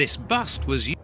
This bust was used.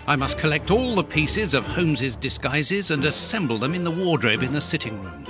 I must collect all the pieces of Holmes's disguises and assemble them in the wardrobe in the sitting room.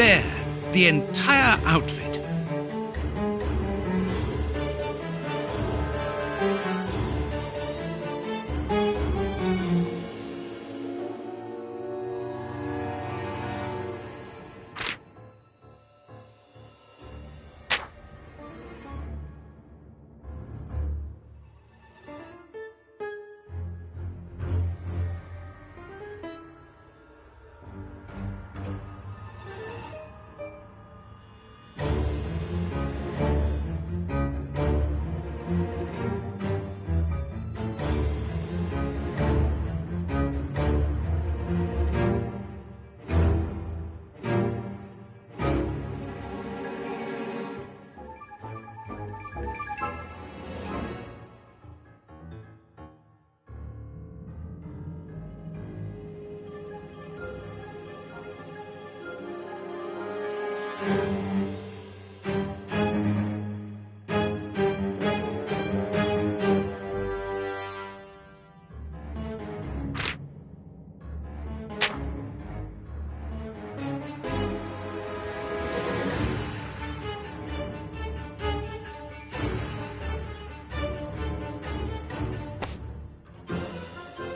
There, the entire outfit.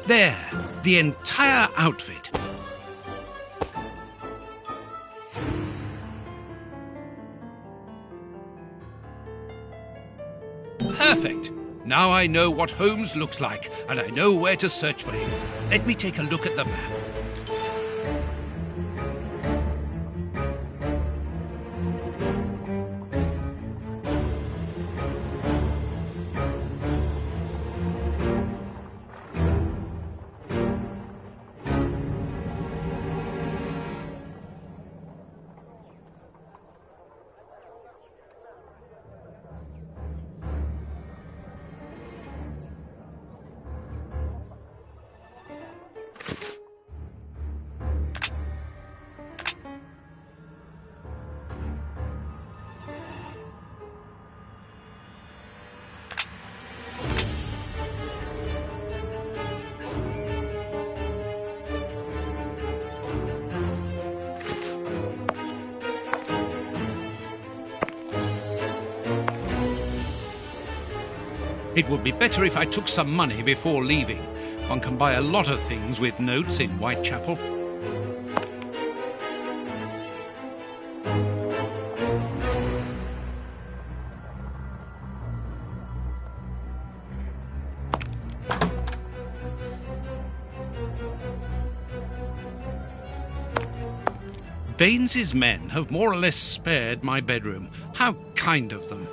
There, the entire outfit. Perfect. Now I know what Holmes looks like, and I know where to search for him. Let me take a look at the map. It would be better if I took some money before leaving. One can buy a lot of things with notes in Whitechapel. Baines's men have more or less spared my bedroom. How kind of them.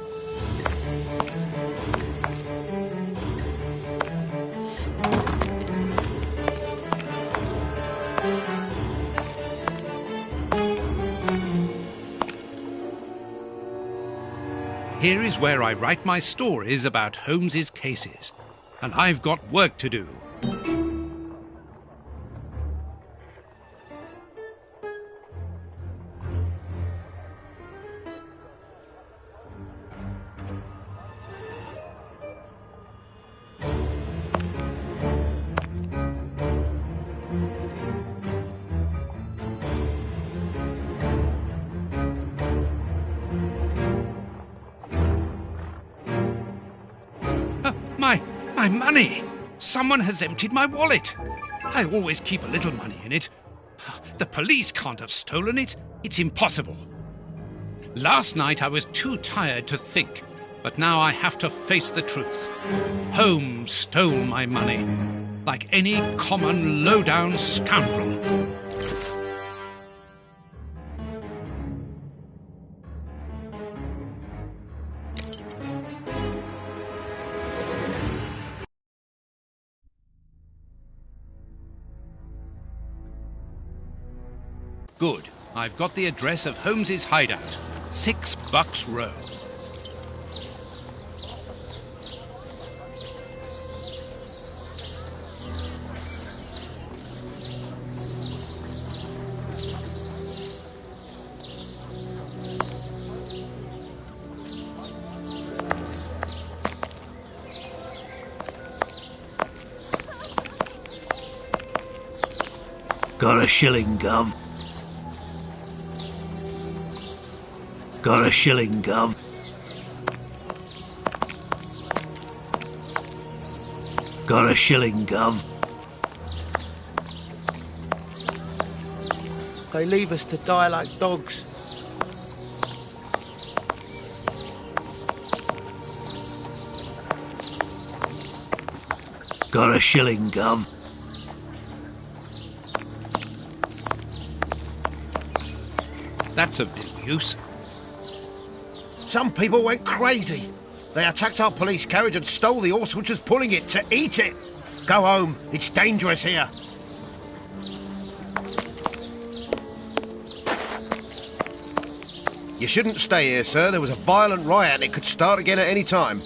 Here is where I write my stories about Holmes's cases, and I've got work to do. My money! Someone has emptied my wallet. I always keep a little money in it. The police can't have stolen it. It's impossible. Last night I was too tired to think, but now I have to face the truth. Holmes stole my money, like any common low-down scoundrel. Good. I've got the address of Holmes's hideout. 6 Bucks Row. Got a shilling, Gov? Got a shilling, Gov. Got a shilling, Gov. They leave us to die like dogs. Got a shilling, Gov. That's of no use. Some people went crazy. They attacked our police carriage and stole the horse which was pulling it to eat it. Go home. It's dangerous here. You shouldn't stay here, sir. There was a violent riot and it could start again at any time.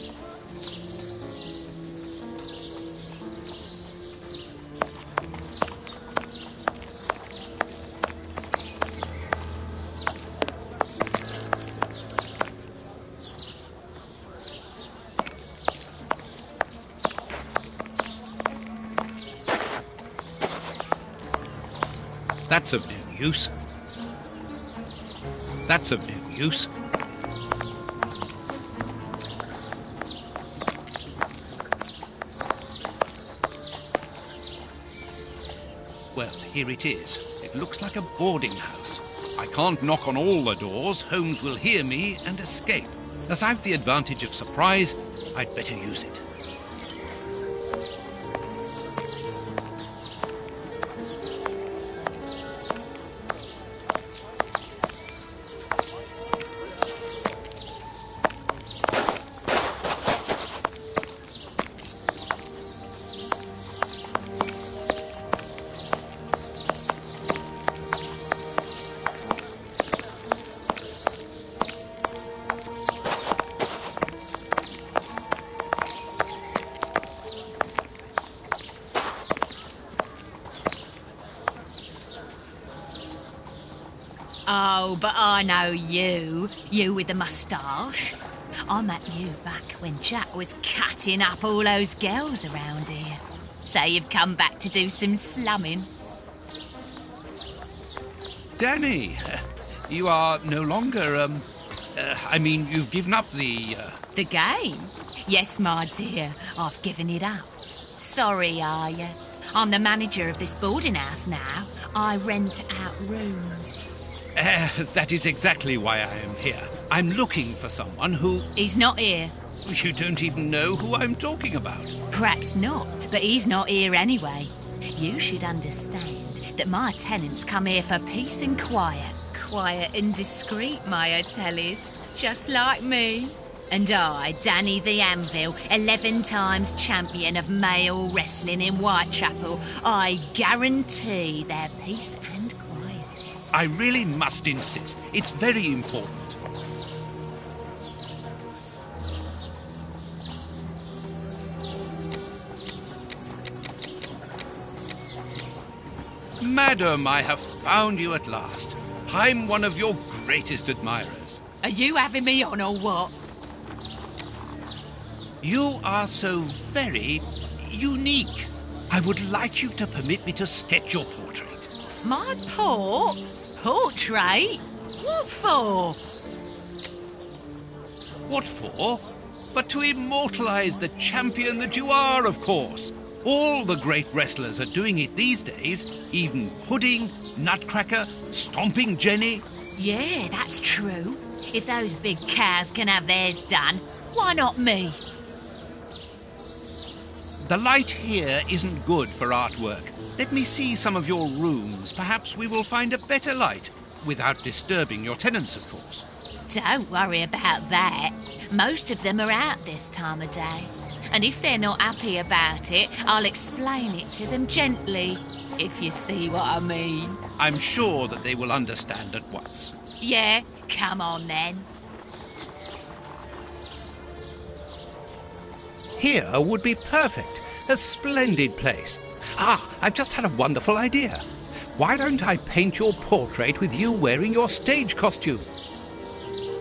That's of no use. That's of no use. Well, here it is. It looks like a boarding house. I can't knock on all the doors. Holmes will hear me and escape. As I've the advantage of surprise, I'd better use it. Oh, but I know you. You with the moustache. I met you back when Jack was cutting up all those girls around here. So you've come back to do some slumming. Danny, you are no longer, you've given up the... The game? Yes, my dear, I've given it up. Sorry, are you? I'm the manager of this boarding house now. I rent out rooms. That is exactly why I am here. I'm looking for someone who... He's not here. You don't even know who I'm talking about. Perhaps not, but he's not here anyway. You should understand that my tenants come here for peace and quiet. Quiet and discreet, my hoteliers, just like me. And I, Danny the Anvil, 11 times champion of male wrestling in Whitechapel, I guarantee their peace and quiet. I really must insist. It's very important. Madam, I have found you at last. I'm one of your greatest admirers. Are you having me on or what? You are so very unique. I would like you to permit me to sketch your portrait. My portrait? What for? What for? But to immortalize the champion that you are, of course. All the great wrestlers are doing it these days. Even Pudding, Nutcracker, Stomping Jenny. Yeah, that's true. If those big cows can have theirs done, why not me? The light here isn't good for artwork. Let me see some of your rooms. Perhaps we will find a better light, without disturbing your tenants, of course. Don't worry about that. Most of them are out this time of day. And if they're not happy about it, I'll explain it to them gently, if you see what I mean. I'm sure that they will understand at once. Yeah, come on then. Here would be perfect. A splendid place. I've just had a wonderful idea. Why don't I paint your portrait with you wearing your stage costume?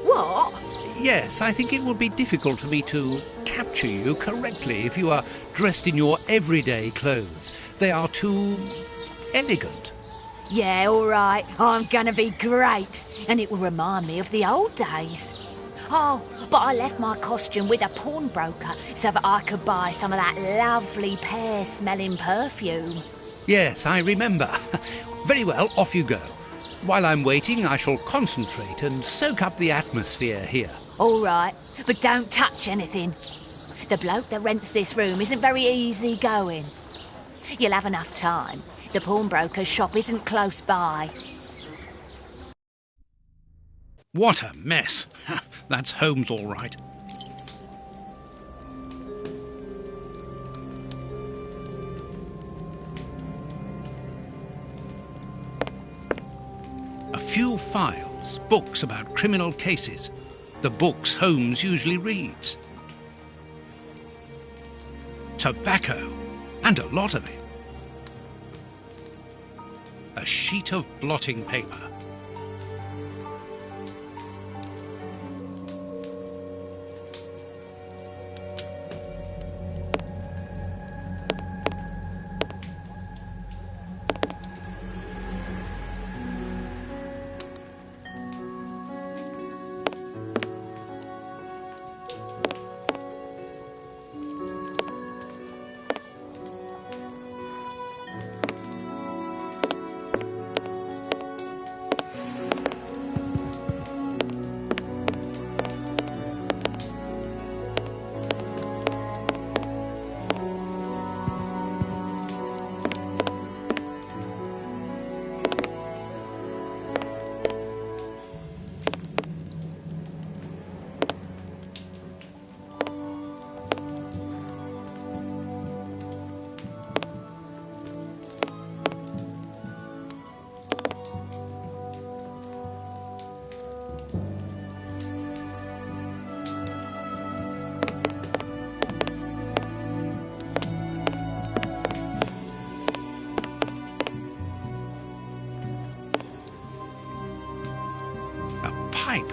What? Yes, I think it would be difficult for me to capture you correctly if you are dressed in your everyday clothes. They are too elegant. Yeah, all right. I'm gonna be great. And it will remind me of the old days. Oh, but I left my costume with a pawnbroker so that I could buy some of that lovely pear-smelling perfume. Yes, I remember. Very well, off you go. While I'm waiting, I shall concentrate and soak up the atmosphere here. All right, but don't touch anything. The bloke that rents this room isn't very easy going. You'll have enough time. The pawnbroker's shop isn't close by. What a mess. That's Holmes, all right. A few files, books about criminal cases. The books Holmes usually reads. Tobacco, and a lot of it. A sheet of blotting paper. Pipe,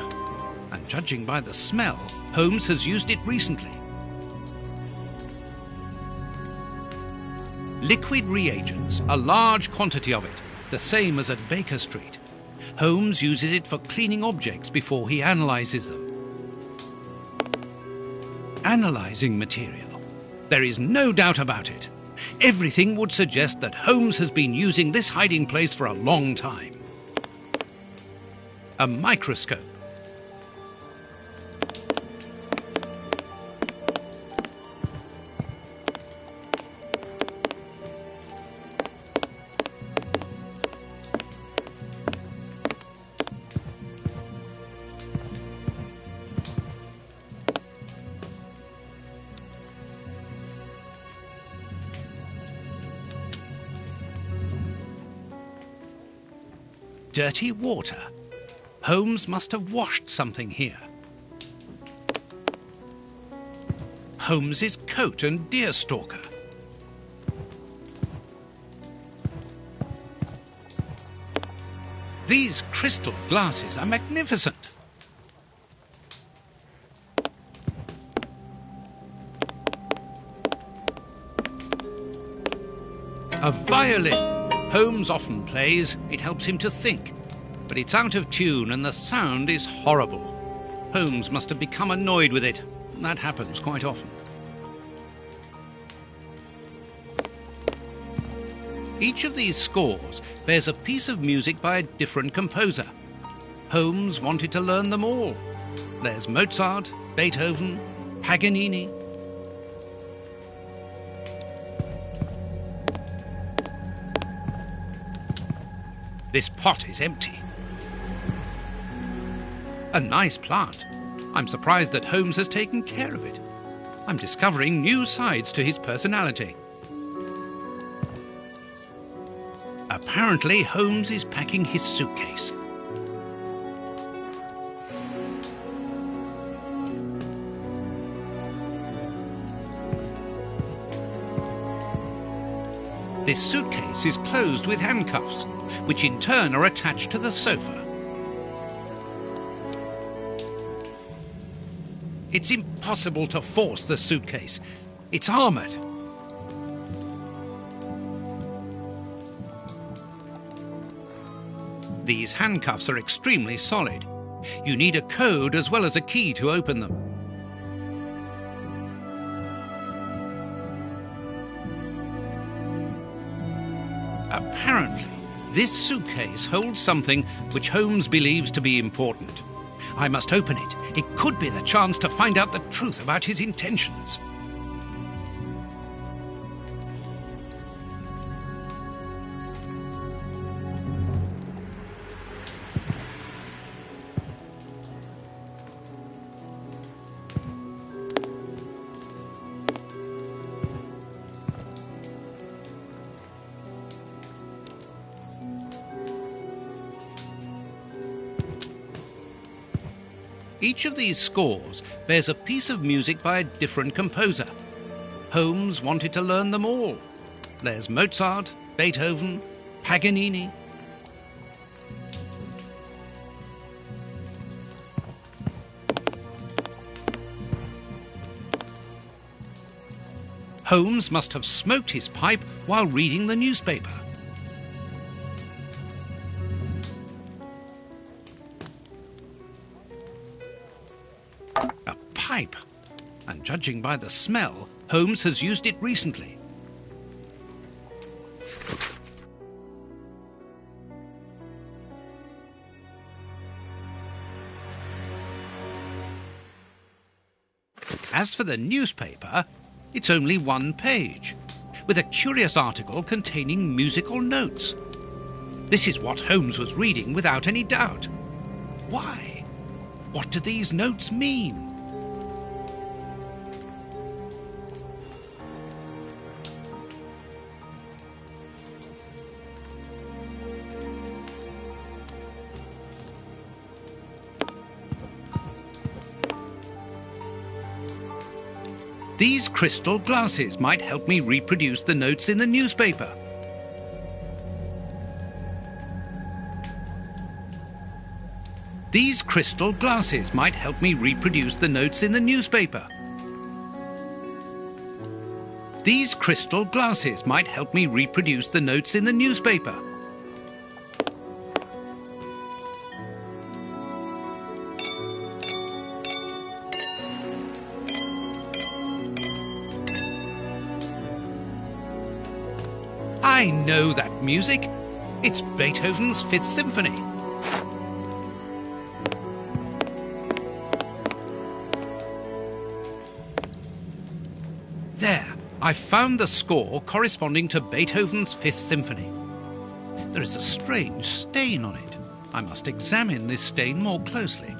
and judging by the smell, Holmes has used it recently. Liquid reagents, a large quantity of it, the same as at Baker Street. Holmes uses it for cleaning objects before he analyzes them. Analyzing material. There is no doubt about it. Everything would suggest that Holmes has been using this hiding place for a long time. A microscope. Dirty water. Holmes must have washed something here. Holmes's coat and deerstalker. These crystal glasses are magnificent. A violin. Holmes often plays. It helps him to think. But it's out of tune and the sound is horrible. Holmes must have become annoyed with it. That happens quite often. Each of these scores bears a piece of music by a different composer. Holmes wanted to learn them all. There's Mozart, Beethoven, Paganini. This pot is empty. A nice plant. I'm surprised that Holmes has taken care of it. I'm discovering new sides to his personality. Apparently, Holmes is packing his suitcase. This suitcase is closed with handcuffs, which in turn are attached to the sofa. It's impossible to force the suitcase. It's armoured. These handcuffs are extremely solid. You need a code as well as a key to open them. Apparently, this suitcase holds something which Holmes believes to be important. I must open it. It could be the chance to find out the truth about his intentions. Each of these scores bears a piece of music by a different composer. Holmes wanted to learn them all. There's Mozart, Beethoven, Paganini. Holmes must have smoked his pipe while reading the newspaper. Pipe, and judging by the smell, Holmes has used it recently. As for the newspaper, it's only one page, with a curious article containing musical notes. This is what Holmes was reading without any doubt. Why? What do these notes mean? These crystal glasses might help me reproduce the notes in the newspaper. These crystal glasses might help me reproduce the notes in the newspaper. These crystal glasses might help me reproduce the notes in the newspaper. I know that music. It's Beethoven's Fifth Symphony. There, I've found the score corresponding to Beethoven's Fifth Symphony. There is a strange stain on it. I must examine this stain more closely.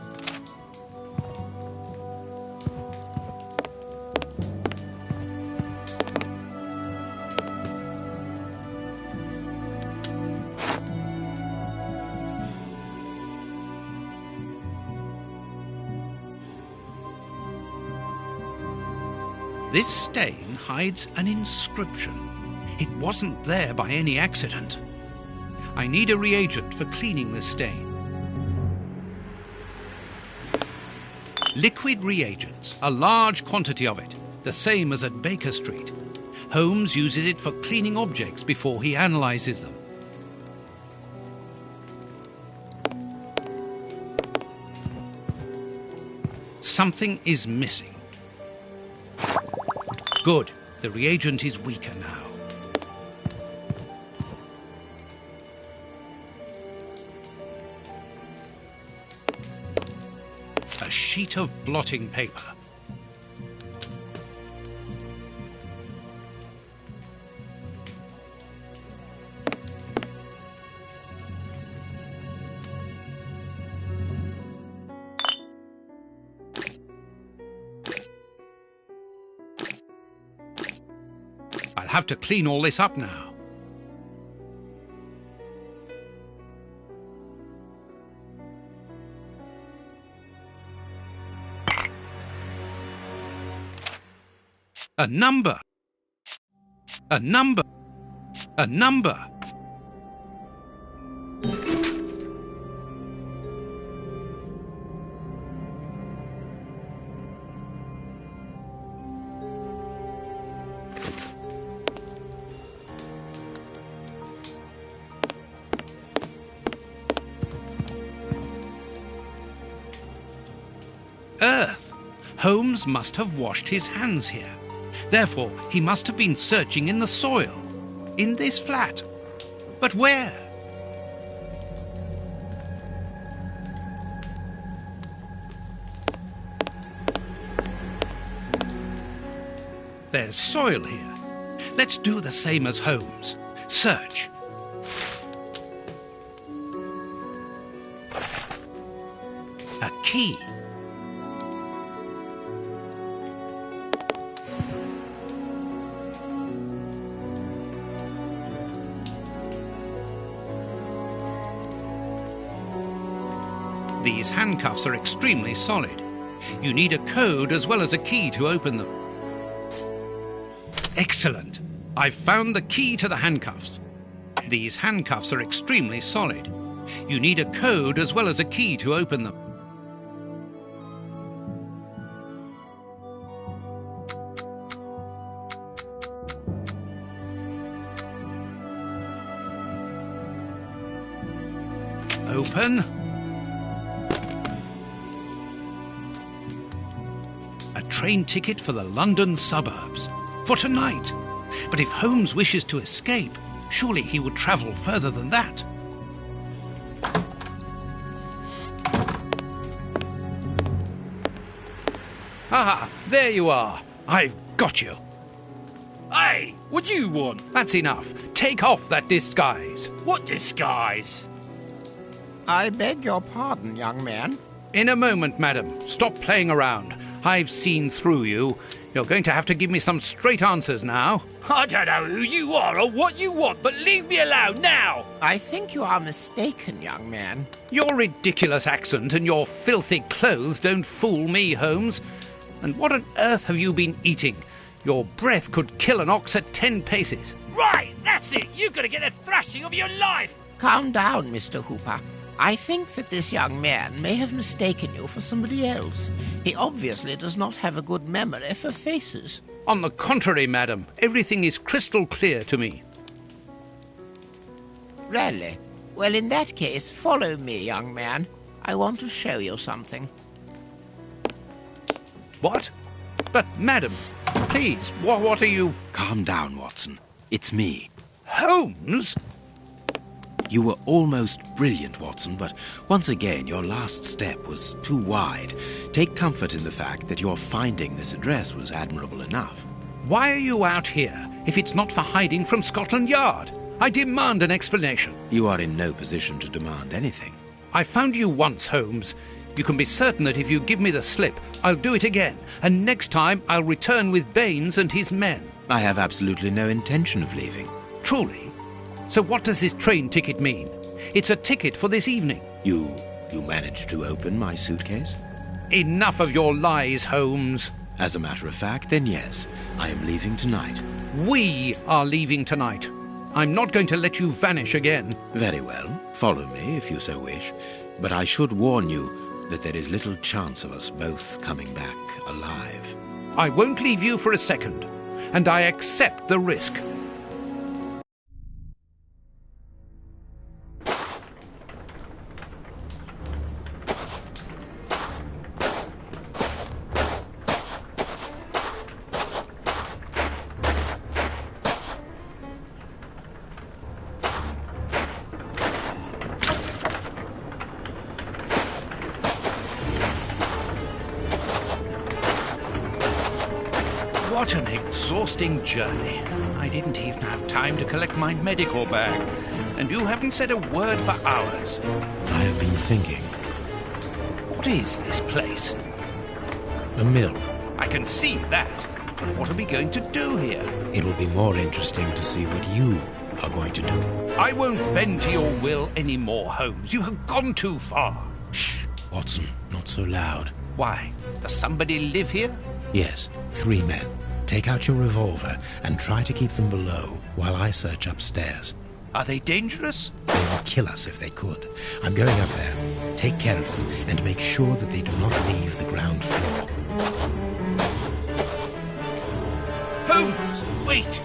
This stain hides an inscription. It wasn't there by any accident. I need a reagent for cleaning this stain. Liquid reagents, a large quantity of it, the same as at Baker Street. Holmes uses it for cleaning objects before he analyzes them. Something is missing. Good. The reagent is weaker now. A sheet of blotting paper. I'll have to clean all this up now. A number. A number. A number. earth? Holmes must have washed his hands here. Therefore, he must have been searching in the soil, in this flat. But where? There's soil here. Let's do the same as Holmes. Search. A key. These handcuffs are extremely solid. You need a code as well as a key to open them. Excellent. I've found the key to the handcuffs. These handcuffs are extremely solid. You need a code as well as a key to open them. Open. A train ticket for the London suburbs. For tonight. But if Holmes wishes to escape, surely he would travel further than that. Ah, there you are. I've got you. Hey, what do you want? That's enough. Take off that disguise. What disguise? I beg your pardon, young man. In a moment, madam. Stop playing around. I've seen through you. You're going to have to give me some straight answers now. I don't know who you are or what you want, but leave me alone now! I think you are mistaken, young man. Your ridiculous accent and your filthy clothes don't fool me, Holmes. And what on earth have you been eating? Your breath could kill an ox at 10 paces. Right, that's it! You're gonna get a thrashing of your life! Calm down, Mr. Hooper. I think that this young man may have mistaken you for somebody else. He obviously does not have a good memory for faces. On the contrary, madam, everything is crystal clear to me. Really? Well, in that case, follow me, young man. I want to show you something. What? But, madam, please, what are you... Calm down, Watson. It's me. Holmes? You were almost brilliant, Watson, but once again your last step was too wide. Take comfort in the fact that your finding this address was admirable enough. Why are you out here if it's not for hiding from Scotland Yard? I demand an explanation. You are in no position to demand anything. I found you once, Holmes. You can be certain that if you give me the slip, I'll do it again, and next time I'll return with Baines and his men. I have absolutely no intention of leaving. Truly? So what does this train ticket mean? It's a ticket for this evening. You managed to open my suitcase? Enough of your lies, Holmes. As a matter of fact, then yes, I am leaving tonight. We are leaving tonight. I'm not going to let you vanish again. Very well. Follow me if you so wish. But I should warn you that there is little chance of us both coming back alive. I won't leave you for a second, and I accept the risk. What an exhausting journey. I didn't even have time to collect my medical bag. And you haven't said a word for hours. I have been thinking. What is this place? A mill. I can see that. But what are we going to do here? It'll be more interesting to see what you are going to do. I won't bend to your will anymore, Holmes. You have gone too far. Shh, Watson, not so loud. Why? Does somebody live here? Yes, 3 men. Take out your revolver and try to keep them below while I search upstairs. Are they dangerous? They would kill us if they could. I'm going up there. Take care of them and make sure that they do not leave the ground floor. Holmes, wait!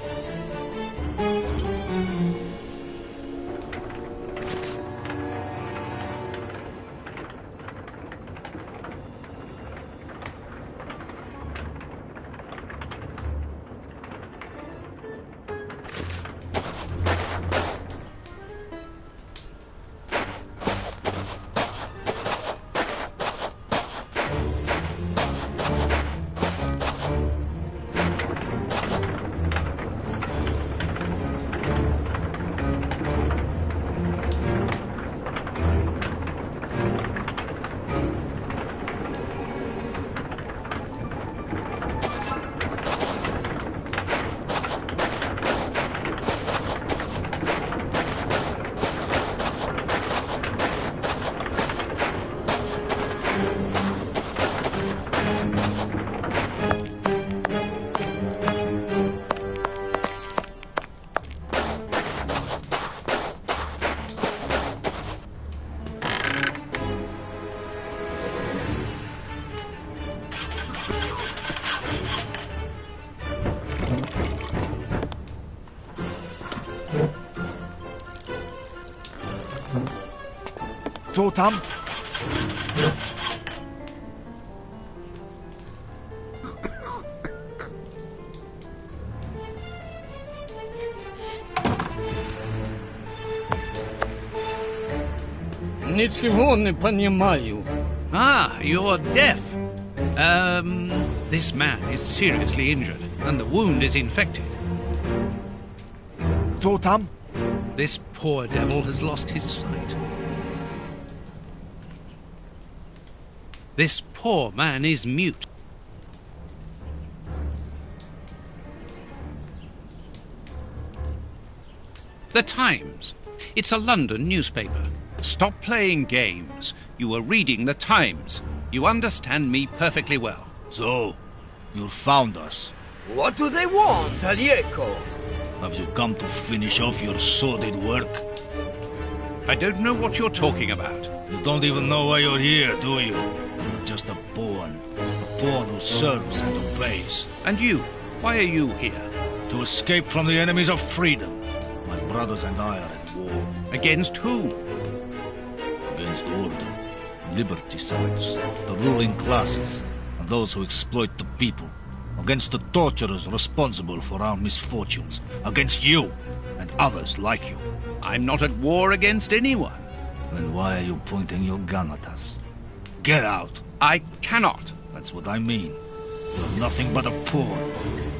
Totam? Ничего не понимаю. Ah, you're deaf. This man is seriously injured, and the wound is infected. Totam? This poor devil has lost his sight. This poor man is mute. The Times. It's a London newspaper. Stop playing games. You were reading the Times. You understand me perfectly well. So, you found us. What do they want, Alieco? Have you come to finish off your sordid work? I don't know what you're talking about. You don't even know why you're here, do you? You're just a pawn. A pawn who serves and obeys. And you? Why are you here? To escape from the enemies of freedom. My brothers and I are at war. Against who? Against order, liberticides, the ruling classes, and those who exploit the people. Against the torturers responsible for our misfortunes. Against you and others like you. I'm not at war against anyone. Then why are you pointing your gun at us? Get out! I cannot. That's what I mean. You're nothing but a pawn.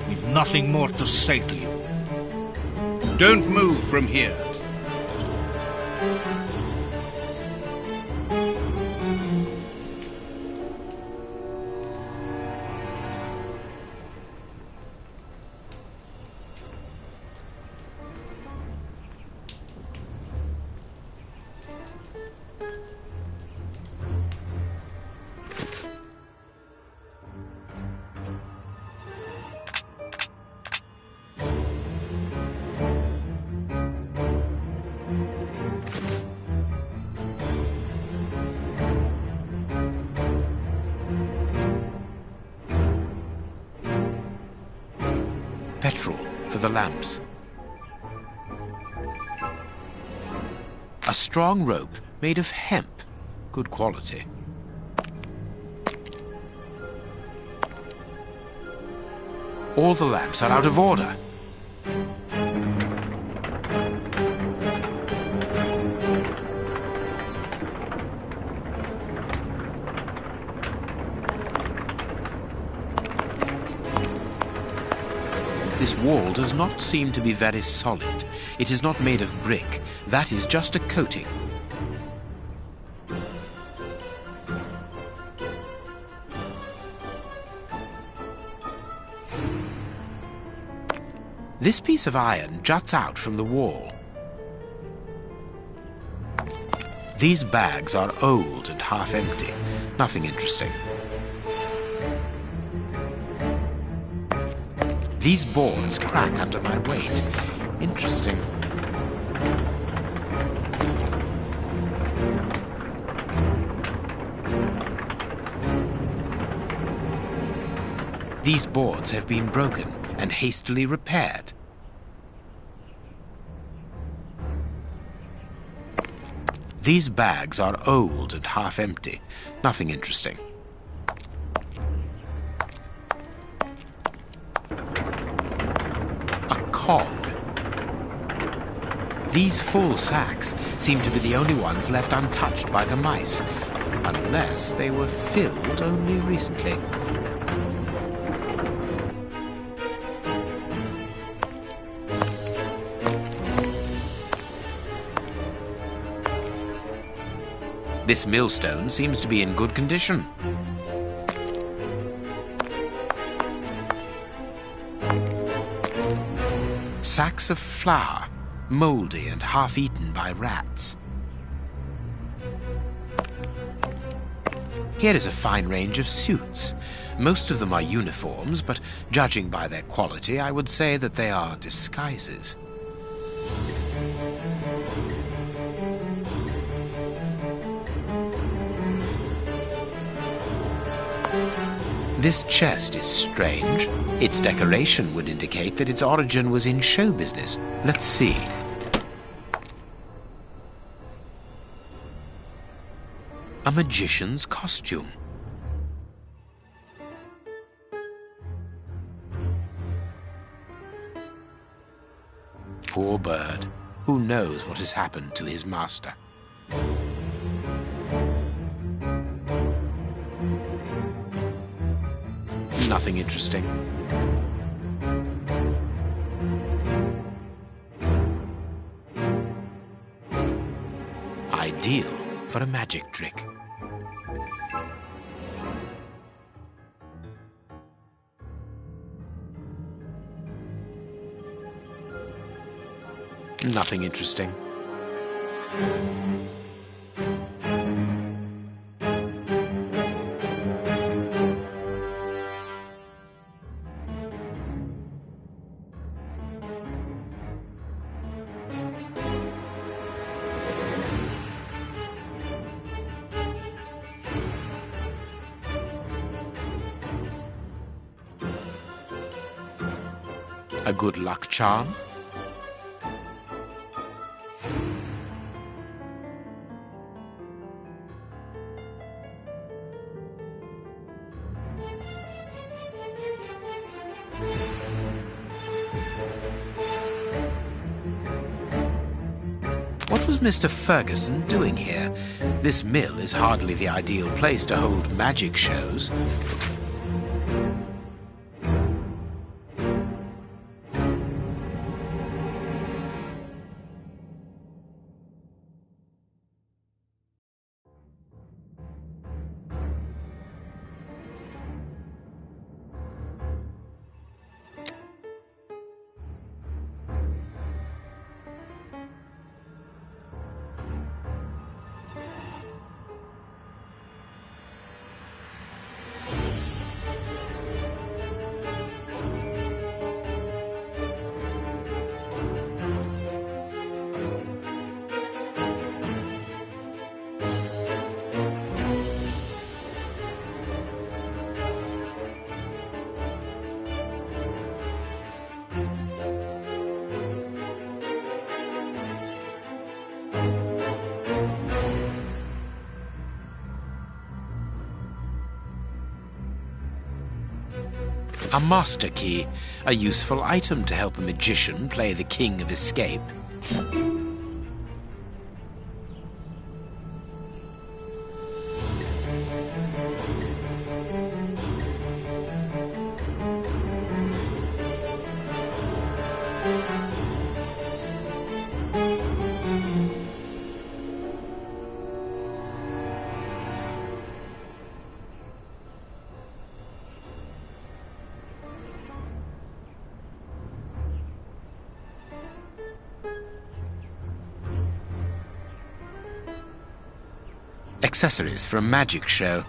We've nothing more to say to you. Don't move from here. Petrol for the lamps. A strong rope made of hemp. Good quality. All the lamps are out of order. This wall does not seem to be very solid. It is not made of brick. That is just a coating. This piece of iron juts out from the wall. These bags are old and half empty. Nothing interesting. These boards crack under my weight. Interesting. These boards have been broken and hastily repaired. These bags are old and half empty. Nothing interesting. Cog. These full sacks seem to be the only ones left untouched by the mice, unless they were filled only recently. This millstone seems to be in good condition. Sacks of flour, mouldy and half-eaten by rats. Here is a fine range of suits. Most of them are uniforms, but judging by their quality, I would say that they are disguises. This chest is strange. Its decoration would indicate that its origin was in show business. Let's see. A magician's costume. Poor bird. Who knows what has happened to his master? Nothing interesting. Ideal for a magic trick. Nothing interesting. A good luck charm? What was Mr. Ferguson doing here? This mill is hardly the ideal place to hold magic shows. A master key, a useful item to help a magician play the king of escape. Accessories for a magic show.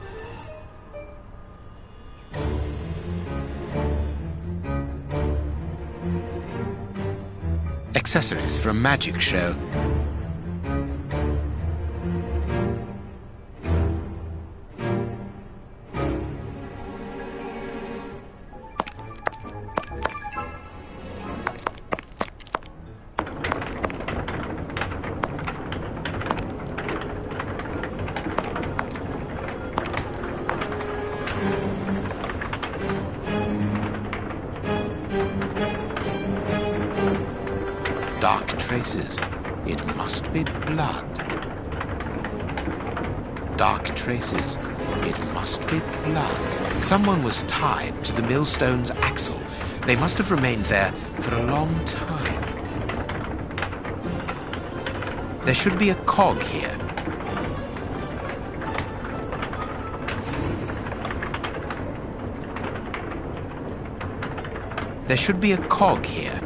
Accessories for a magic show. Dark traces. It must be blood. Dark traces. It must be blood. Someone was tied to the millstone's axle. They must have remained there for a long time. There should be a cog here. There should be a cog here.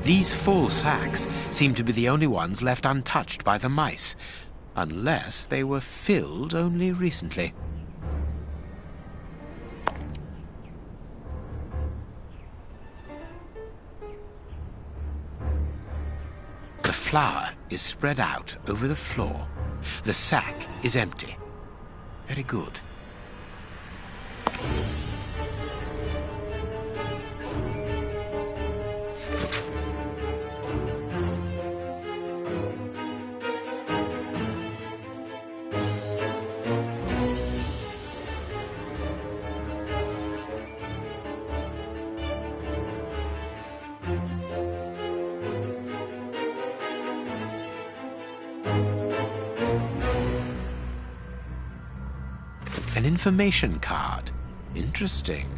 These full sacks seem to be the only ones left untouched by the mice. Unless they were filled only recently. The flour is spread out over the floor. The sack is empty. Very good. An information card. Interesting.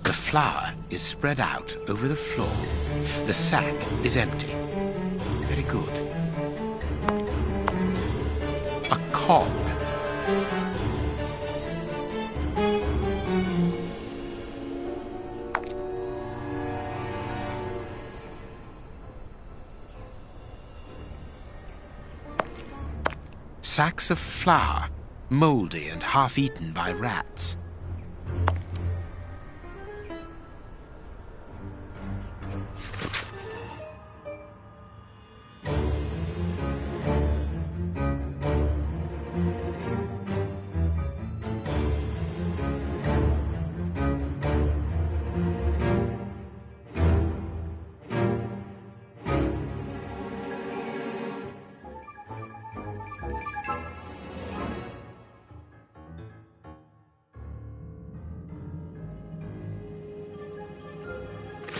The flour is spread out over the floor. The sack is empty. Very good. A cog. Sacks of flour, mouldy and half-eaten by rats.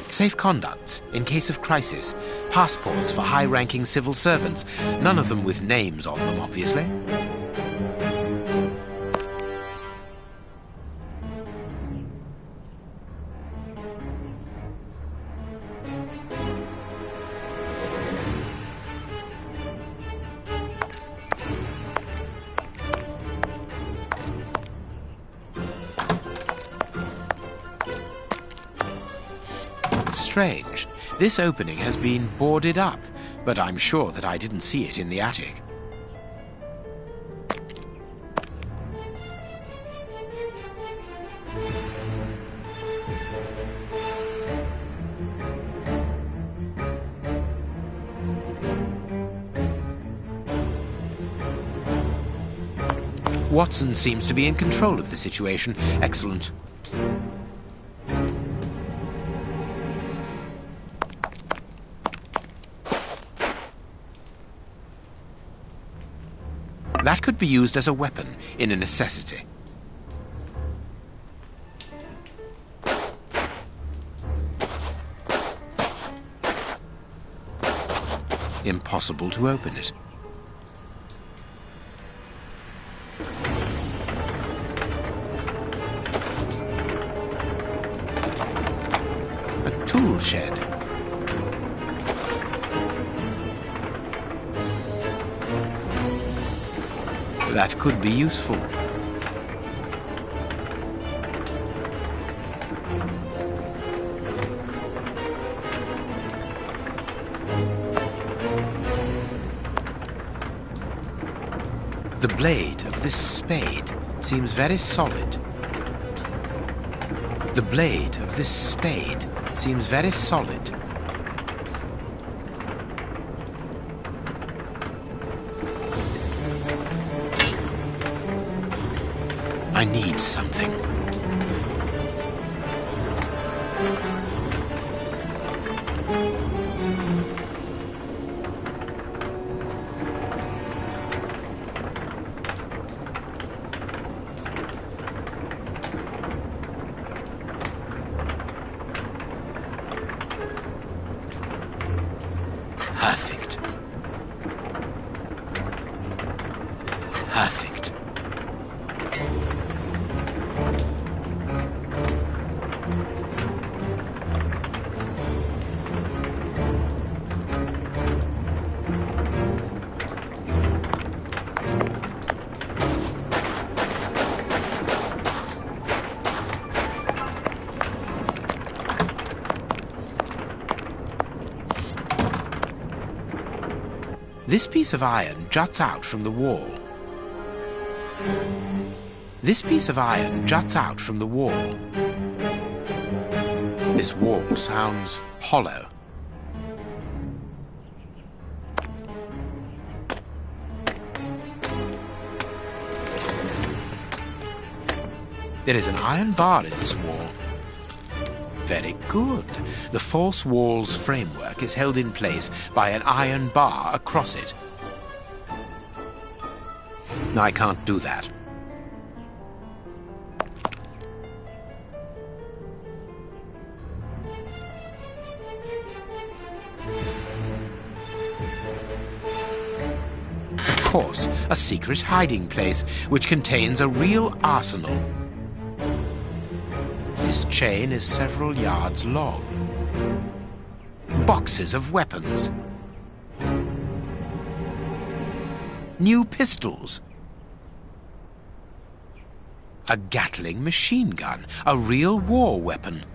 Safe conducts in case of crisis. Passports for high-ranking civil servants. None of them with names on them, obviously. Strange. This opening has been boarded up, but I'm sure that I didn't see it in the attic. Watson seems to be in control of the situation. Excellent. That could be used as a weapon in a necessity. Impossible to open it. A tool shed. That could be useful. The blade of this spade seems very solid. The blade of this spade seems very solid. I need something. Perfect. Perfect. This piece of iron juts out from the wall. This piece of iron juts out from the wall. This wall sounds hollow. There is an iron bar in this wall. Very good. The false wall's framework is held in place by an iron bar across it. I can't do that. Of course, a secret hiding place which contains a real arsenal. This chain is several yards long. Boxes of weapons. New pistols. A Gatling machine gun, a real war weapon.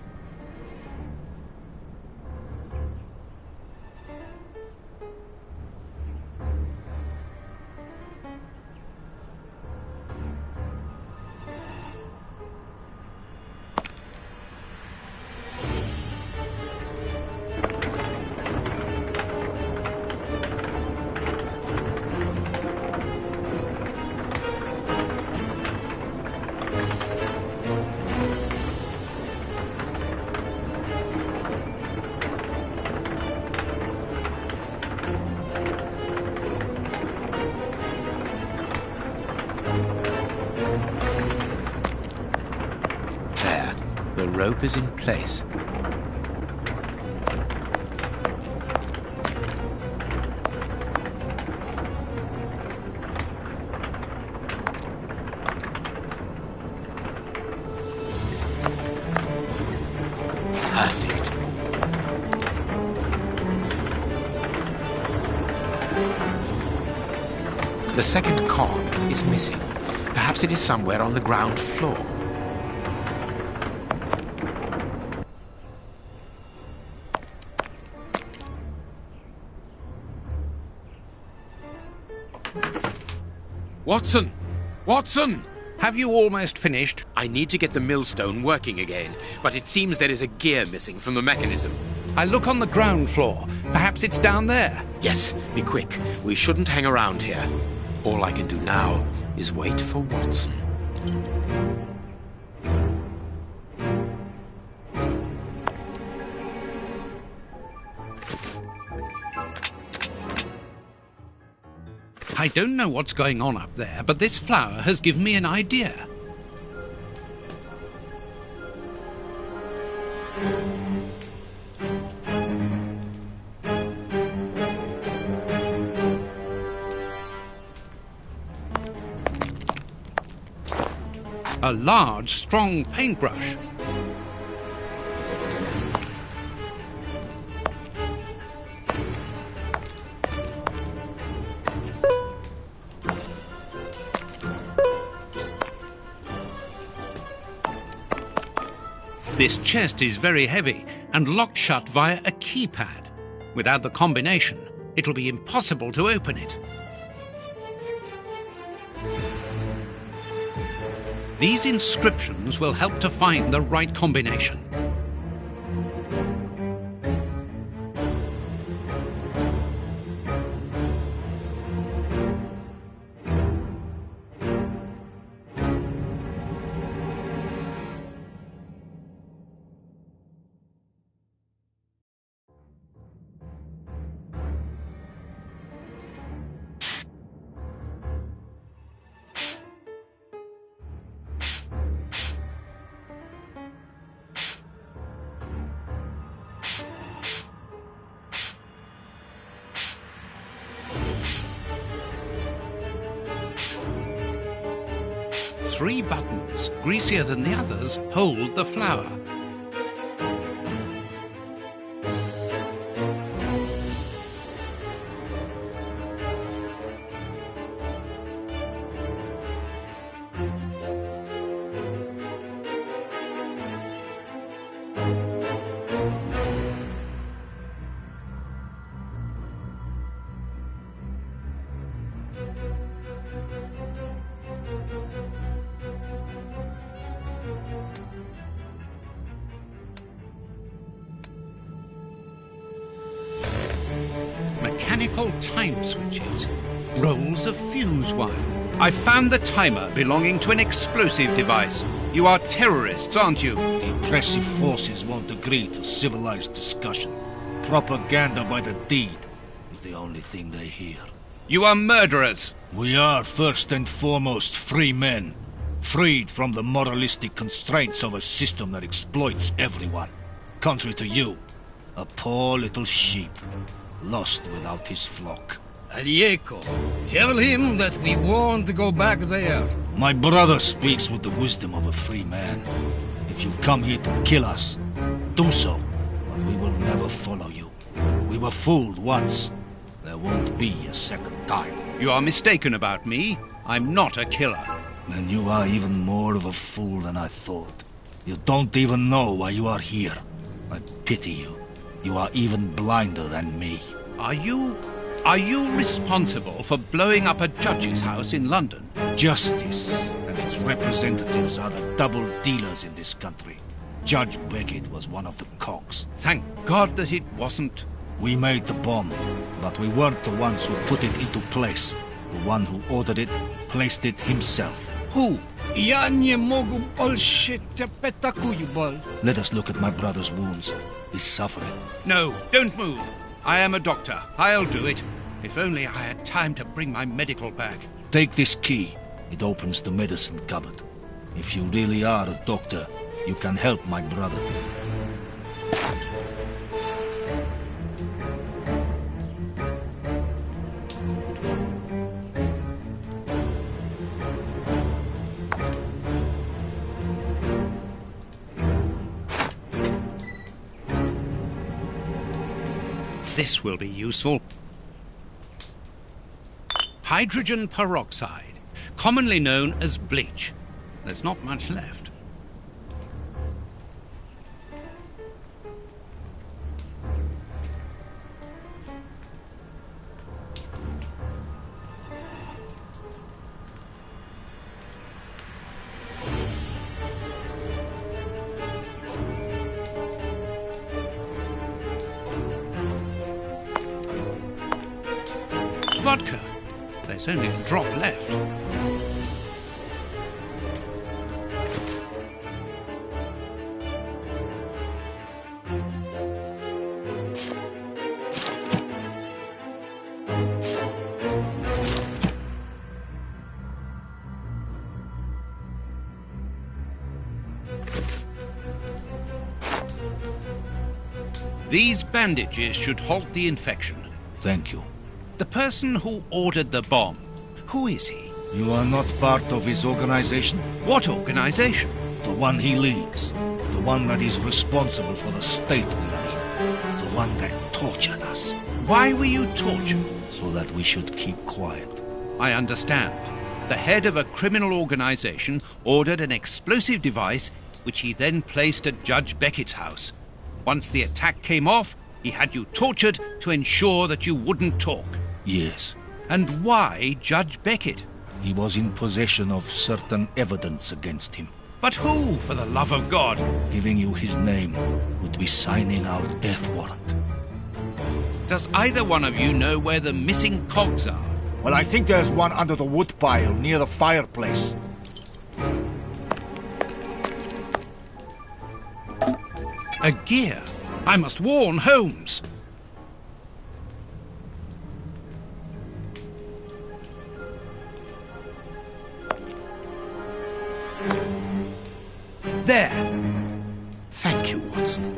The rope is in place. Perfect. The second cog is missing. Perhaps it is somewhere on the ground floor. Watson! Watson! Have you almost finished? I need to get the millstone working again, but it seems there is a gear missing from the mechanism. I look on the ground floor. Perhaps it's down there. Yes, be quick. We shouldn't hang around here. All I can do now is wait for Watson. I don't know what's going on up there, but this flower has given me an idea. A large, strong paintbrush. This chest is very heavy and locked shut via a keypad. Without the combination, it'll be impossible to open it. These inscriptions will help to find the right combination. Three buttons, greasier than the others, hold the flower. mechanical time switches. Rolls of fuse wire. I found the timer belonging to an explosive device. You are terrorists, aren't you? The oppressive forces won't agree to civilized discussion. Propaganda by the deed is the only thing they hear. You are murderers. We are first and foremost free men, freed from the moralistic constraints of a system that exploits everyone. Contrary to you, a poor little sheep, lost without his flock. Diego, tell him that we won't go back there. My brother speaks with the wisdom of a free man. If you come here to kill us, do so, but we will never follow you. We were fooled once. There won't be a second time. You are mistaken about me. I'm not a killer. Then you are even more of a fool than I thought. You don't even know why you are here. I pity you. You are even blinder than me. Are you responsible for blowing up a judge's house in London? Justice and its representatives are the double dealers in this country. Judge Beckett was one of the cogs. Thank God that it wasn't. We made the bomb, but we weren't the ones who put it into place. The one who ordered it placed it himself. Who? Ja nie mogu bullshit petakuju bol. Let us look at my brother's wounds. He's suffering. No, don't move. I am a doctor. I'll do it. If only I had time to bring my medical bag. Take this key. It opens the medicine cupboard. If you really are a doctor, you can help my brother. This will be useful. Hydrogen peroxide, commonly known as bleach. There's not much left. Vodka. There's only a drop left. These bandages should halt the infection. Thank you. The person who ordered the bomb, who is he? You are not part of his organization? What organization? The one he leads. The one that is responsible for the state we are in. The one that tortured us. Why were you tortured? So that we should keep quiet. I understand. The head of a criminal organization ordered an explosive device which he then placed at Judge Beckett's house. Once the attack came off, he had you tortured to ensure that you wouldn't talk. Yes. And why Judge Beckett? He was in possession of certain evidence against him. But who, for the love of God? Giving you his name would be signing our death warrant. Does either one of you know where the missing cogs are? Well, I think there's one under the wood pile near the fireplace. A gear. I must warn Holmes. There. Thank you, Watson.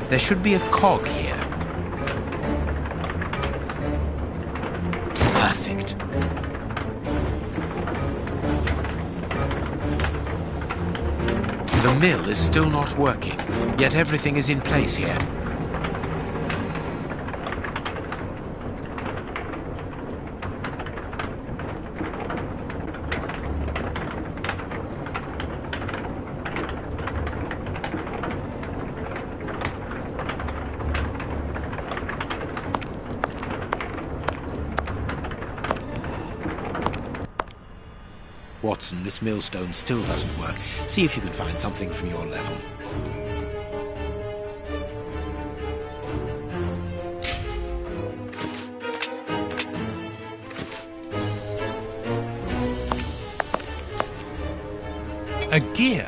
There should be a cog here. Perfect. The mill is still not working, yet everything is in place here. Watson, this millstone still doesn't work. See if you can find something from your level. A gear.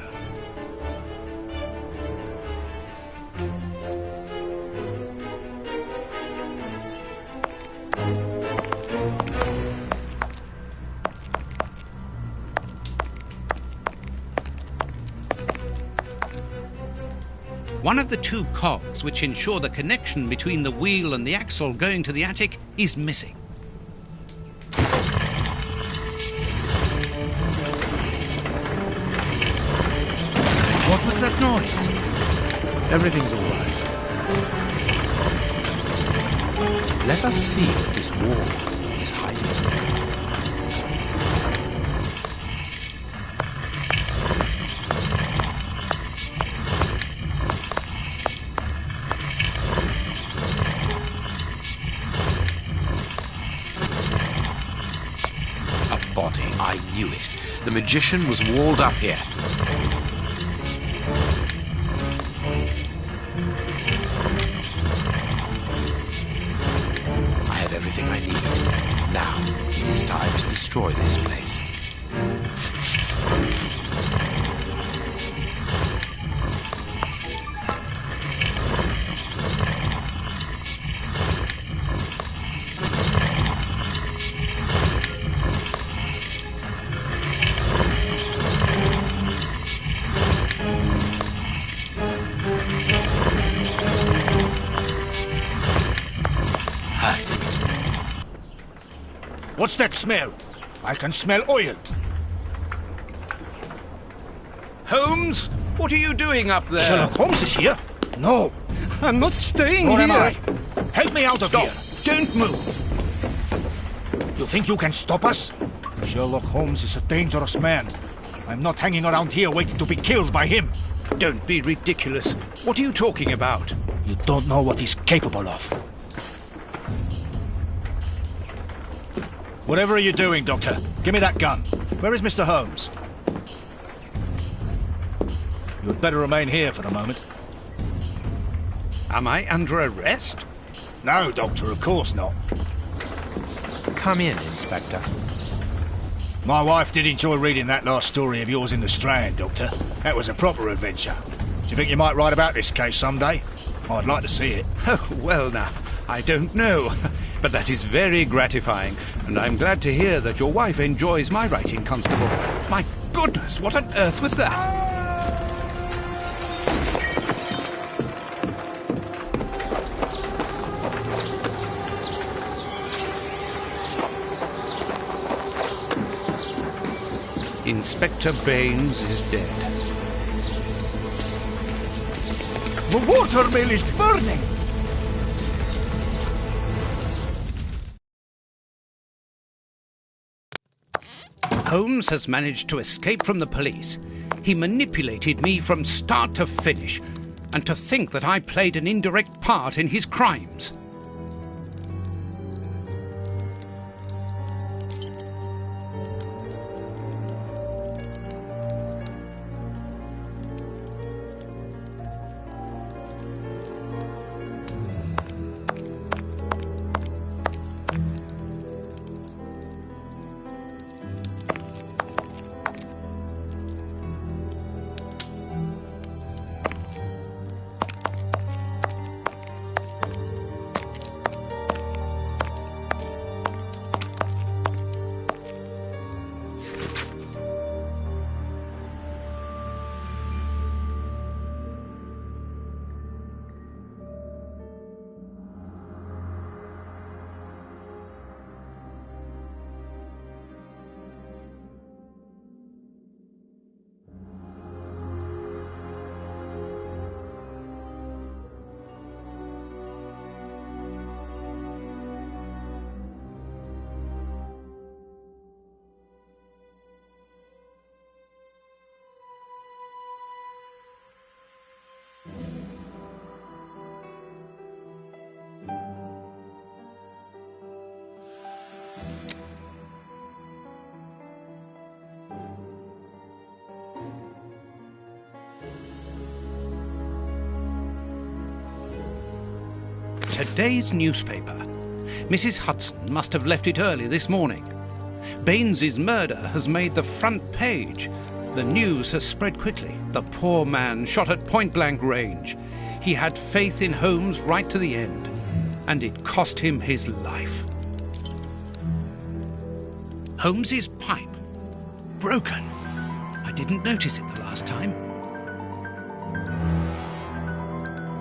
One of the two cogs which ensure the connection between the wheel and the axle going to the attic is missing. What was that noise? Everything's all right. Let us see what this wall is hiding. I knew it. The magician was walled up here. I have everything I need. Now, it is time to destroy this place. What's that smell? I can smell oil. Holmes, what are you doing up there? Sherlock Holmes is here? No. I'm not staying Nor here. am I. Help me out of here. Don't move. You think you can stop us? Sherlock Holmes is a dangerous man. I'm not hanging around here waiting to be killed by him. Don't be ridiculous. What are you talking about? You don't know what he's capable of. Whatever are you doing, Doctor? Give me that gun. Where is Mr. Holmes? You had better remain here for the moment. Am I under arrest? No, Doctor, of course not. Come in, Inspector. My wife did enjoy reading that last story of yours in the Strand, Doctor. That was a proper adventure. Do you think you might write about this case someday? I'd like to see it. Oh, well now, I don't know. But that is very gratifying, and I'm glad to hear that your wife enjoys my writing, Constable. My goodness, what on earth was that? Inspector Baines is dead. The watermill is burning! Holmes has managed to escape from the police. He manipulated me from start to finish, and to think that I played an indirect part in his crimes. Today's newspaper. Mrs. Hudson must have left it early this morning. Baines's murder has made the front page. The news has spread quickly. The poor man shot at point-blank range. He had faith in Holmes right to the end, and it cost him his life. Holmes's pipe. Broken. I didn't notice it the last time.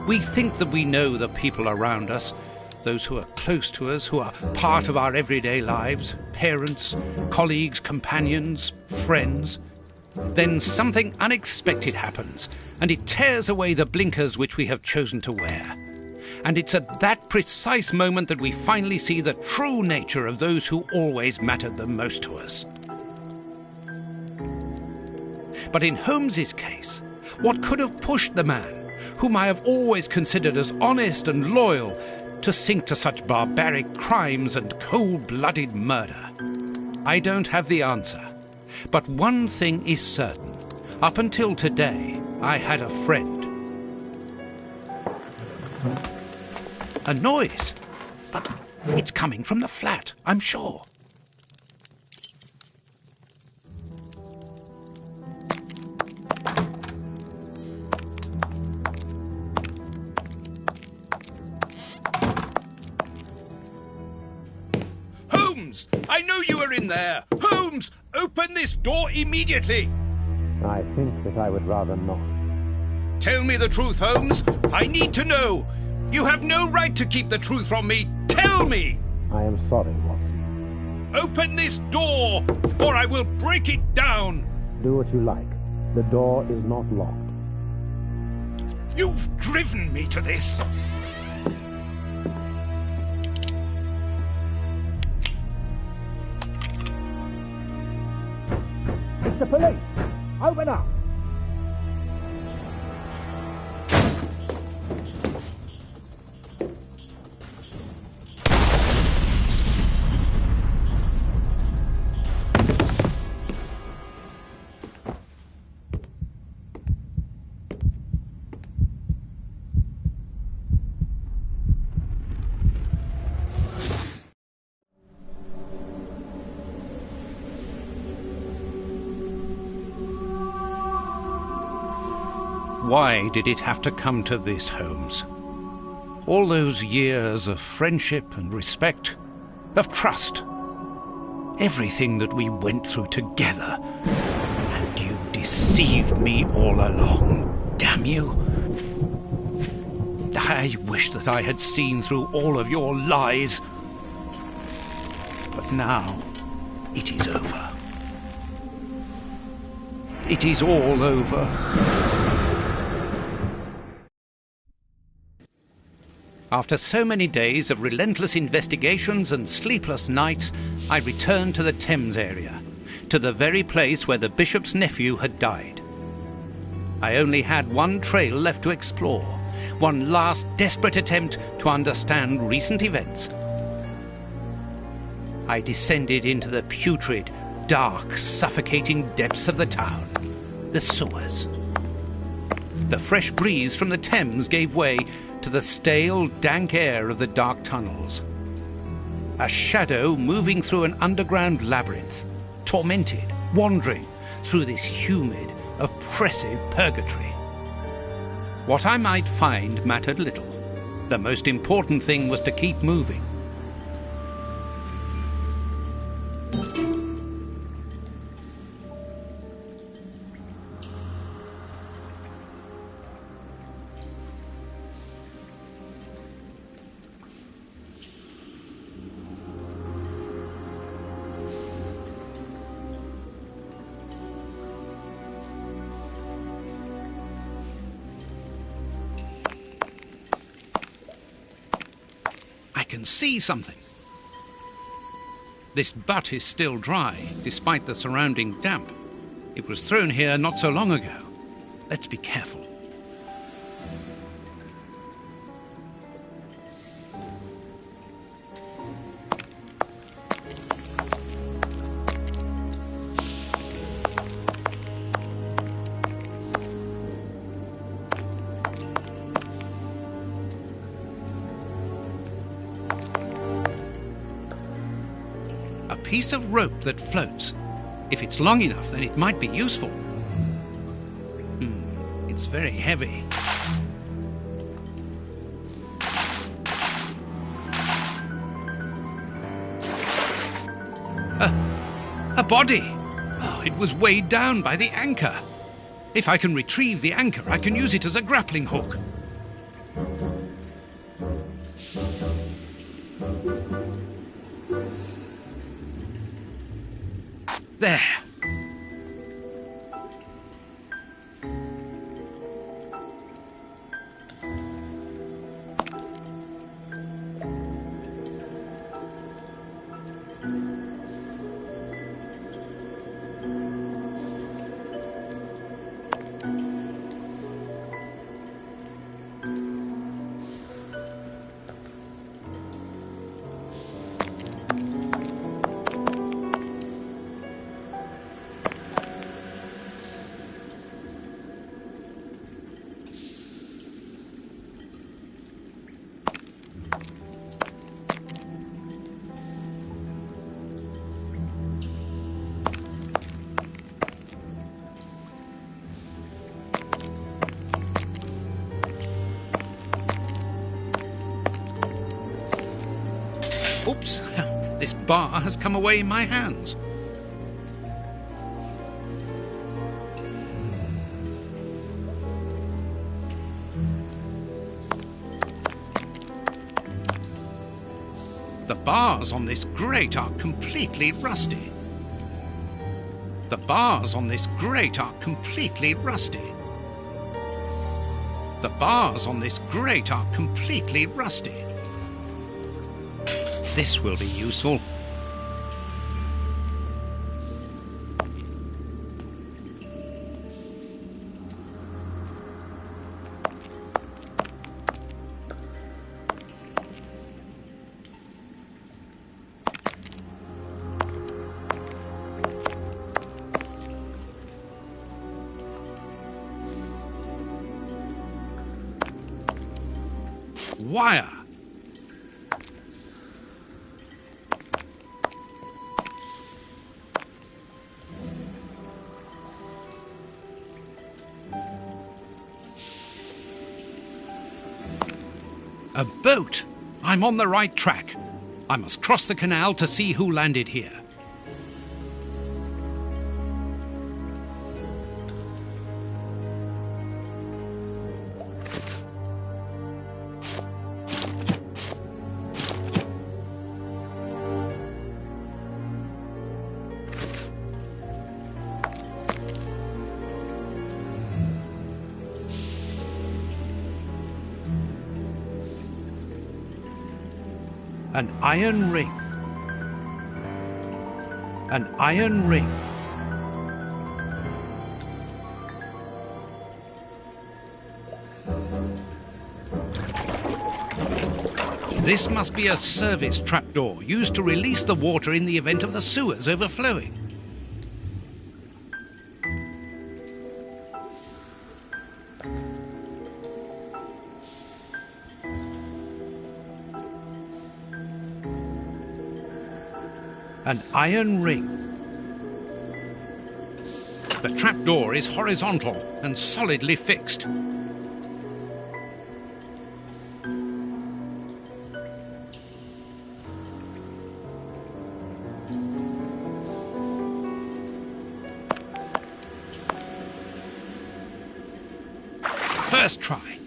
We think that we know the people around us, those who are close to us, who are part of our everyday lives, parents, colleagues, companions, friends. Then something unexpected happens, and it tears away the blinkers which we have chosen to wear. And it's at that precise moment that we finally see the true nature of those who always mattered the most to us. But in Holmes's case, what could have pushed the man, whom I have always considered as honest and loyal, to sink to such barbaric crimes and cold-blooded murder? I don't have the answer. But one thing is certain. Up until today, I had a friend. A noise. But it's coming from the flat, I'm sure. Holmes! I know you are in there! Holmes! Open this door immediately! I think that I would rather not. Tell me the truth, Holmes. I need to know. You have no right to keep the truth from me. Tell me! I am sorry, Watson. Open this door, or I will break it down. Do what you like. The door is not locked. You've driven me to this. It's the police! Open up! Why did it have to come to this, Holmes? All those years of friendship and respect, of trust, everything that we went through together, and you deceived me all along, damn you! I wish that I had seen through all of your lies. But now, it is over. It is all over. After so many days of relentless investigations and sleepless nights, I returned to the Thames area, to the very place where the bishop's nephew had died. I only had one trail left to explore, one last desperate attempt to understand recent events. I descended into the putrid, dark, suffocating depths of the town, the sewers. The fresh breeze from the Thames gave way to the stale, dank air of the dark tunnels. A shadow moving through an underground labyrinth, tormented, wandering through this humid, oppressive purgatory. What I might find mattered little. The most important thing was to keep moving. I can see something. This butt is still dry, despite the surrounding damp. It was thrown here not so long ago. Let's be careful. piece of rope that floats. If it's long enough, then it might be useful. It's very heavy. A body! Oh, it was weighed down by the anchor. If I can retrieve the anchor, I can use it as a grappling hook. There. Oops, this bar has come away in my hands. The bars on this grate are completely rusty. The bars on this grate are completely rusty. The bars on this grate are completely rusty. This will be useful. Wire. A boat! I'm on the right track. I must cross the canal to see who landed here. An iron ring. An iron ring. This must be a service trapdoor used to release the water in the event of the sewers overflowing. An iron ring. The trapdoor is horizontal and solidly fixed. First try.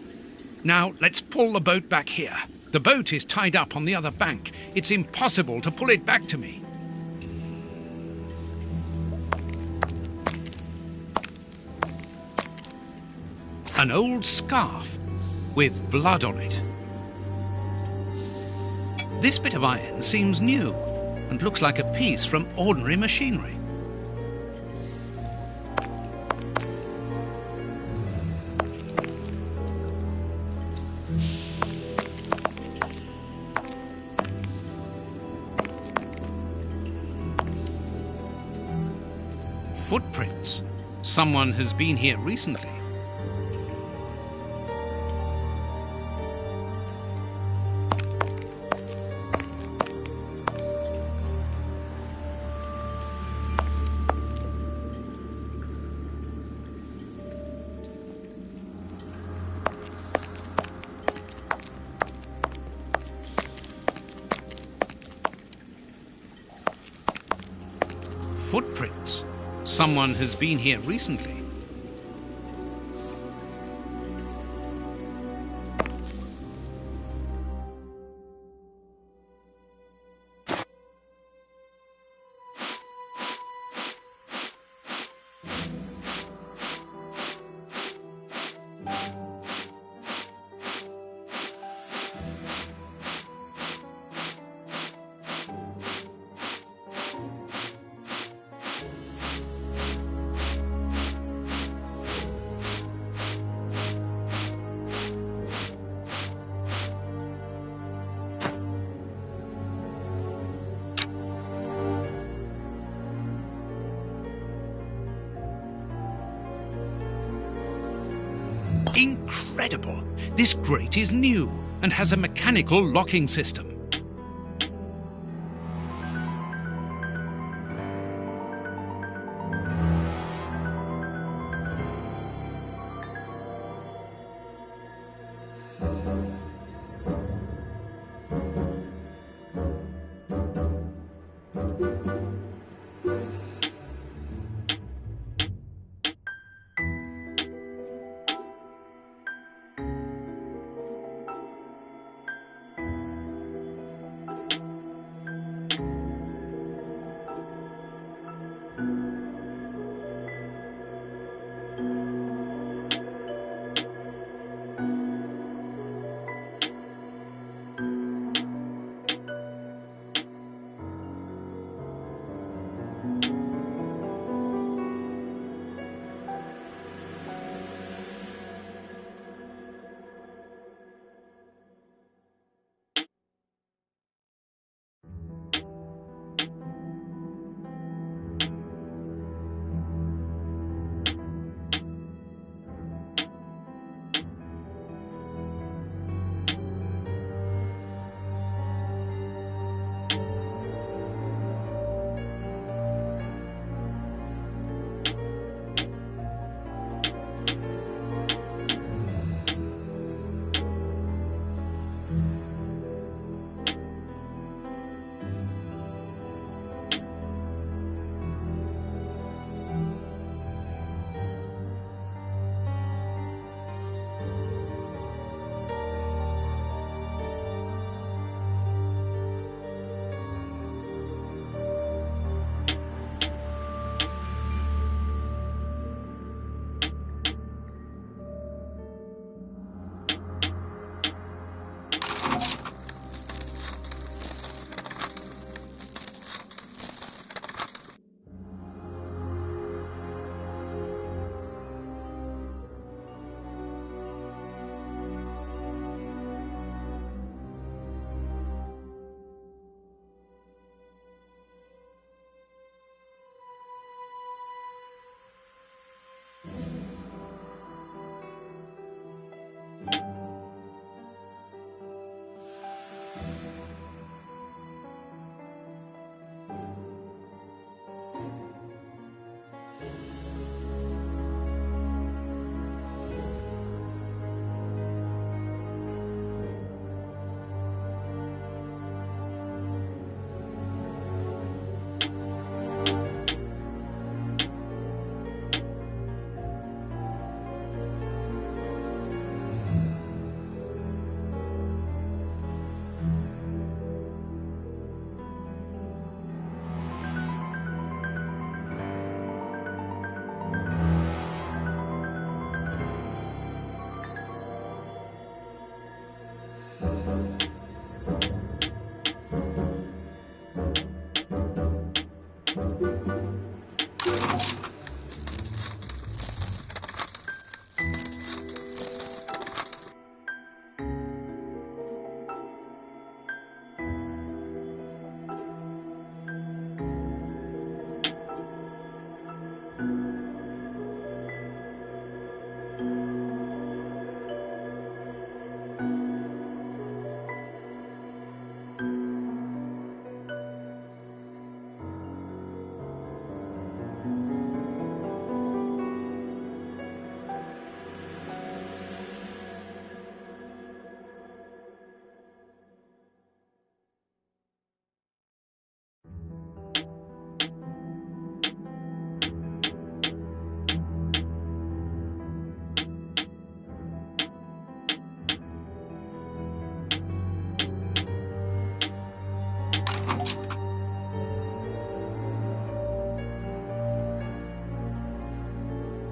Now let's pull the boat back here. The boat is tied up on the other bank. It's impossible to pull it back to me. An old scarf with blood on it. This bit of iron seems new and looks like a piece from ordinary machinery. Footprints. Someone has been here recently. footprints. Someone has been here recently. Incredible! This grate is new and has a mechanical locking system.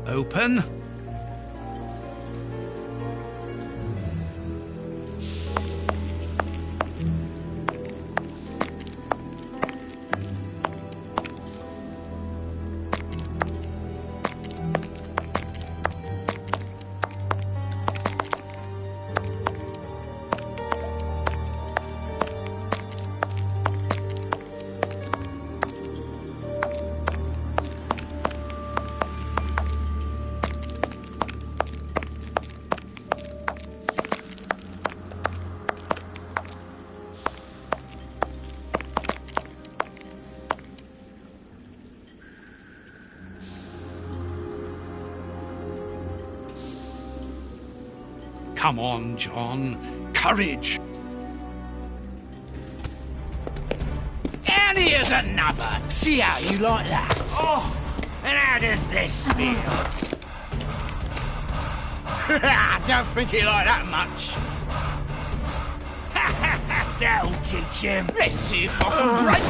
Open. Come on, John. Courage! And here's another. See how you like that? Oh, and how does this feel? I don't think he like that much. That'll teach him. Let's see if I can break...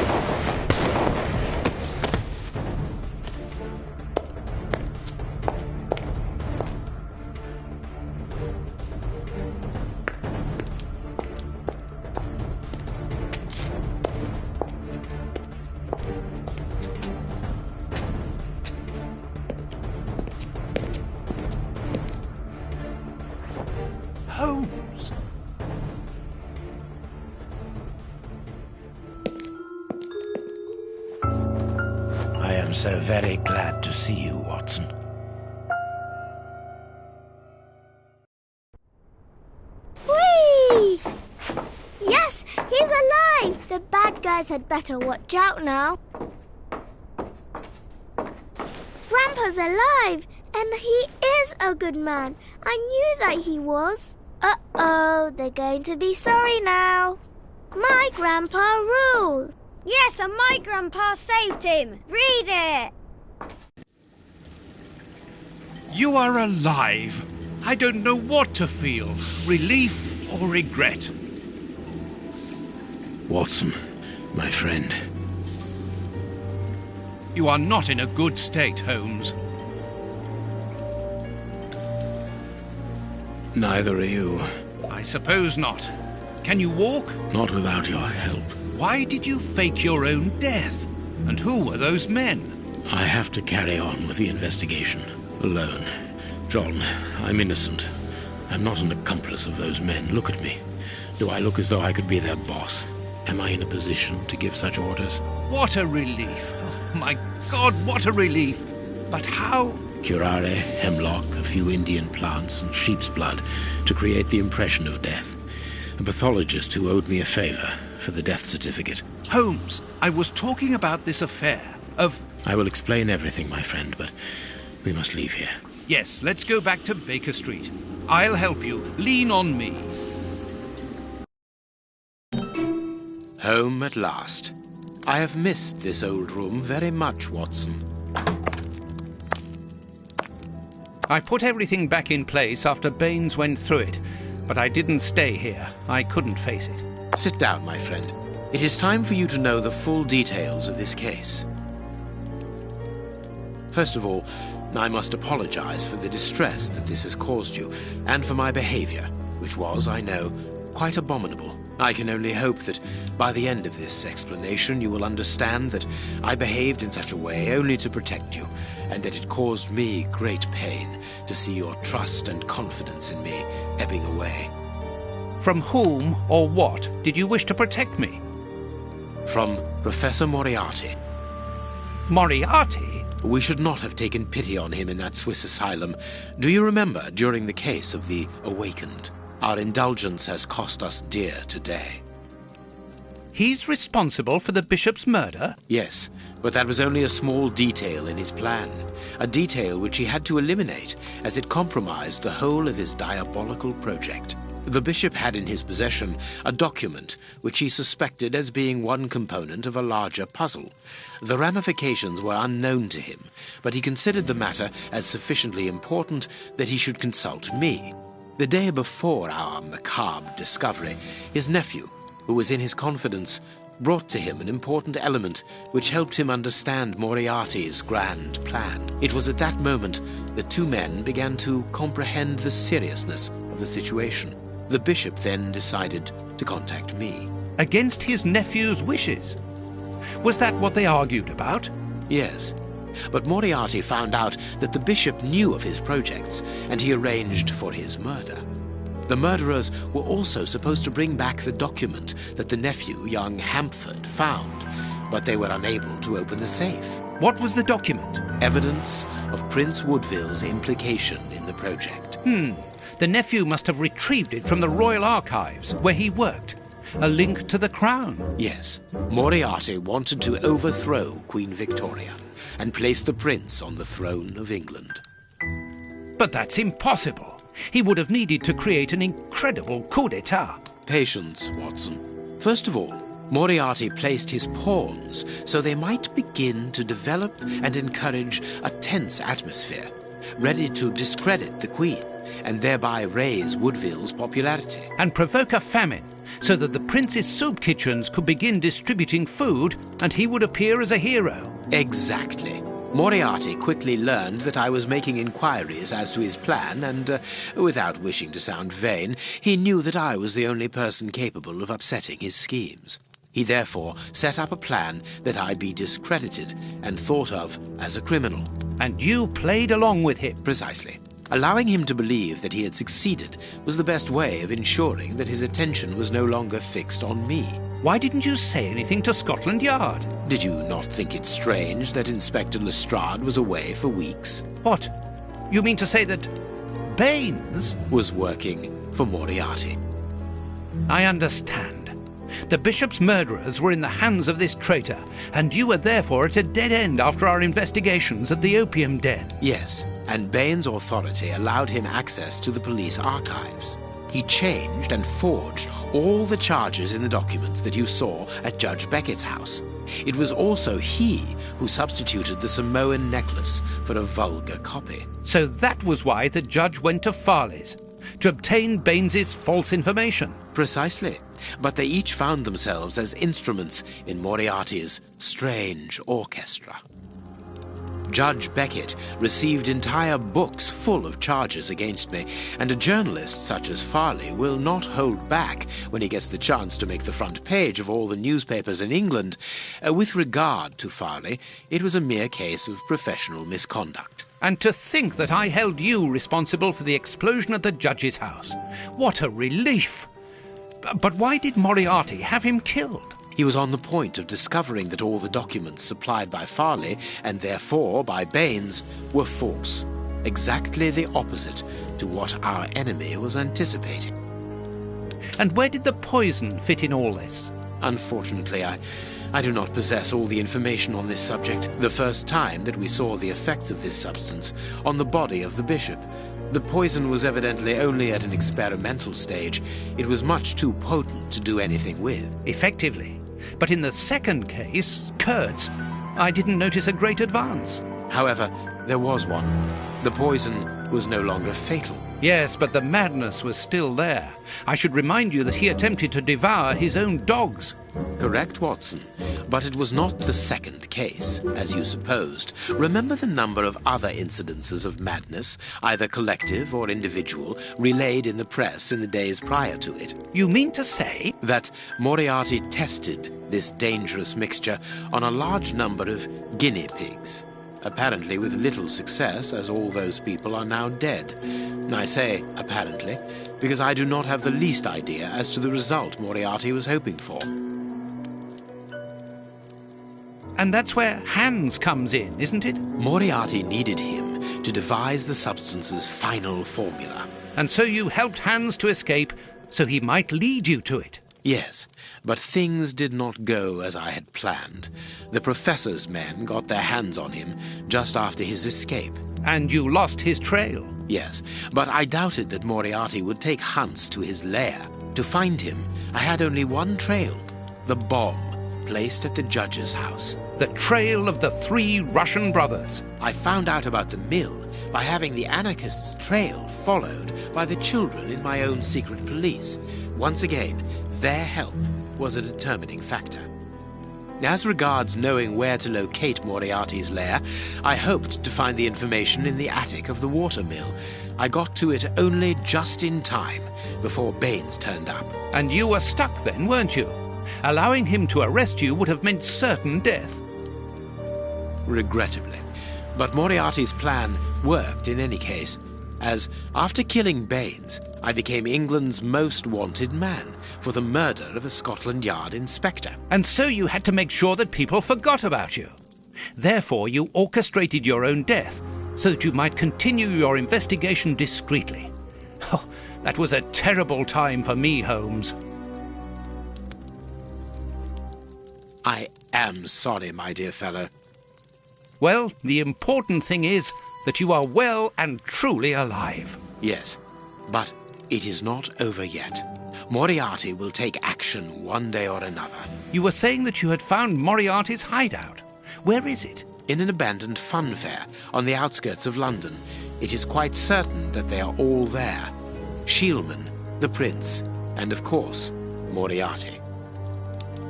Holmes! I am so very glad to see you, Watson. Whee! Yes, he's alive! The bad guys had better watch out now. Grandpa's alive, and he is a good man. I knew that he was. Uh-oh, they're going to be sorry now. My grandpa ruled. Yes, and my grandpa saved him. Read it. You are alive. I don't know what to feel. Relief or regret. Watson, my friend. You are not in a good state, Holmes. Neither are you. I suppose not. Can you walk? Not without your help. Why did you fake your own death? And who were those men? I have to carry on with the investigation. Alone. John, I'm innocent. I'm not an accomplice of those men. Look at me. Do I look as though I could be their boss? Am I in a position to give such orders? What a relief. Oh, my God, what a relief. But how? Curare, hemlock, a few Indian plants, and sheep's blood to create the impression of death. A pathologist who owed me a favor for the death certificate. Holmes, I was talking about this affair of... I will explain everything, my friend, but we must leave here. Yes, let's go back to Baker Street. I'll help you. Lean on me. Home at last. I have missed this old room very much, Watson. I put everything back in place after Baines went through it, but I didn't stay here. I couldn't face it. Sit down, my friend. It is time for you to know the full details of this case. First of all, I must apologize for the distress that this has caused you, and for my behavior, which was, I know, quite abominable. I can only hope that by the end of this explanation you will understand that I behaved in such a way only to protect you, and that it caused me great pain to see your trust and confidence in me ebbing away. From whom or what did you wish to protect me? From Professor Moriarty. Moriarty? We should not have taken pity on him in that Swiss asylum. Do you remember during the case of the Awakened? Our indulgence has cost us dear today. He's responsible for the bishop's murder? Yes, but that was only a small detail in his plan. A detail which he had to eliminate, as it compromised the whole of his diabolical project. The bishop had in his possession a document which he suspected as being one component of a larger puzzle. The ramifications were unknown to him, but he considered the matter as sufficiently important that he should consult me. The day before our macabre discovery, his nephew, who was in his confidence, brought to him an important element which helped him understand Moriarty's grand plan. It was at that moment the two men began to comprehend the seriousness of the situation. The bishop then decided to contact me. Against his nephew's wishes? Was that what they argued about? Yes, but Moriarty found out that the bishop knew of his projects, and he arranged for his murder. The murderers were also supposed to bring back the document that the nephew, young Hampford, found, but they were unable to open the safe. What was the document? Evidence of Prince Woodville's implication in the project. The nephew must have retrieved it from the Royal Archives, where he worked. A link to the crown. Yes. Moriarty wanted to overthrow Queen Victoria and place the prince on the throne of England. But that's impossible. He would have needed to create an incredible coup d'etat. Patience, Watson. First of all, Moriarty placed his pawns so they might begin to develop and encourage a tense atmosphere, ready to discredit the Queen and thereby raise Woodville's popularity. And provoke a famine, so that the prince's soup kitchens could begin distributing food and he would appear as a hero. Exactly. Moriarty quickly learned that I was making inquiries as to his plan, and without wishing to sound vain, he knew that I was the only person capable of upsetting his schemes. He therefore set up a plan that I be discredited and thought of as a criminal. And you played along with him? Precisely. Allowing him to believe that he had succeeded was the best way of ensuring that his attention was no longer fixed on me. Why didn't you say anything to Scotland Yard? Did you not think it strange that Inspector Lestrade was away for weeks? What? You mean to say that Baines was working for Moriarty? I understand. The bishop's murderers were in the hands of this traitor, and you were therefore at a dead end after our investigations at the opium den. Yes, and Baines' authority allowed him access to the police archives. He changed and forged all the charges in the documents that you saw at Judge Beckett's house. It was also he who substituted the Samoan necklace for a vulgar copy. So that was why the judge went to Farley's, to obtain Baines's false information. Precisely. But they each found themselves as instruments in Moriarty's strange orchestra. Judge Beckett received entire books full of charges against me, and a journalist such as Farley will not hold back when he gets the chance to make the front page of all the newspapers in England. With regard to Farley, it was a mere case of professional misconduct. And to think that I held you responsible for the explosion at the judge's house. What a relief! But why did Moriarty have him killed? He was on the point of discovering that all the documents supplied by Farley, and therefore by Baines, were false. Exactly the opposite to what our enemy was anticipating. And where did the poison fit in all this? Unfortunately, I do not possess all the information on this subject. The first time that we saw the effects of this substance on the body of the bishop, the poison was evidently only at an experimental stage. It was much too potent to do anything with. Effectively. But in the second case, Kurtz, I didn't notice a great advance. However, there was one. The poison was no longer fatal. Yes, but the madness was still there. I should remind you that he attempted to devour his own dogs. Correct, Watson. But it was not the second case, as you supposed. Remember the number of other incidences of madness, either collective or individual, relayed in the press in the days prior to it. You mean to say that Moriarty tested this dangerous mixture on a large number of guinea pigs? Apparently with little success, as all those people are now dead. I say apparently, because I do not have the least idea as to the result Moriarty was hoping for. And that's where Hans comes in, isn't it? Moriarty needed him to devise the substance's final formula. And so you helped Hans to escape, so he might lead you to it. Yes, but things did not go as I had planned. The professor's men got their hands on him just after his escape. And you lost his trail? Yes, but I doubted that Moriarty would take Hans to his lair. To find him, I had only one trail, the bomb placed at the judge's house. The trail of the 3 Russian brothers. I found out about the mill by having the anarchists' trail followed by the children in my own secret police. Once again, their help was a determining factor. As regards knowing where to locate Moriarty's lair, I hoped to find the information in the attic of the watermill. I got to it only just in time, before Baines turned up. And you were stuck then, weren't you? Allowing him to arrest you would have meant certain death. Regrettably. But Moriarty's plan worked in any case, as after killing Baines, I became England's most wanted man for the murder of a Scotland Yard inspector. And so you had to make sure that people forgot about you. Therefore, you orchestrated your own death so that you might continue your investigation discreetly. Oh, that was a terrible time for me, Holmes. I am sorry, my dear fellow. Well, the important thing is that you are well and truly alive. Yes, but it is not over yet. Moriarty will take action one day or another. You were saying that you had found Moriarty's hideout. Where is it? In an abandoned fun fair on the outskirts of London. It is quite certain that they are all there. Shielman, the Prince, and of course, Moriarty.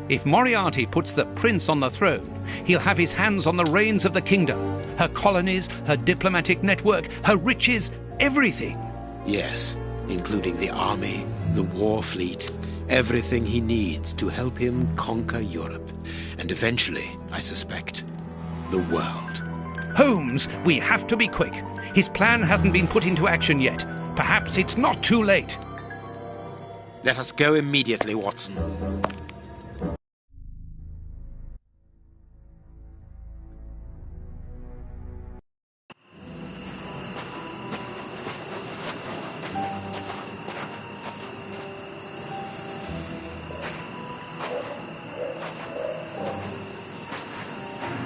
If Moriarty puts the Prince on the throne, he'll have his hands on the reins of the kingdom. Her colonies, her diplomatic network, her riches, everything. Yes, including the army, the war fleet, everything he needs to help him conquer Europe. And eventually, I suspect, the world. Holmes, we have to be quick. His plan hasn't been put into action yet. Perhaps it's not too late. Let us go immediately, Watson.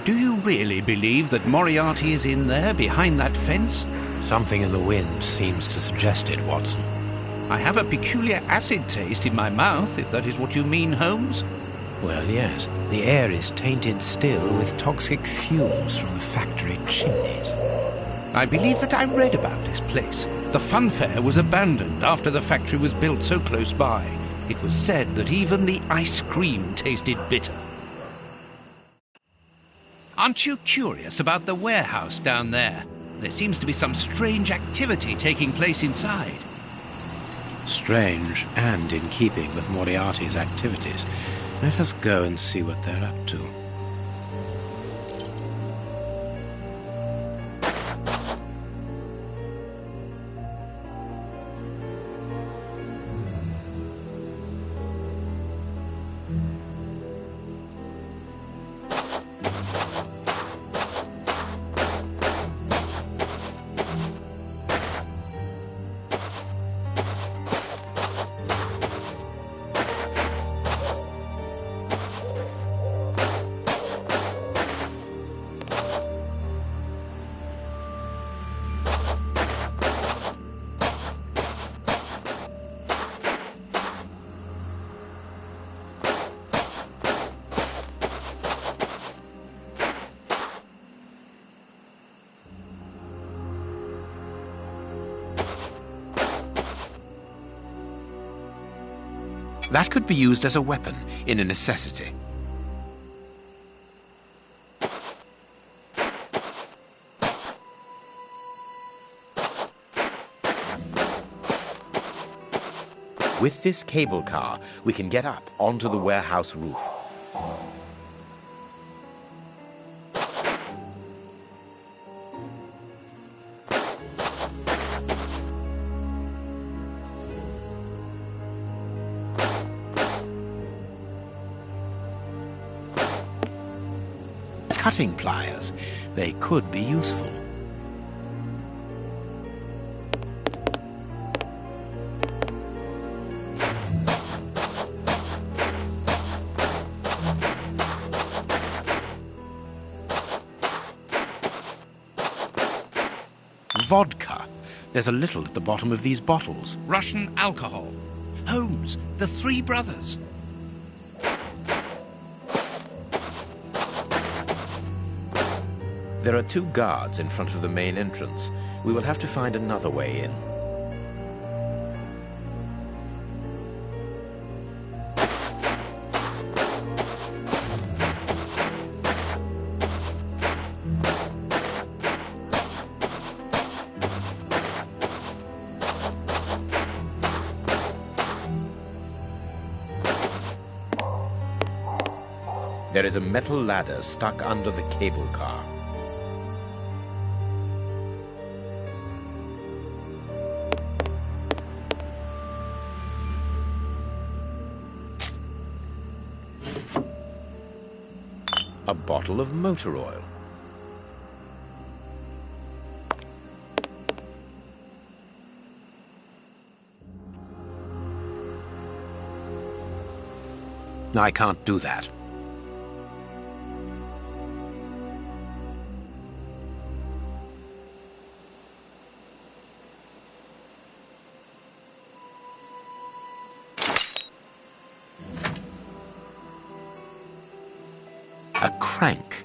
Do you really believe that Moriarty is in there, behind that fence? Something in the wind seems to suggest it, Watson. I have a peculiar acid taste in my mouth, if that is what you mean, Holmes. Well, yes. The air is tainted still with toxic fumes from the factory chimneys. I believe that I read about this place. The fun fair was abandoned after the factory was built so close by. It was said that even the ice cream tasted bitter. Aren't you curious about the warehouse down there? There seems to be some strange activity taking place inside. Strange and in keeping with Moriarty's activities. Let us go and see what they're up to. That could be used as a weapon in a necessity. With this cable car, we can get up onto the warehouse roof. Cutting pliers. They could be useful. Vodka. There's a little at the bottom of these bottles. Russian alcohol. Holmes, the three brothers. There are 2 guards in front of the main entrance. We will have to find another way in. There is a metal ladder stuck under the cable car. A bottle of motor oil. I can't do that. A crank.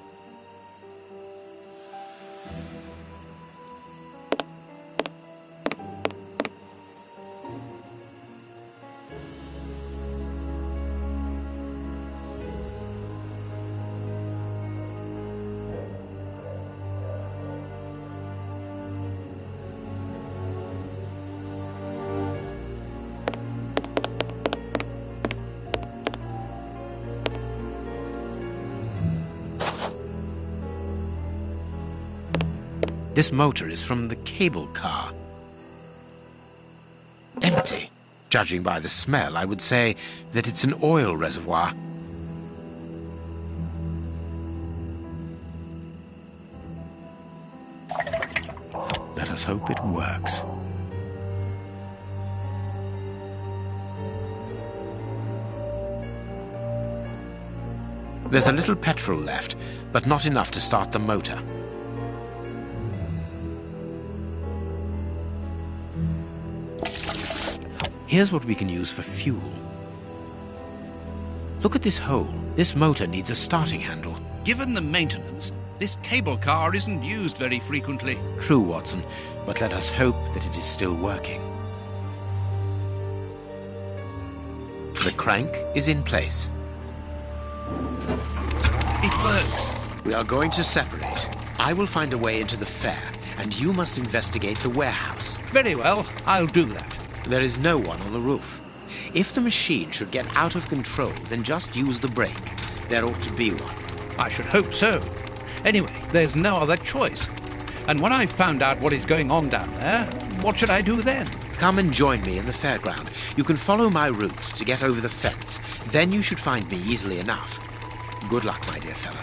This motor is from the cable car. Empty. Judging by the smell, I would say that it's an oil reservoir. Let us hope it works. There's a little petrol left, but not enough to start the motor. Here's what we can use for fuel. Look at this hole. This motor needs a starting handle. Given the maintenance, this cable car isn't used very frequently. True, Watson, but let us hope that it is still working. The crank is in place. It works. We are going to separate. I will find a way into the fair, and you must investigate the warehouse. Very well, I'll do that. There is no one on the roof. If the machine should get out of control, then just use the brake. There ought to be one. I should hope so. Anyway, there's no other choice. And when I've found out what is going on down there, what should I do then? Come and join me in the fairground. You can follow my route to get over the fence. Then you should find me easily enough. Good luck, my dear fellow.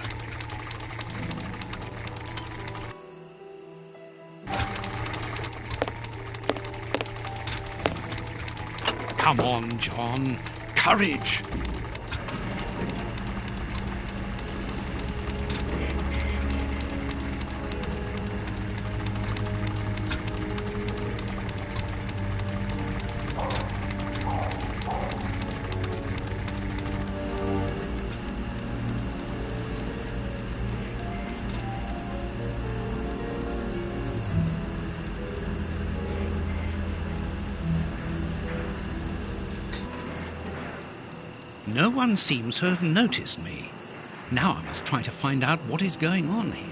Come on, John. Courage! No one seems to have noticed me. Now I must try to find out what is going on here.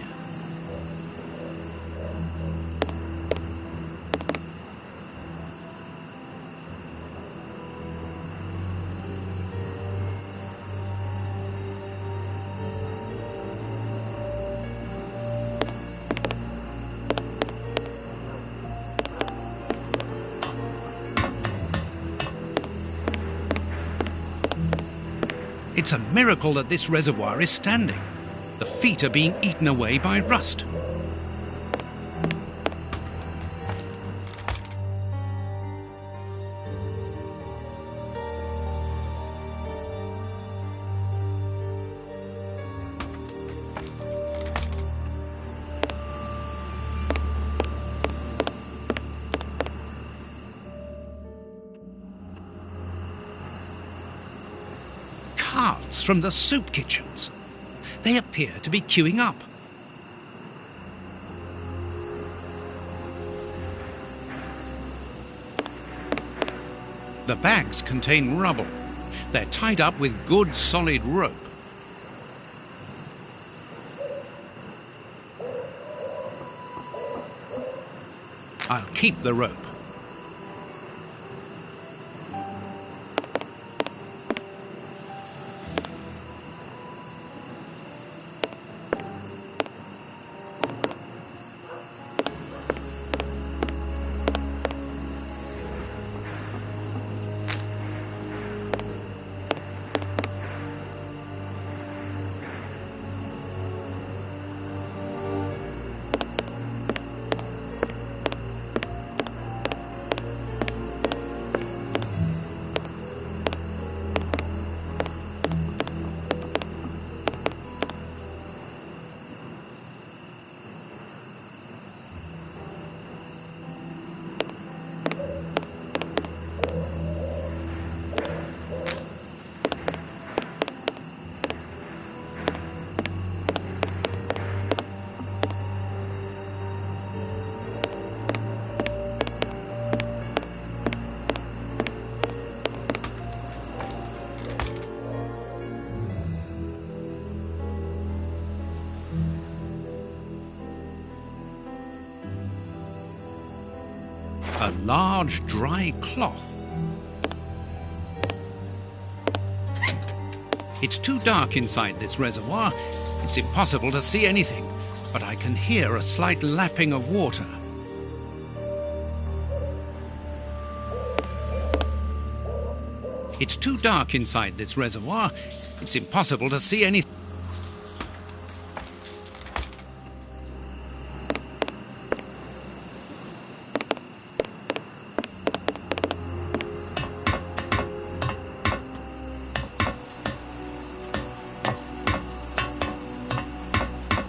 It's a miracle that this reservoir is standing. The feet are being eaten away by rust. Carts from the soup kitchens. They appear to be queuing up. The bags contain rubble. They're tied up with good solid rope. I'll keep the rope. A large dry cloth. It's too dark inside this reservoir. It's impossible to see anything, but I can hear a slight lapping of water. It's too dark inside this reservoir. It's impossible to see anything.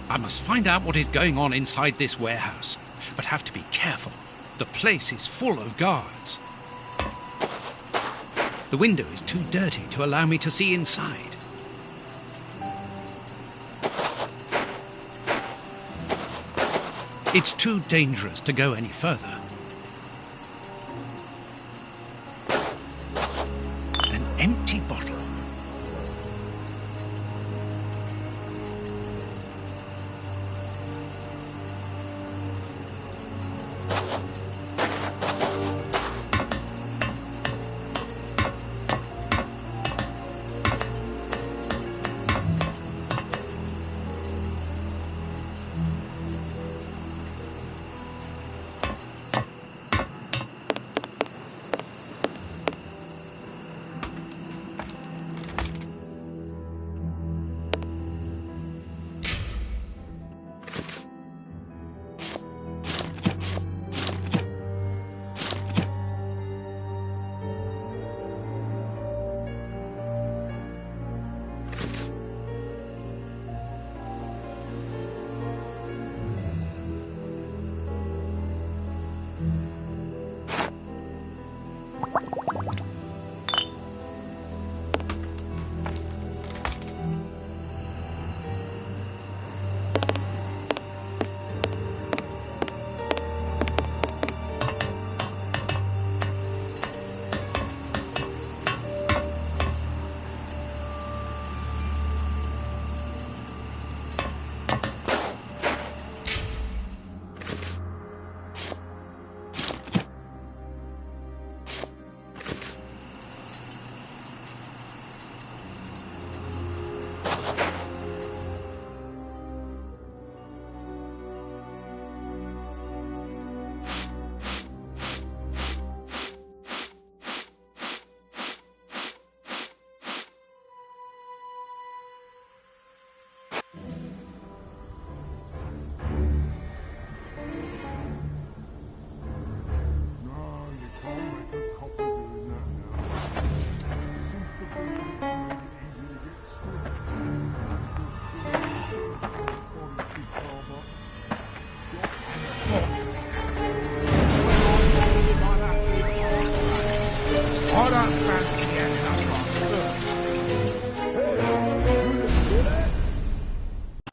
I must find out what is going on inside this warehouse, but have to be careful. The place is full of guards. The window is too dirty to allow me to see inside. It's too dangerous to go any further. An empty bottle.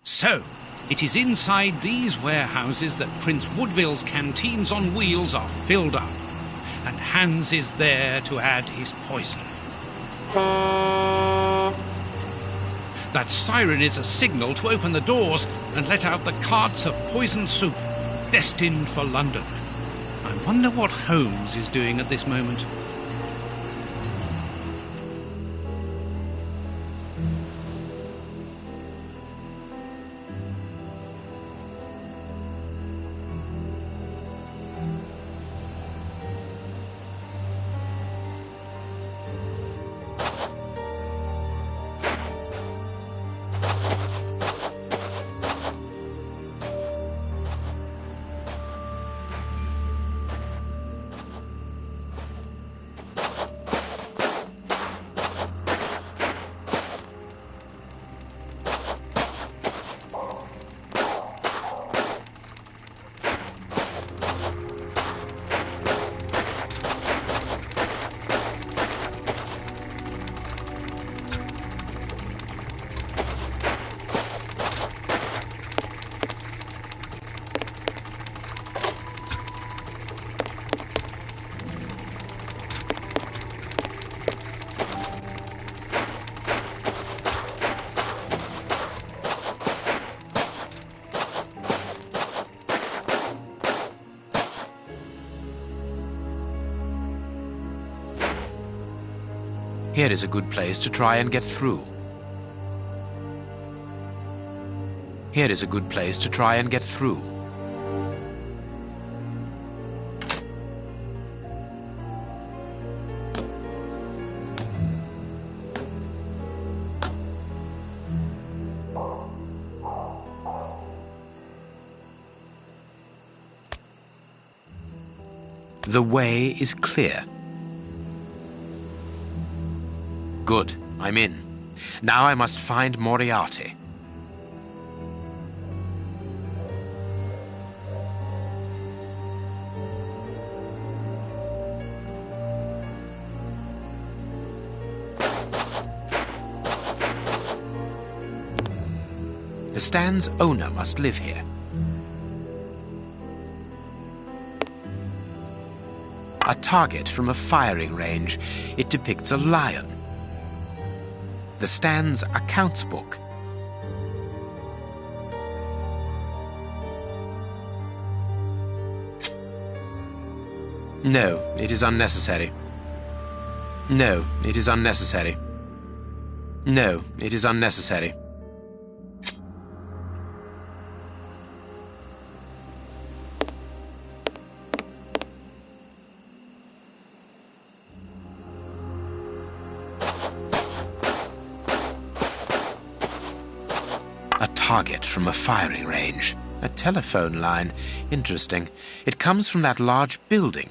So, it is inside these warehouses that Prince Woodville's canteens on wheels are filled up, and Hans is there to add his poison. That siren is a signal to open the doors and let out the carts of poisoned soup, destined for London. I wonder what Holmes is doing at this moment. Here is a good place to try and get through. Here is a good place to try and get through. The way is clear. Good, I'm in. Now I must find Moriarty. The stand's owner must live here. A target from a firing range. It depicts a lion. The stand's accounts book. No, it is unnecessary. No, it is unnecessary. No, it is unnecessary. Target from a firing range. A telephone line. Interesting. It comes from that large building.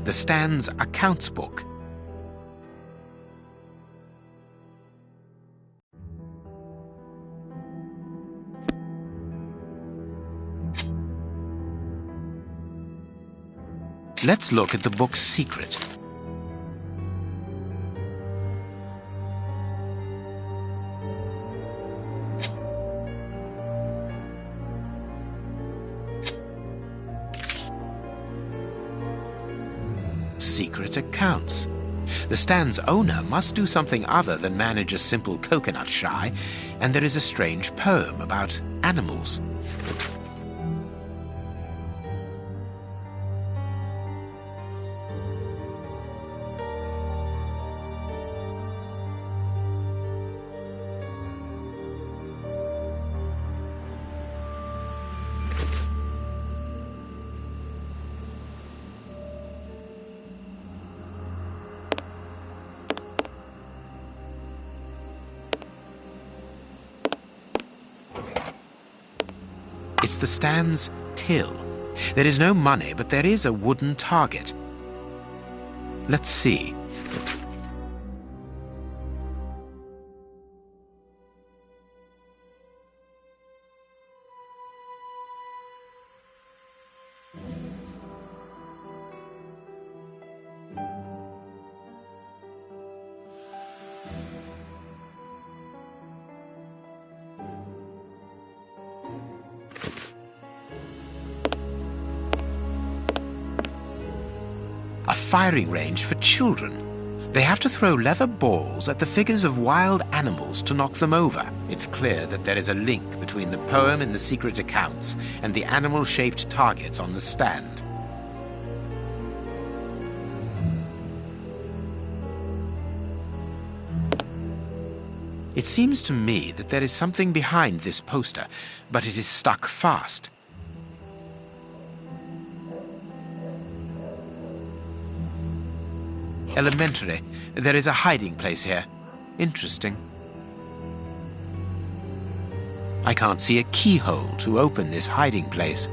The stand's accounts book. Let's look at the book's secret. Secret accounts. The stand's owner must do something other than manage a simple coconut shy, and there is a strange poem about animals. It's the stand's till. There is no money, but there is a wooden target. Let's see. A firing range for children. They have to throw leather balls at the figures of wild animals to knock them over. It's clear that there is a link between the poem in the secret accounts and the animal-shaped targets on the stand. It seems to me that there is something behind this poster, but it is stuck fast. Elementary. There is a hiding place here. Interesting. I can't see a keyhole to open this hiding place.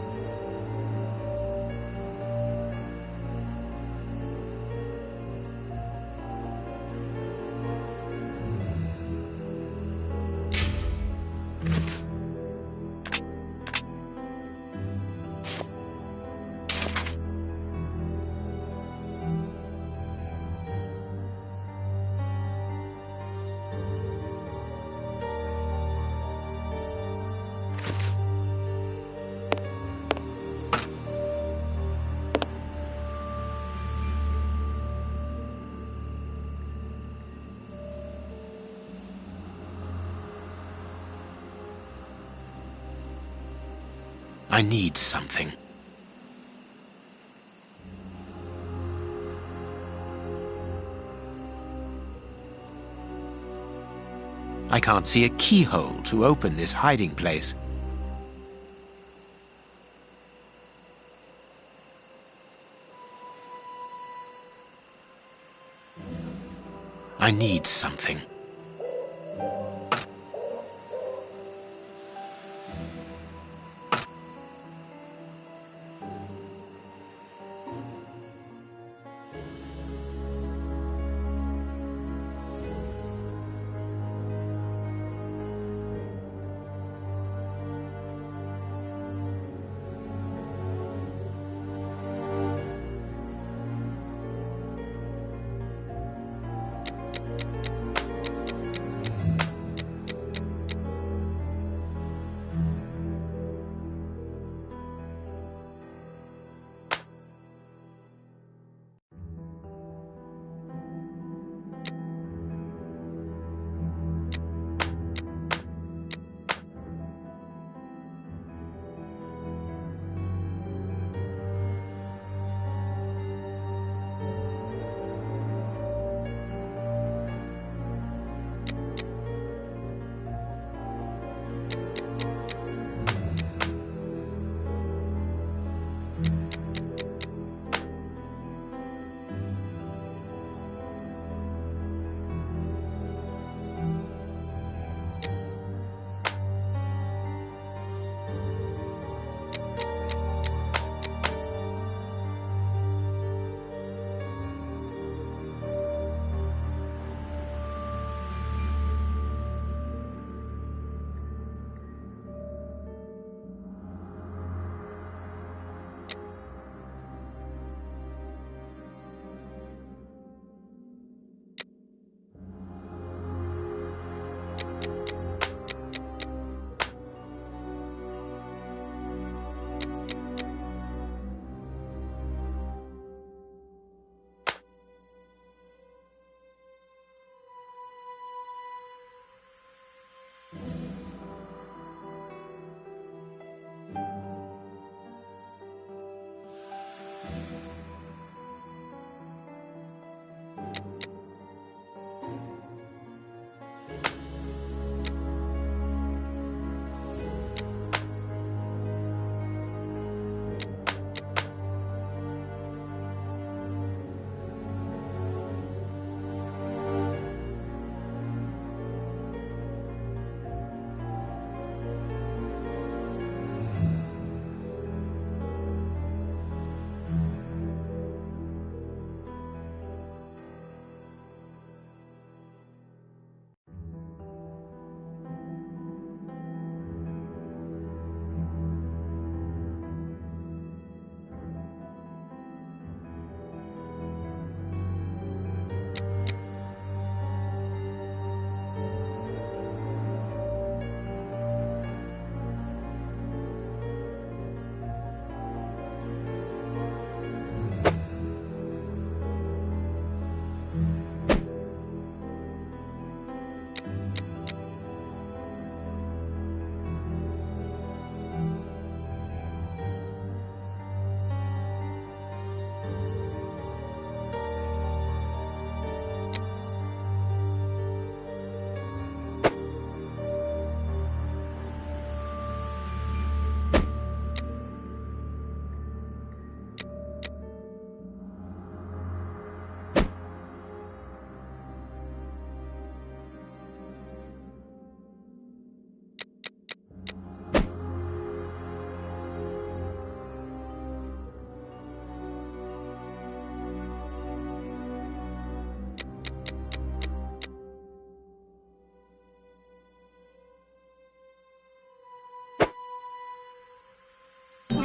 I need something. I can't see a keyhole to open this hiding place. I need something.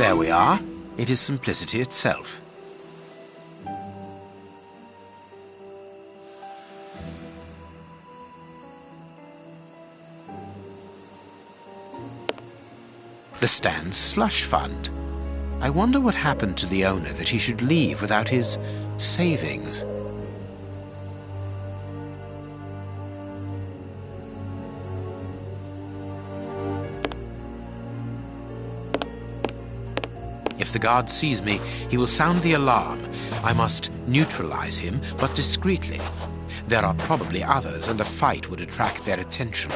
There we are. It is simplicity itself. The Stan's slush fund. I wonder what happened to the owner that he should leave without his savings. If the guard sees me, he will sound the alarm. I must neutralize him, but discreetly. There are probably others, and a fight would attract their attention.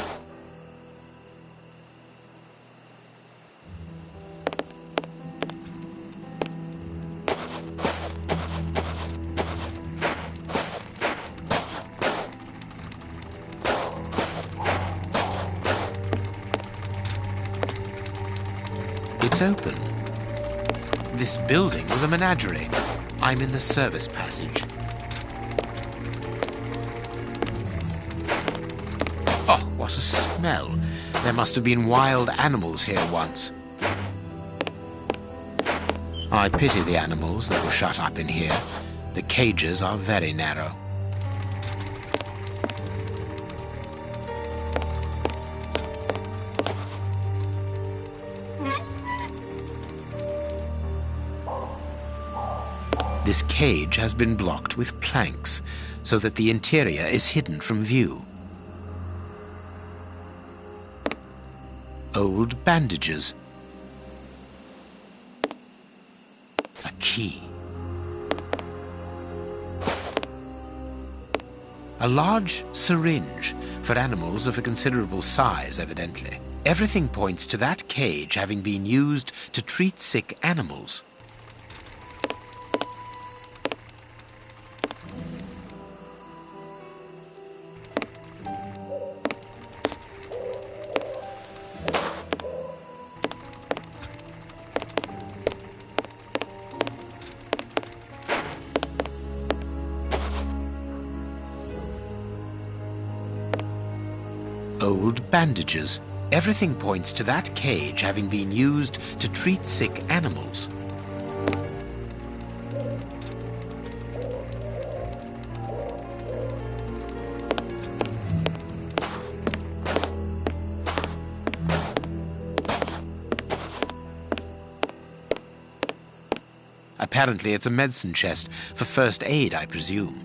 It's open. This building was a menagerie. I'm in the service passage. Oh, what a smell. There must have been wild animals here once. I pity the animals that were shut up in here. The cages are very narrow. This cage has been blocked with planks so that the interior is hidden from view. Old bandages. A key. A large syringe for animals of a considerable size, evidently. Everything points to that cage having been used to treat sick animals. Old bandages. Everything points to that cage having been used to treat sick animals. Apparently it's a medicine chest for first aid, I presume.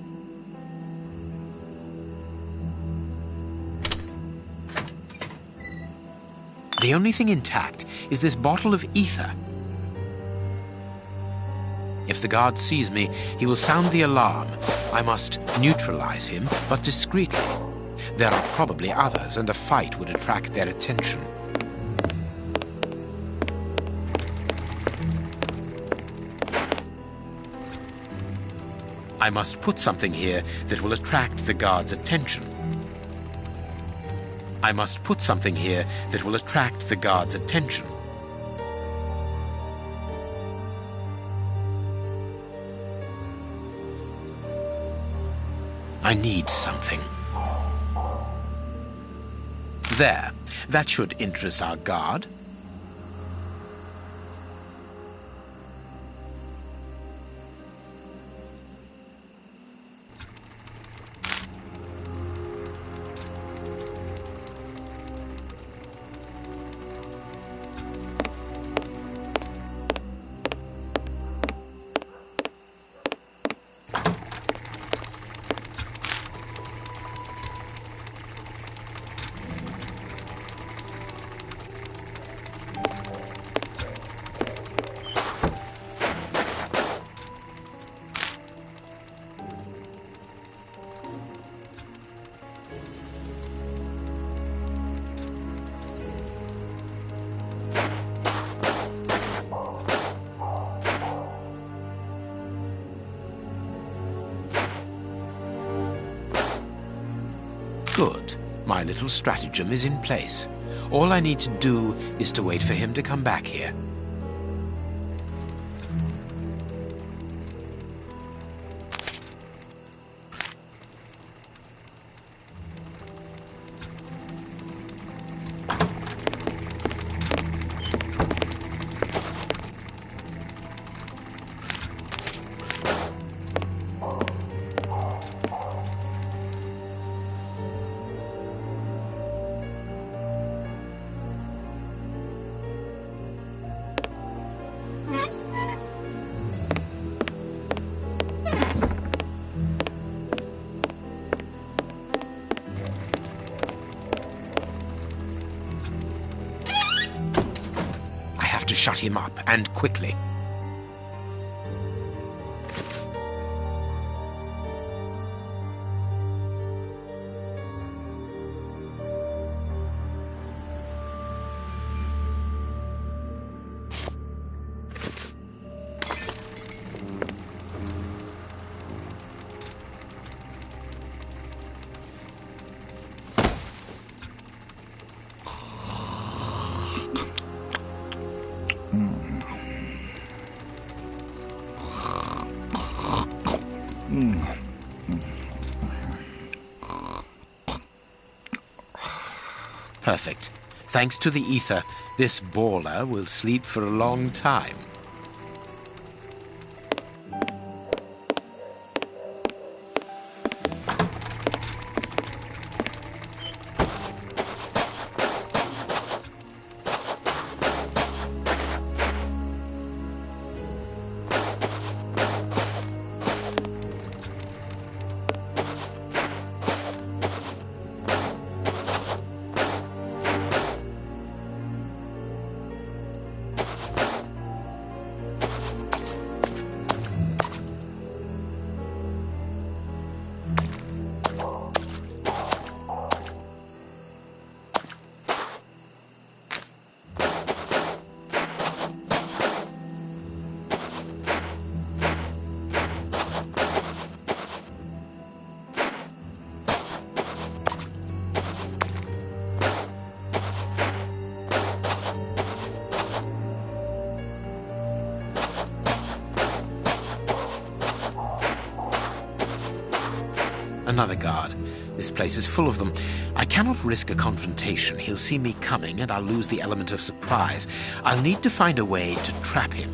The only thing intact is this bottle of ether. If the guard sees me, he will sound the alarm. I must neutralize him, but discreetly. There are probably others, and a fight would attract their attention. I must put something here that will attract the guard's attention. I must put something here that will attract the guard's attention. I need something. There. That should interest our guard. Good. My little stratagem is in place. All I need to do is to wait for him to come back here. To shut him up, and quickly. Perfect. Thanks to the ether, this baller will sleep for a long time. Another guard. This place is full of them. I cannot risk a confrontation. He'll see me coming and I'll lose the element of surprise. I'll need to find a way to trap him.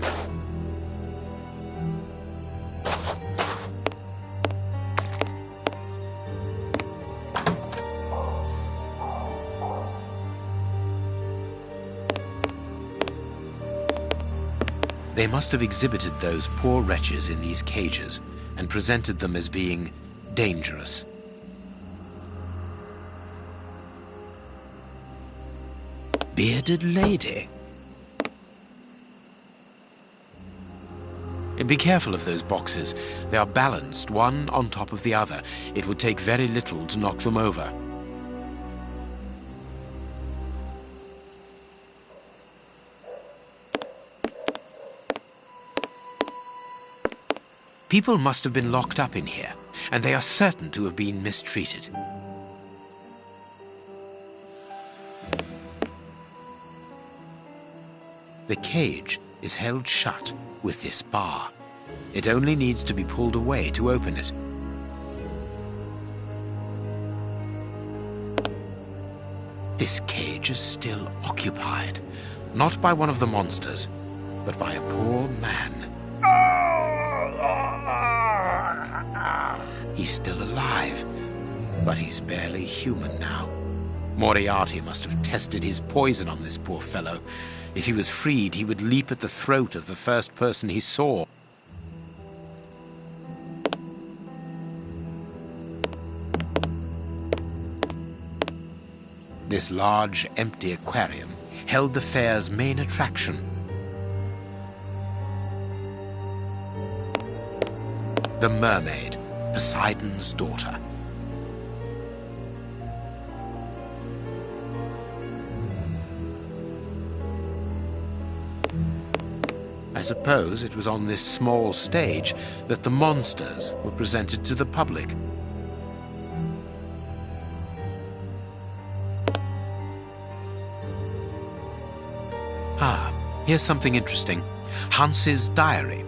They must have exhibited those poor wretches in these cages and presented them as being dangerous. Bearded lady. Be careful of those boxes. They are balanced, one on top of the other. It would take very little to knock them over. People must have been locked up in here, and they are certain to have been mistreated. The cage is held shut with this bar. It only needs to be pulled away to open it. This cage is still occupied, not by one of the monsters, but by a poor man. He's still alive, but he's barely human now. Moriarty must have tested his poison on this poor fellow. If he was freed, he would leap at the throat of the first person he saw. This large, empty aquarium held the fair's main attraction. The mermaid, Poseidon's daughter. I suppose it was on this small stage that the monsters were presented to the public. Ah, here's something interesting. Hans's diary.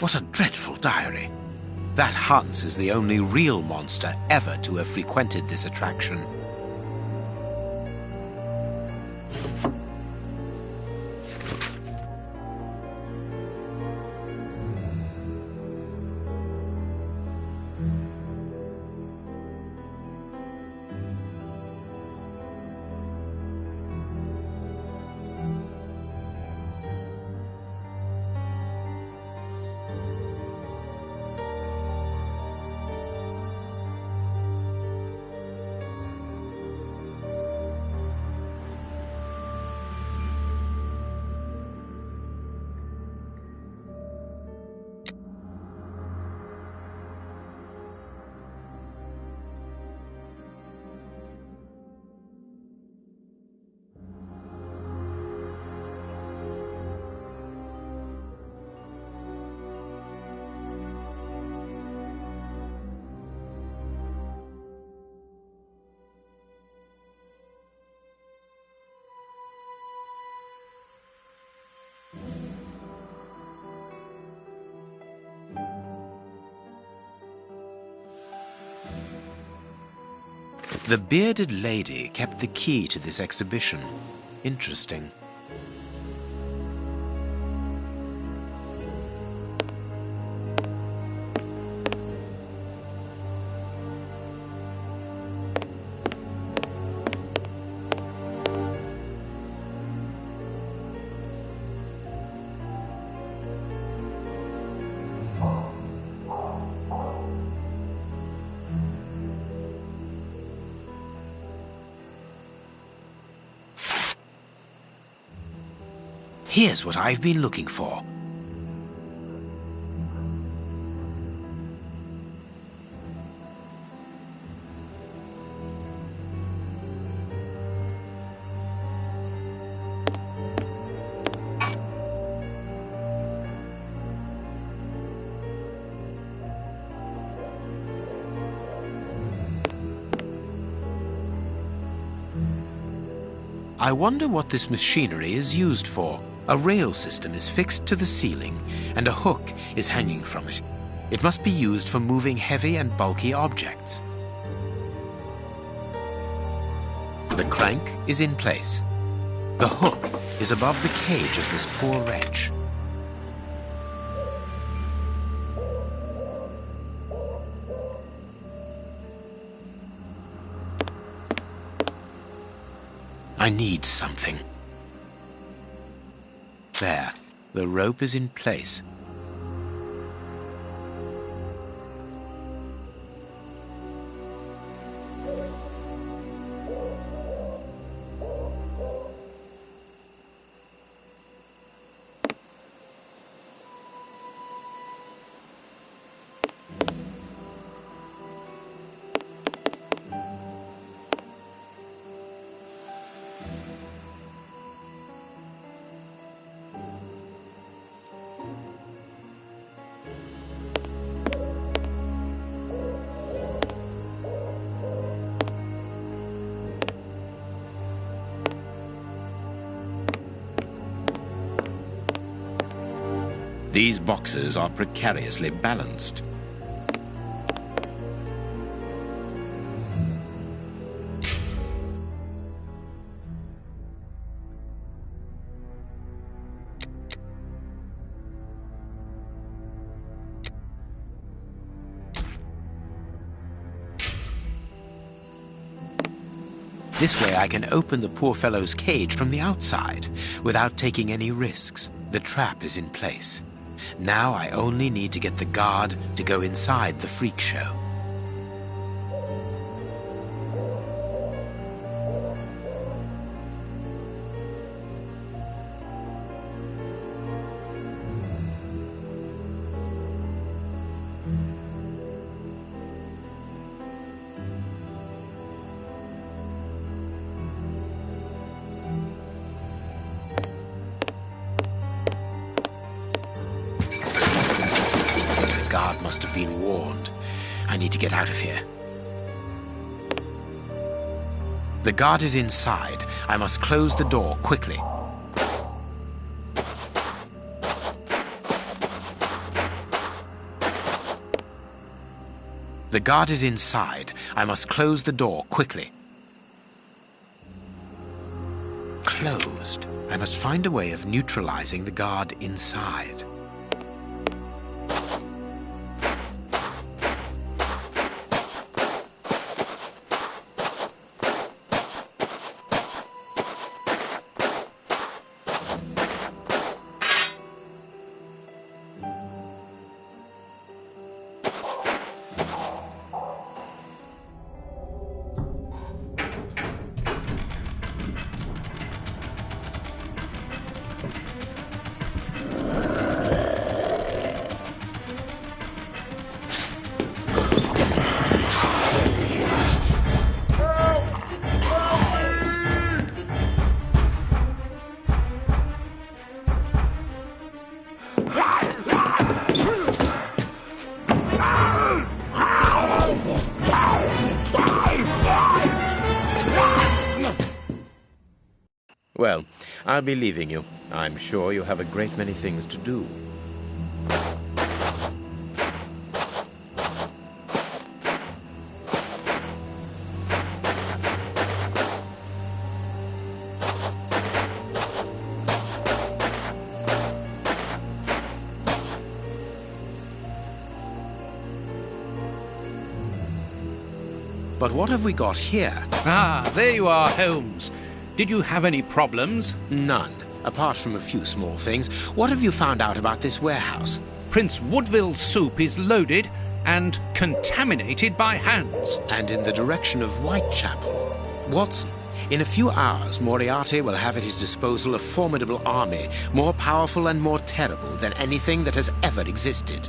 What a dreadful diary. That Hans is the only real monster ever to have frequented this attraction. The bearded lady kept the key to this exhibition. Interesting. Here's what I've been looking for. I wonder what this machinery is used for. A rail system is fixed to the ceiling, and a hook is hanging from it. It must be used for moving heavy and bulky objects. The crank is in place. The hook is above the cage of this poor wretch. I need something. There, the rope is in place. These boxes are precariously balanced. This way I can open the poor fellow's cage from the outside without taking any risks. The trap is in place. Now I only need to get the guard to go inside the freak show. Must have been warned. I need to get out of here. The guard is inside. I must close the door quickly. The guard is inside. I must close the door quickly. Closed. I must find a way of neutralizing the guard inside. Well, I'll be leaving you. I'm sure you have a great many things to do. But what have we got here? Ah, there you are, Holmes. Did you have any problems? None, apart from a few small things. What have you found out about this warehouse? Prince Woodville's soup is loaded and contaminated by hands. And in the direction of Whitechapel. Watson, in a few hours, Moriarty will have at his disposal a formidable army, more powerful and more terrible than anything that has ever existed.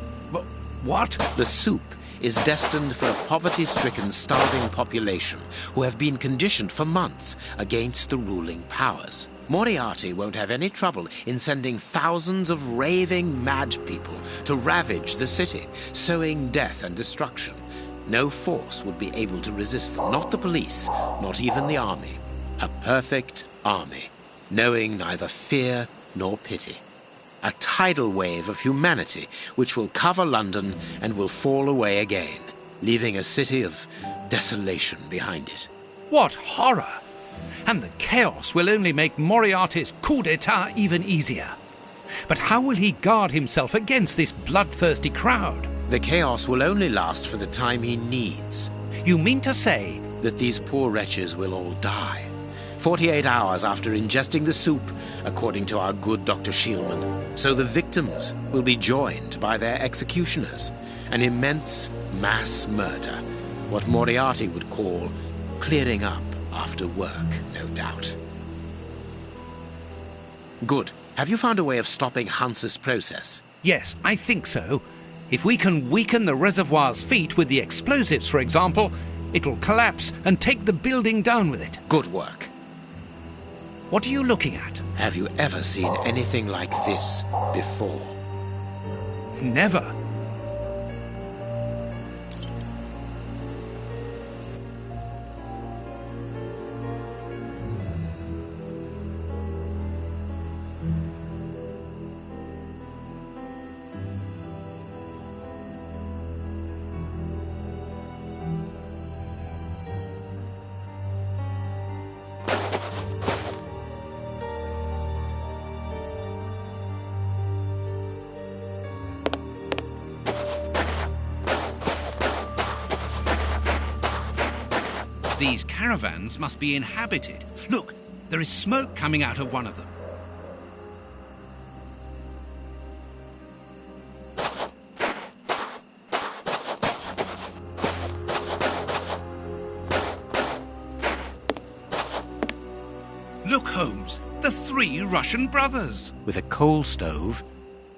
What? The soup is destined for a poverty-stricken, starving population who have been conditioned for months against the ruling powers. Moriarty won't have any trouble in sending thousands of raving mad people to ravage the city, sowing death and destruction. No force would be able to resist them, not the police, not even the army. A perfect army, knowing neither fear nor pity. A tidal wave of humanity which will cover London and will fall away again, leaving a city of desolation behind it. What horror! And the chaos will only make Moriarty's coup d'etat even easier. But how will he guard himself against this bloodthirsty crowd? The chaos will only last for the time he needs. You mean to say that these poor wretches will all die? 48 hours after ingesting the soup, according to our good Dr. Shielman. So the victims will be joined by their executioners. An immense mass murder. What Moriarty would call clearing up after work, no doubt. Good. Have you found a way of stopping Hans's process? Yes, I think so. If we can weaken the reservoir's feet with the explosives, for example, it'll collapse and take the building down with it. Good work. What are you looking at? Have you ever seen anything like this before? Never. These caravans must be inhabited. Look, there is smoke coming out of one of them. Look, Holmes, the 3 Russian brothers. With a coal stove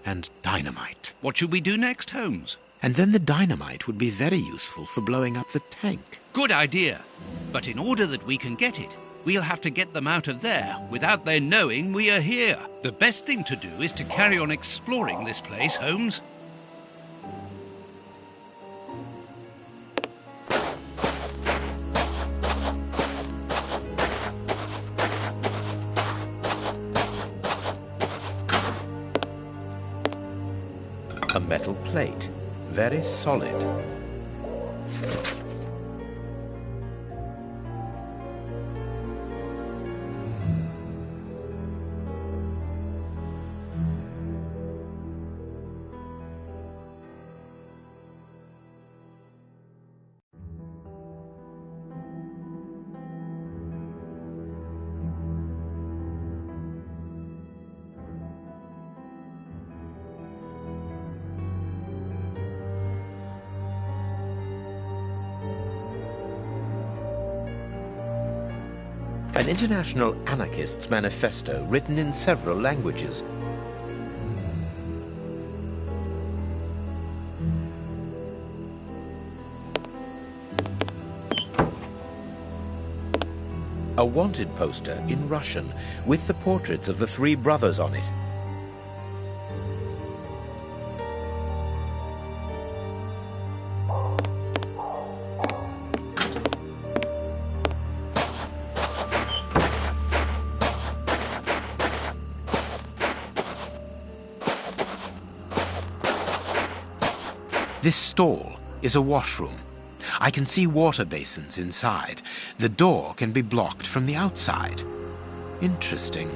and dynamite. What should we do next, Holmes? And then the dynamite would be very useful for blowing up the tank. Good idea. But in order that we can get it, we'll have to get them out of there without their knowing we are here. The best thing to do is to carry on exploring this place, Holmes. A metal plate. Very solid. An international anarchist's manifesto written in several languages. A wanted poster in Russian with the portraits of the three brothers on it. This stall is a washroom. I can see water basins inside. The door can be blocked from the outside. Interesting.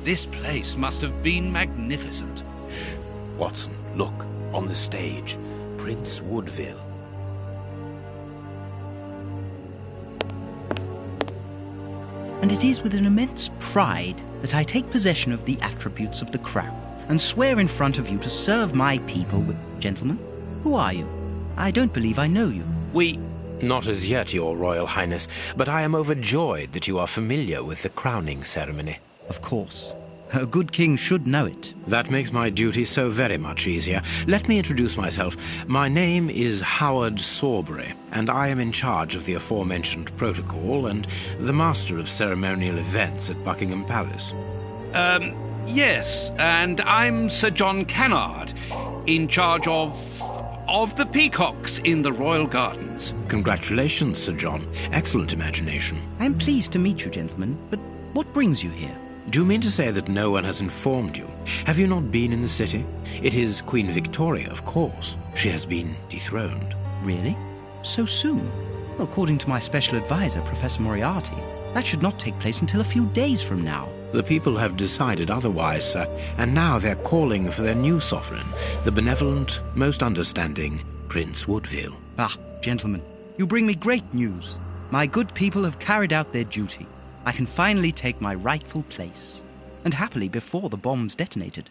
This place must have been magnificent. Shh. Watson, look, on the stage. Prince Woodville. And it is with an immense pride that I take possession of the attributes of the crown and swear in front of you to serve my people with... Gentlemen, who are you? I don't believe I know you. Not as yet, Your Royal Highness, but I am overjoyed that you are familiar with the crowning ceremony. Of course. A good king should know it. That makes my duty so very much easier. Let me introduce myself. My name is Howard Sawbury, and I am in charge of the aforementioned protocol and the master of ceremonial events at Buckingham Palace. Yes, and I'm Sir John Cannard, in charge of the peacocks in the royal gardens. Congratulations, Sir John. Excellent imagination. I'm pleased to meet you, gentlemen, but what brings you here? Do you mean to say that no one has informed you? Have you not been in the city? It is Queen Victoria, of course. She has been dethroned. Really? So soon? According to my special advisor, Professor Moriarty, that should not take place until a few days from now. The people have decided otherwise, sir, and now they're calling for their new sovereign, the benevolent, most understanding Prince Woodville. Ah, gentlemen, you bring me great news. My good people have carried out their duty. I can finally take my rightful place, and happily before the bombs detonated.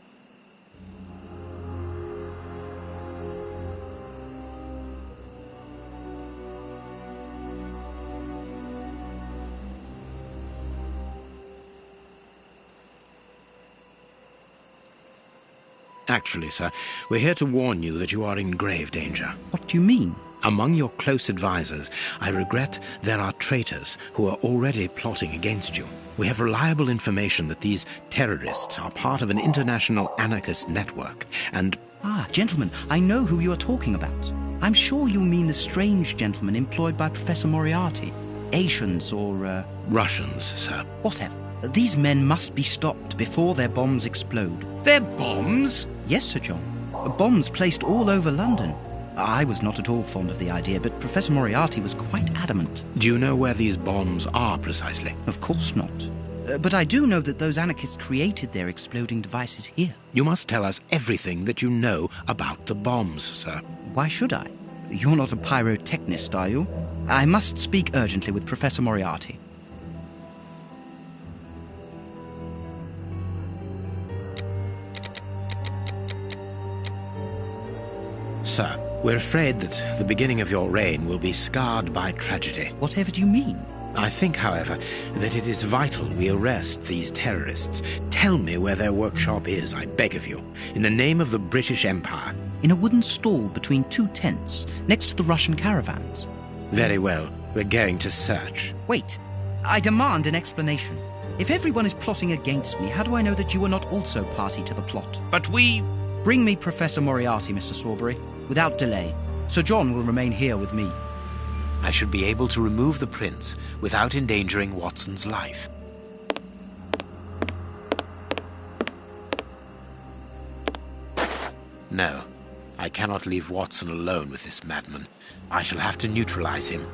Actually, sir, we're here to warn you that you are in grave danger. What do you mean? Among your close advisors, I regret there are traitors who are already plotting against you. We have reliable information that these terrorists are part of an international anarchist network, and... Ah, gentlemen, I know who you are talking about. I'm sure you mean the strange gentleman employed by Professor Moriarty. Asians or, Russians, sir. Whatever. These men must be stopped before their bombs explode. Their bombs? Yes, Sir John. Bombs placed all over London. I was not at all fond of the idea, but Professor Moriarty was quite adamant. Do you know where these bombs are precisely? Of course not. But I do know that those anarchists created their exploding devices here. You must tell us everything that you know about the bombs, sir. Why should I? You're not a pyrotechnist, are you? I must speak urgently with Professor Moriarty. Sir, we're afraid that the beginning of your reign will be scarred by tragedy. Whatever do you mean? I think, however, that it is vital we arrest these terrorists. Tell me where their workshop is, I beg of you, in the name of the British Empire. In a wooden stall between two tents, next to the Russian caravans. Very well. We're going to search. Wait. I demand an explanation. If everyone is plotting against me, how do I know that you are not also party to the plot? But we... Bring me Professor Moriarty, Mr. Sawbury, without delay. Sir John will remain here with me. I should be able to remove the prince without endangering Watson's life. No, I cannot leave Watson alone with this madman. I shall have to neutralize him.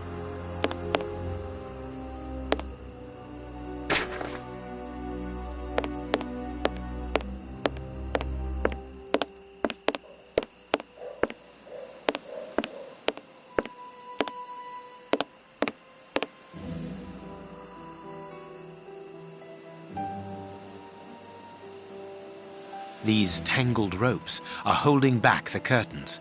These tangled ropes are holding back the curtains.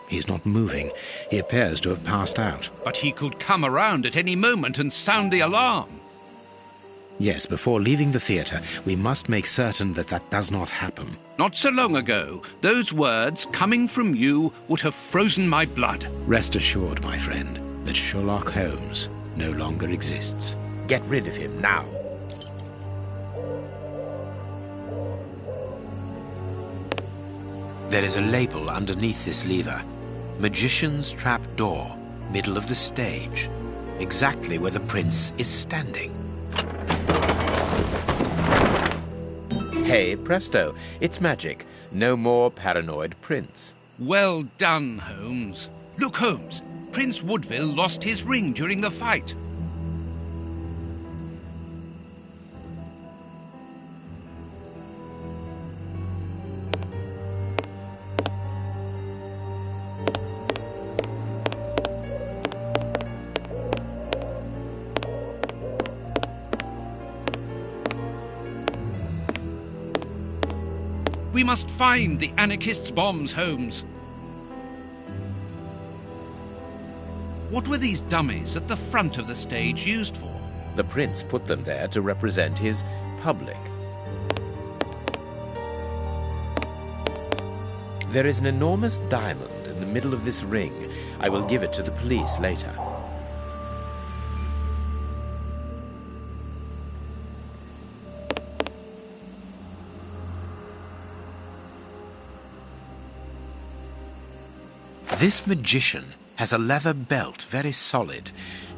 He's not moving. He appears to have passed out. But he could come around at any moment and sound the alarm. Yes, before leaving the theatre, we must make certain that that does not happen. Not so long ago, those words coming from you would have frozen my blood. Rest assured, my friend, that Sherlock Holmes no longer exists. Get rid of him now. There is a label underneath this lever. Magician's Trap Door, middle of the stage. Exactly where the prince is standing. Hey, presto, it's magic. No more paranoid prince. Well done, Holmes. Look, Holmes, Prince Woodville lost his ring during the fight. We must find the anarchists' bombs, Holmes. What were these dummies at the front of the stage used for? The prince put them there to represent his public. There is an enormous diamond in the middle of this ring. I will give it to the police later. This magician has a leather belt, very solid.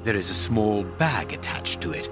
There is a small bag attached to it.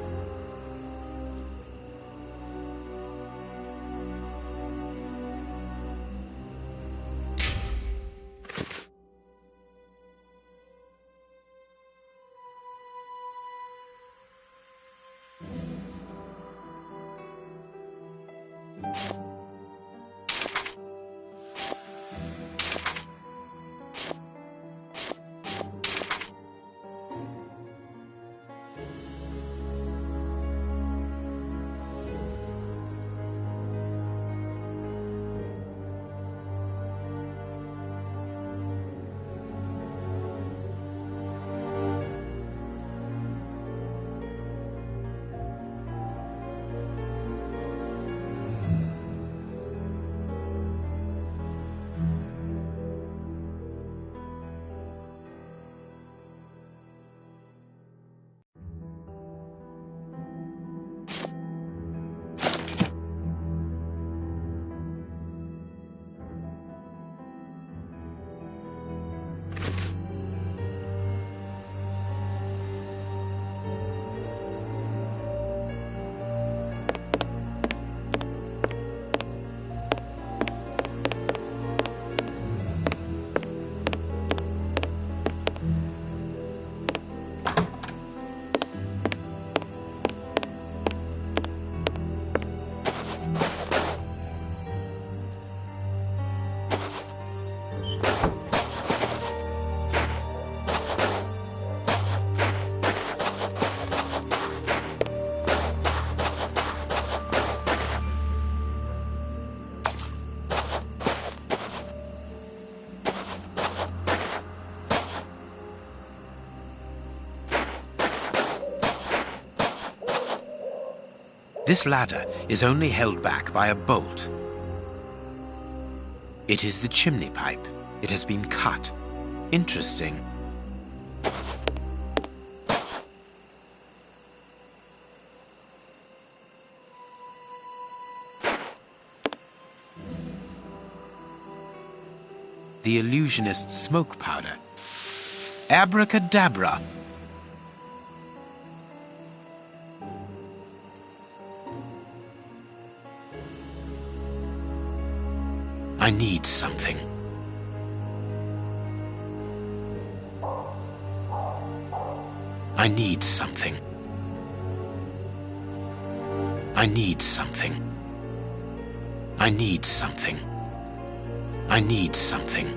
This ladder is only held back by a bolt. It is the chimney pipe. It has been cut. Interesting. The illusionist's smoke powder. Abracadabra! I need something. I need something. I need something. I need something. I need something.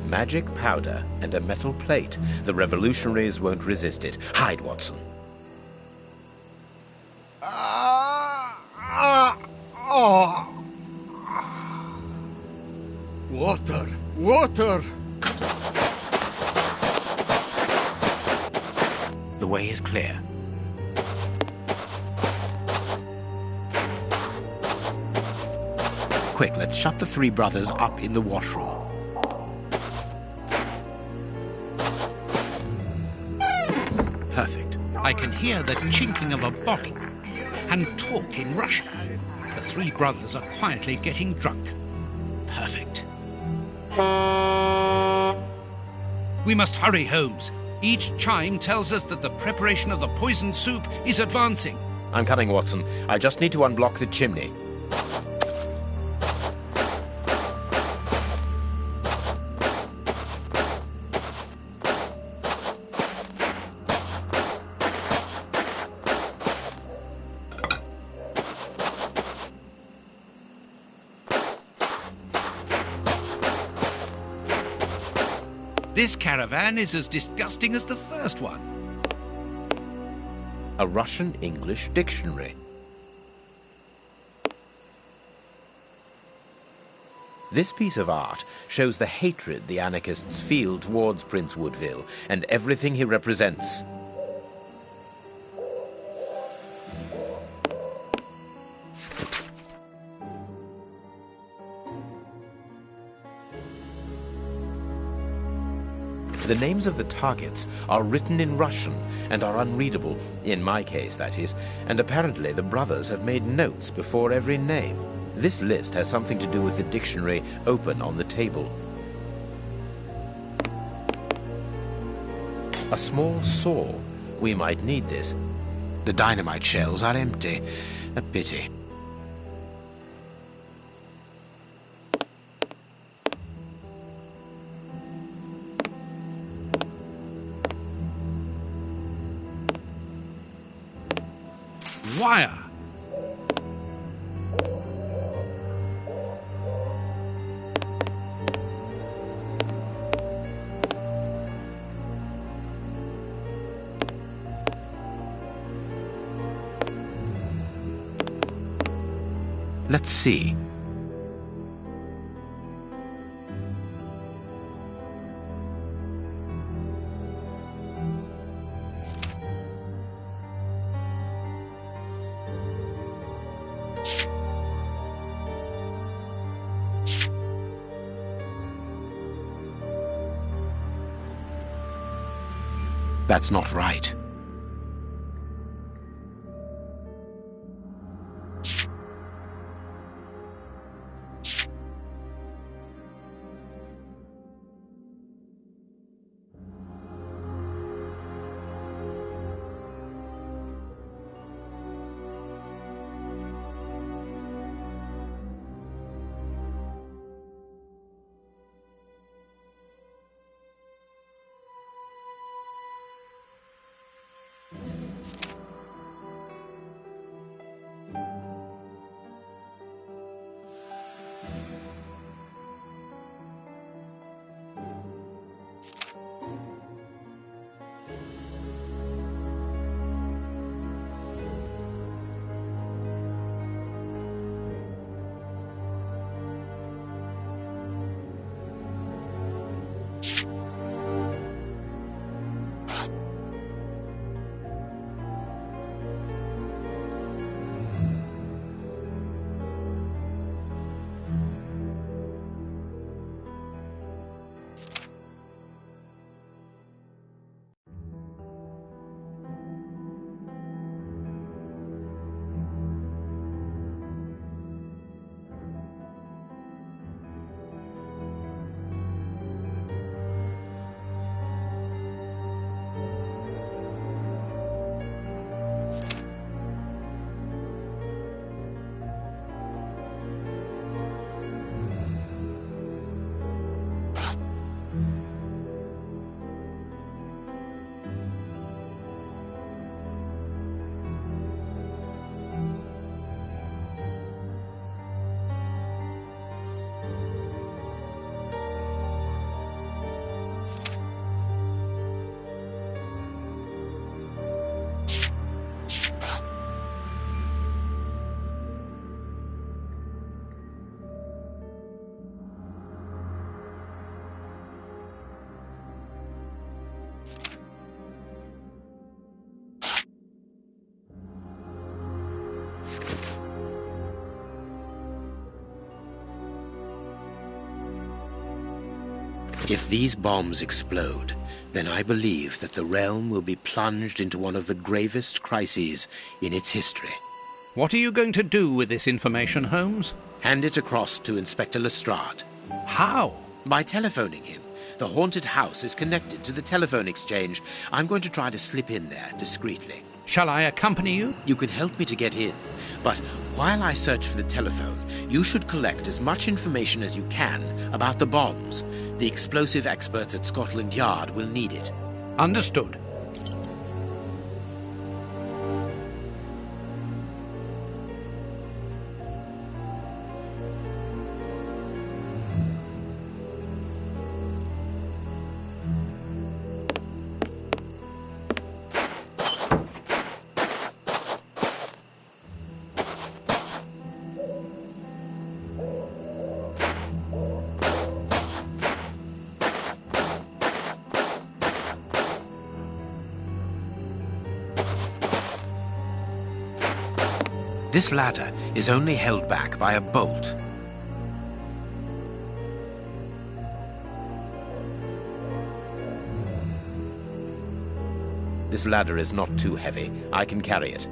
Magic powder and a metal plate. The revolutionaries won't resist it. Hide, Watson. Water. Water! The way is clear. Quick, let's shut the three brothers up in the washroom. Perfect. I can hear the chinking of a bottle and talk in Russian. The three brothers are quietly getting drunk. Perfect. We must hurry, Holmes. Each chime tells us that the preparation of the poisoned soup is advancing. I'm coming, Watson. I just need to unblock the chimney. This caravan is as disgusting as the first one. A Russian-English dictionary. This piece of art shows the hatred the anarchists feel towards Prince Woodville and everything he represents. The names of the targets are written in Russian and are unreadable, in my case, that is, and apparently the brothers have made notes before every name. This list has something to do with the dictionary open on the table. A small saw. We might need this. The dynamite shells are empty. A pity. Wire. Let's see. That's not right. If these bombs explode, then I believe that the realm will be plunged into one of the gravest crises in its history. What are you going to do with this information, Holmes? Hand it across to Inspector Lestrade. How? By telephoning him. The haunted house is connected to the telephone exchange. I'm going to try to slip in there discreetly. Shall I accompany you? You can help me to get in, but while I search for the telephone, you should collect as much information as you can about the bombs. The explosive experts at Scotland Yard will need it. Understood. This ladder is only held back by a bolt. This ladder is not too heavy. I can carry it.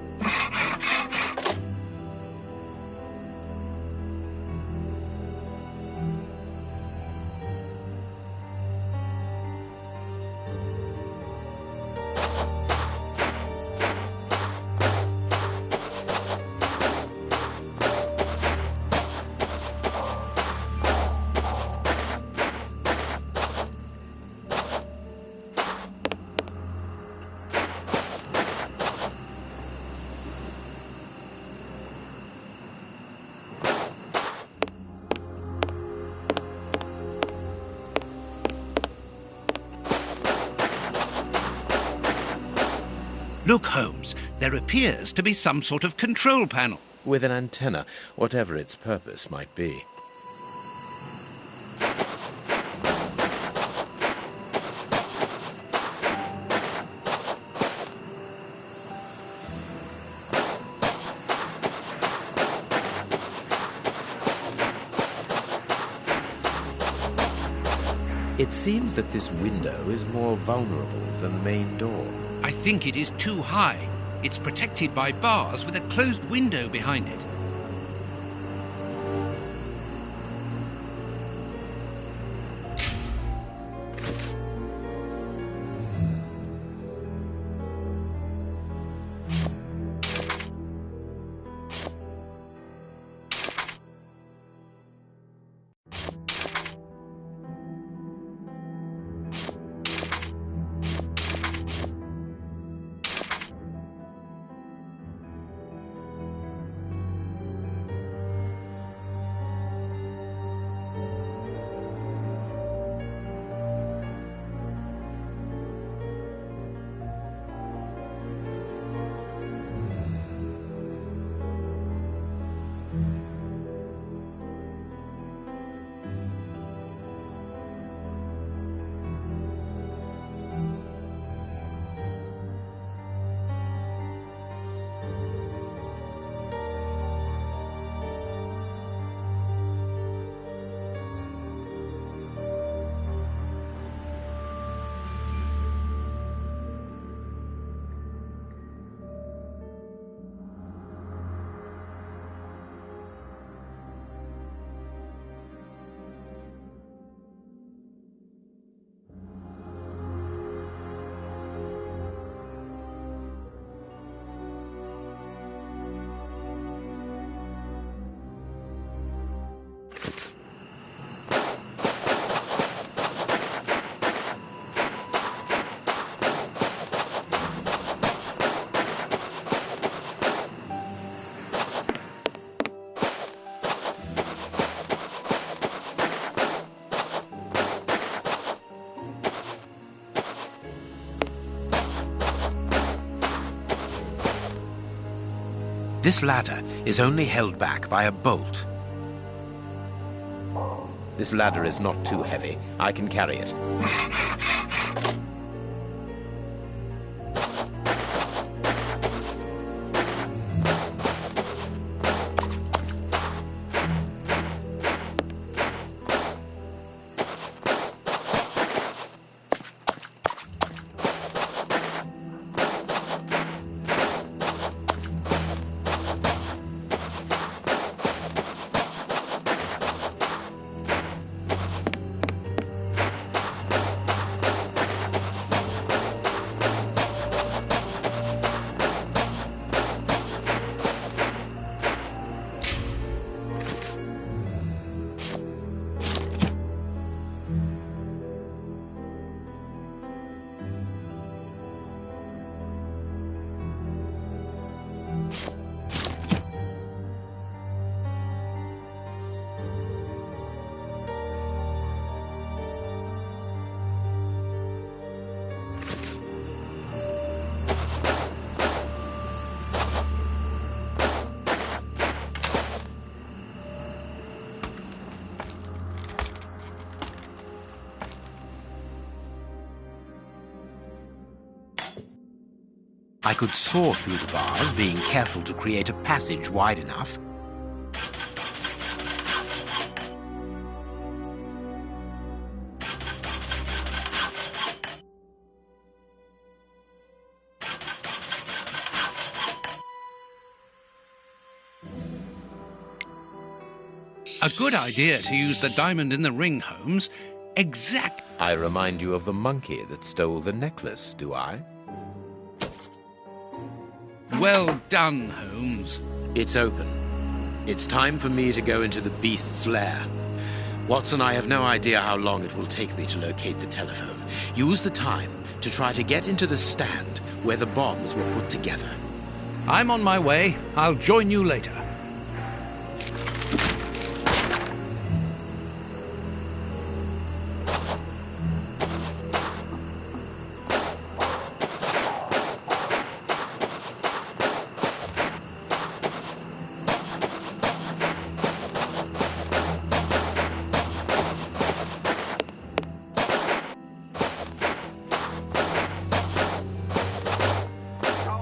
Look, Holmes, there appears to be some sort of control panel. With an antenna, whatever its purpose might be. It seems that this window is more vulnerable than the main door. I think it is too high. It's protected by bars with a closed window behind it. This ladder is only held back by a bolt. This ladder is not too heavy. I can carry it. I could saw through the bars, being careful to create a passage wide enough. A good idea to use the diamond in the ring, Holmes. Exact. I remind you of the monkey that stole the necklace, do I? Well done, Holmes. It's open. It's time for me to go into the beast's lair. Watson, I have no idea how long it will take me to locate the telephone. Use the time to try to get into the stand where the bombs were put together. I'm on my way. I'll join you later.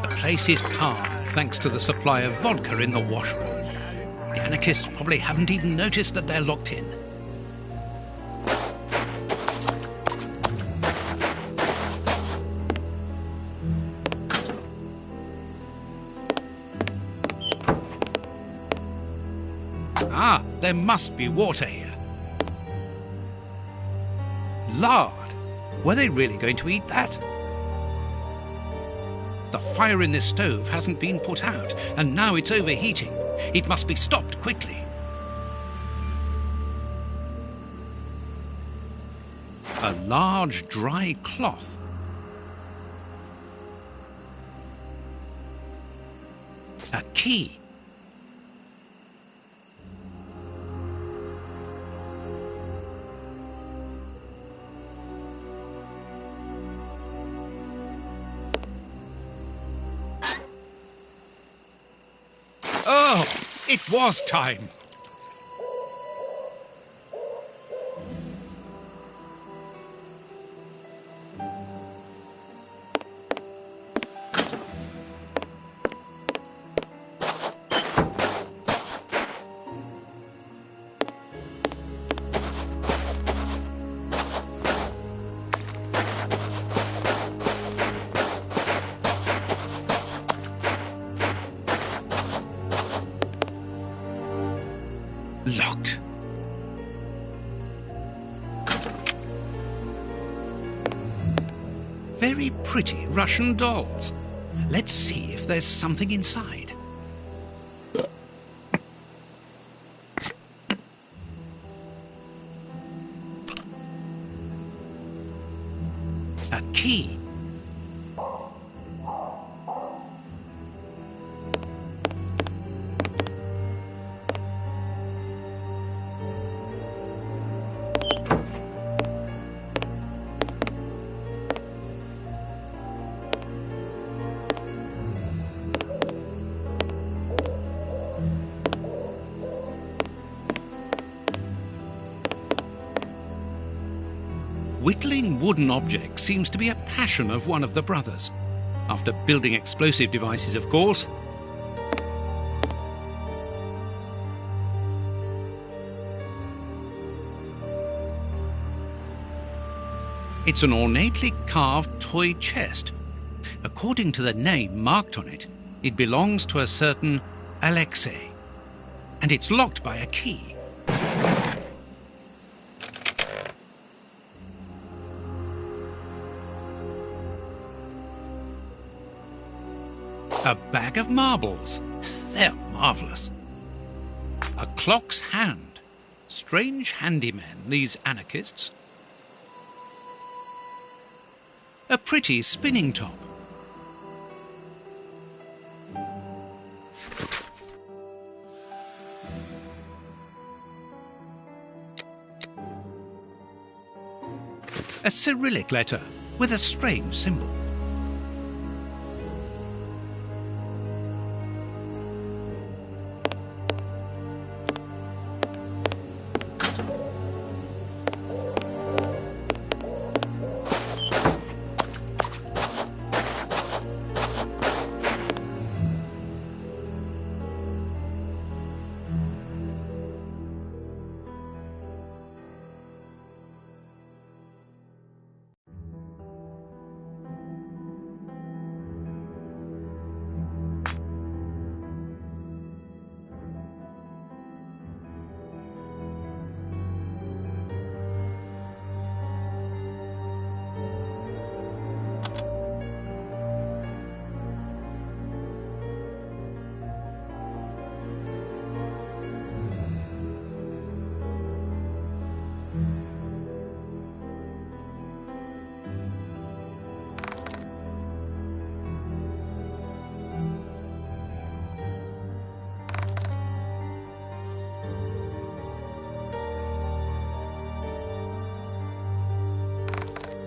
The place is calm, thanks to the supply of vodka in the washroom. The anarchists probably haven't even noticed that they're locked in. Ah, there must be water here. Lard. Were they really going to eat that? The fire in this stove hasn't been put out, and now it's overheating. It must be stopped quickly. A large dry cloth. A key. Oh, it was time. Locked. Very pretty Russian dolls. Let's see if there's something inside. A key. Whittling wooden objects seems to be a passion of one of the brothers. After building explosive devices, of course. It's an ornately carved toy chest. According to the name marked on it, it belongs to a certain Alexei. And it's locked by a key. A bag of marbles. They're marvellous. A clock's hand. Strange handymen, these anarchists. A pretty spinning top. A Cyrillic letter with a strange symbol.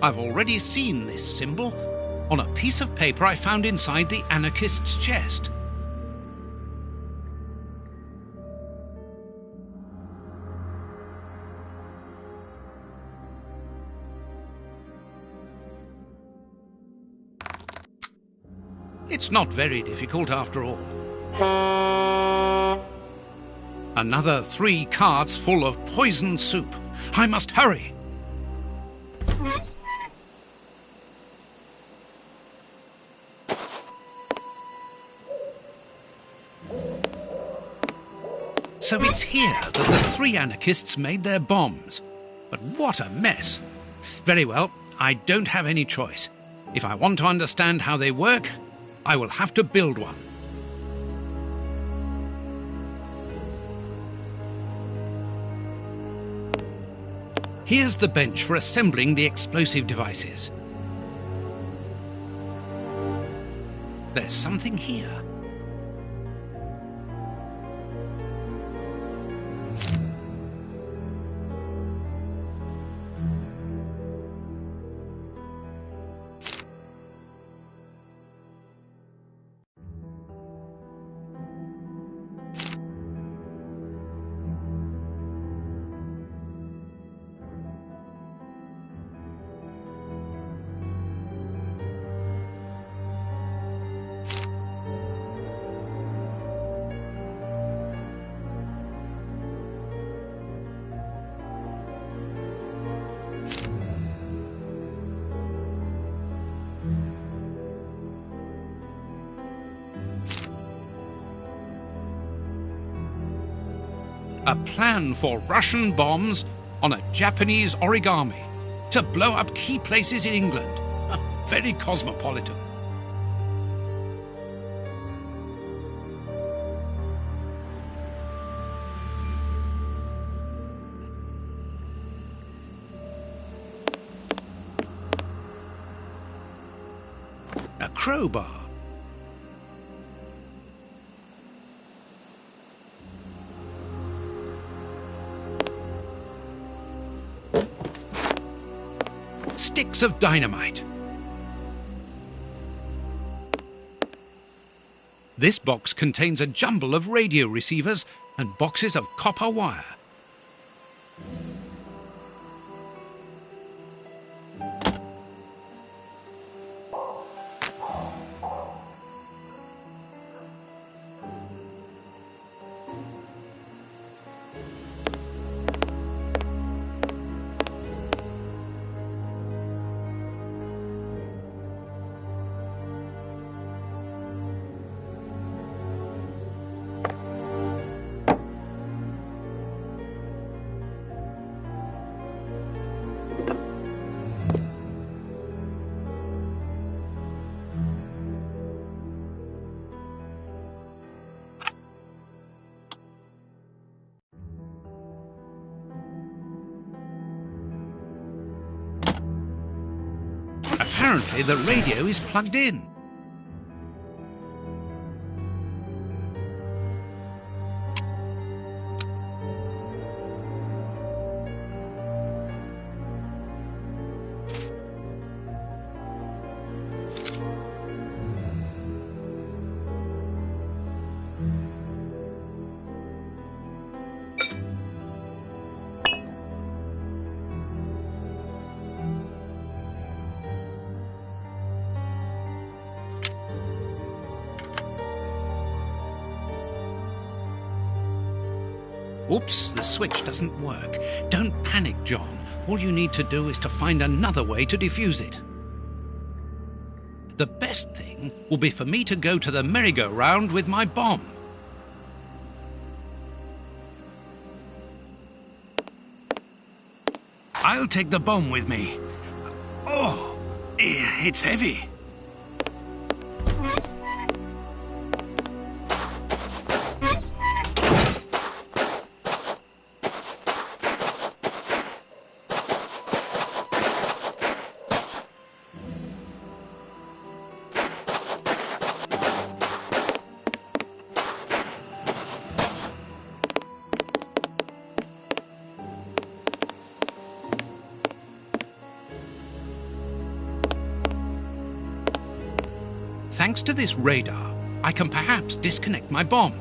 I've already seen this symbol on a piece of paper I found inside the anarchist's chest. It's not very difficult after all. Another 3 carts full of poison soup. I must hurry. So it's here that the 3 anarchists made their bombs. But what a mess. Very well, I don't have any choice. If I want to understand how they work, I will have to build one. Here's the bench for assembling the explosive devices. There's something here. A plan for Russian bombs on a Japanese origami to blow up key places in England. Very cosmopolitan. A crowbar. Sticks of dynamite. This box contains a jumble of radio receivers and boxes of copper wire. Apparently the radio is plugged in. Oops, the switch doesn't work. Don't panic, John. All you need to do is to find another way to defuse it. The best thing will be for me to go to the merry-go-round with my bomb. I'll take the bomb with me. Oh, it's heavy. Thanks to this radar, I can perhaps disconnect my bomb.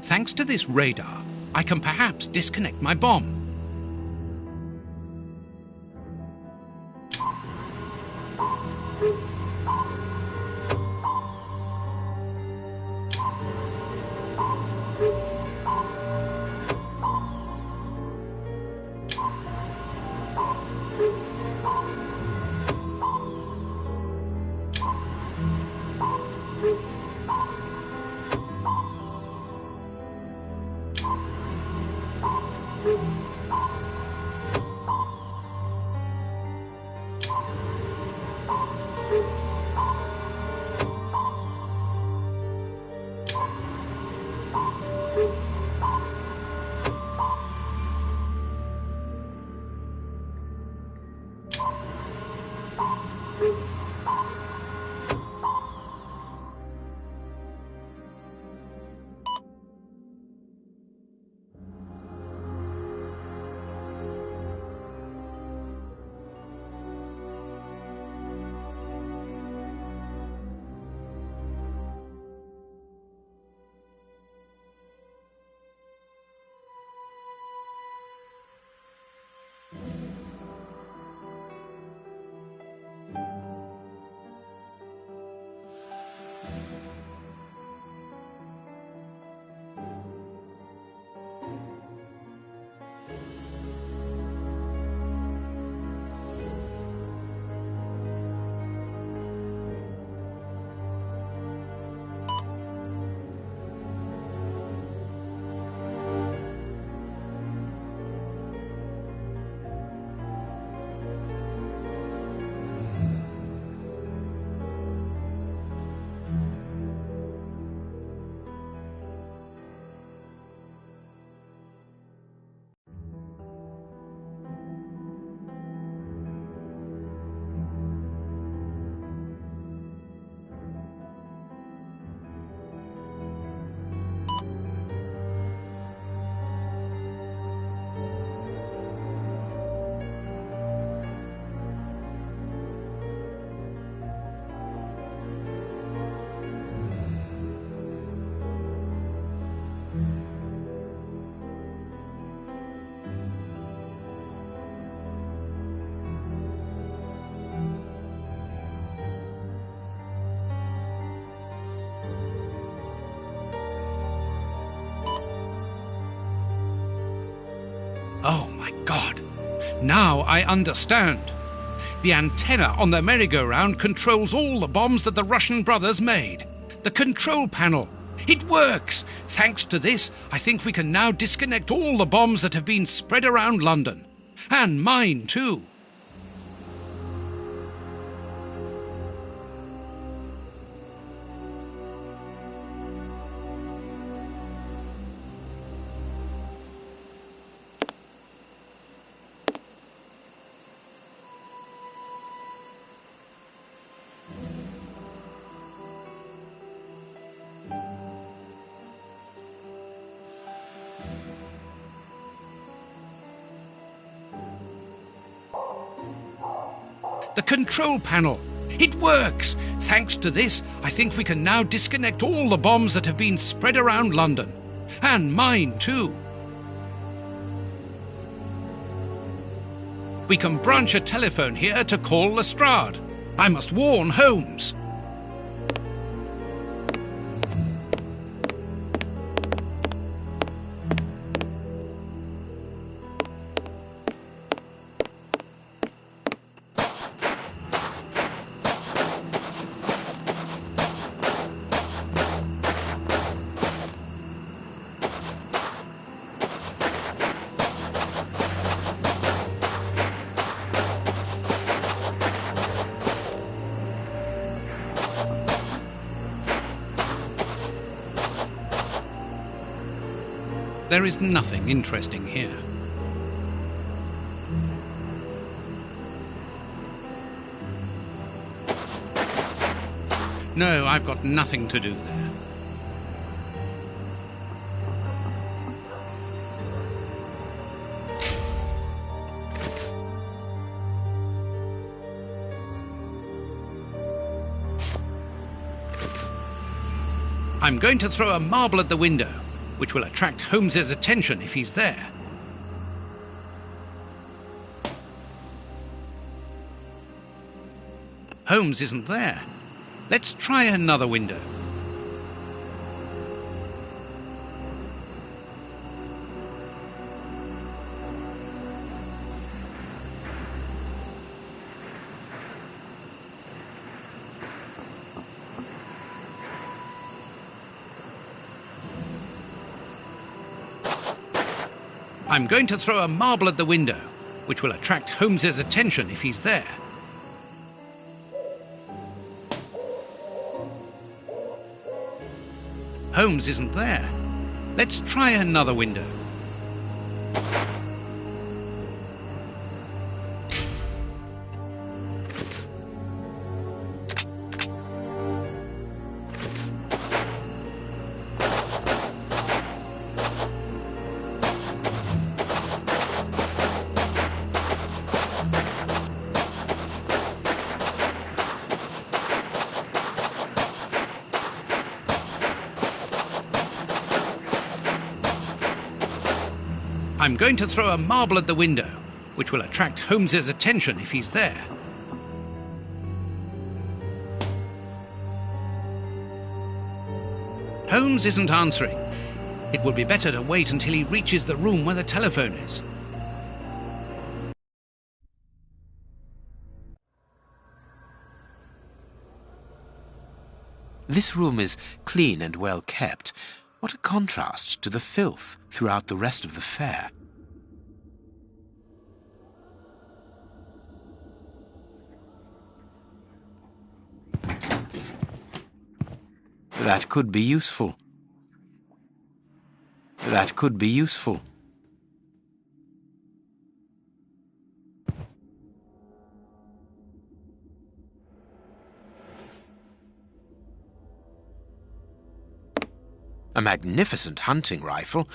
Thanks to this radar, I can perhaps disconnect my bomb. My God. Now I understand. The antenna on the merry-go-round controls all the bombs that the Russian brothers made. The control panel. It works! Thanks to this, I think we can now disconnect all the bombs that have been spread around London. And mine, too. The control panel. It works! Thanks to this, I think we can now disconnect all the bombs that have been spread around London. And mine, too. We can branch a telephone here to call Lestrade. I must warn Holmes. There is nothing interesting here. No, I've got nothing to do there. I'm going to throw a marble at the window, which will attract Holmes's attention if he's there. Holmes isn't there. Let's try another window. I'm going to throw a marble at the window, which will attract Holmes's attention if he's there. Holmes isn't there. Let's try another window. I'm going to throw a marble at the window, which will attract Holmes's attention if he's there. Holmes isn't answering. It will be better to wait until he reaches the room where the telephone is. This room is clean and well kept. What a contrast to the filth throughout the rest of the fair. That could be useful. That could be useful. A magnificent hunting rifle.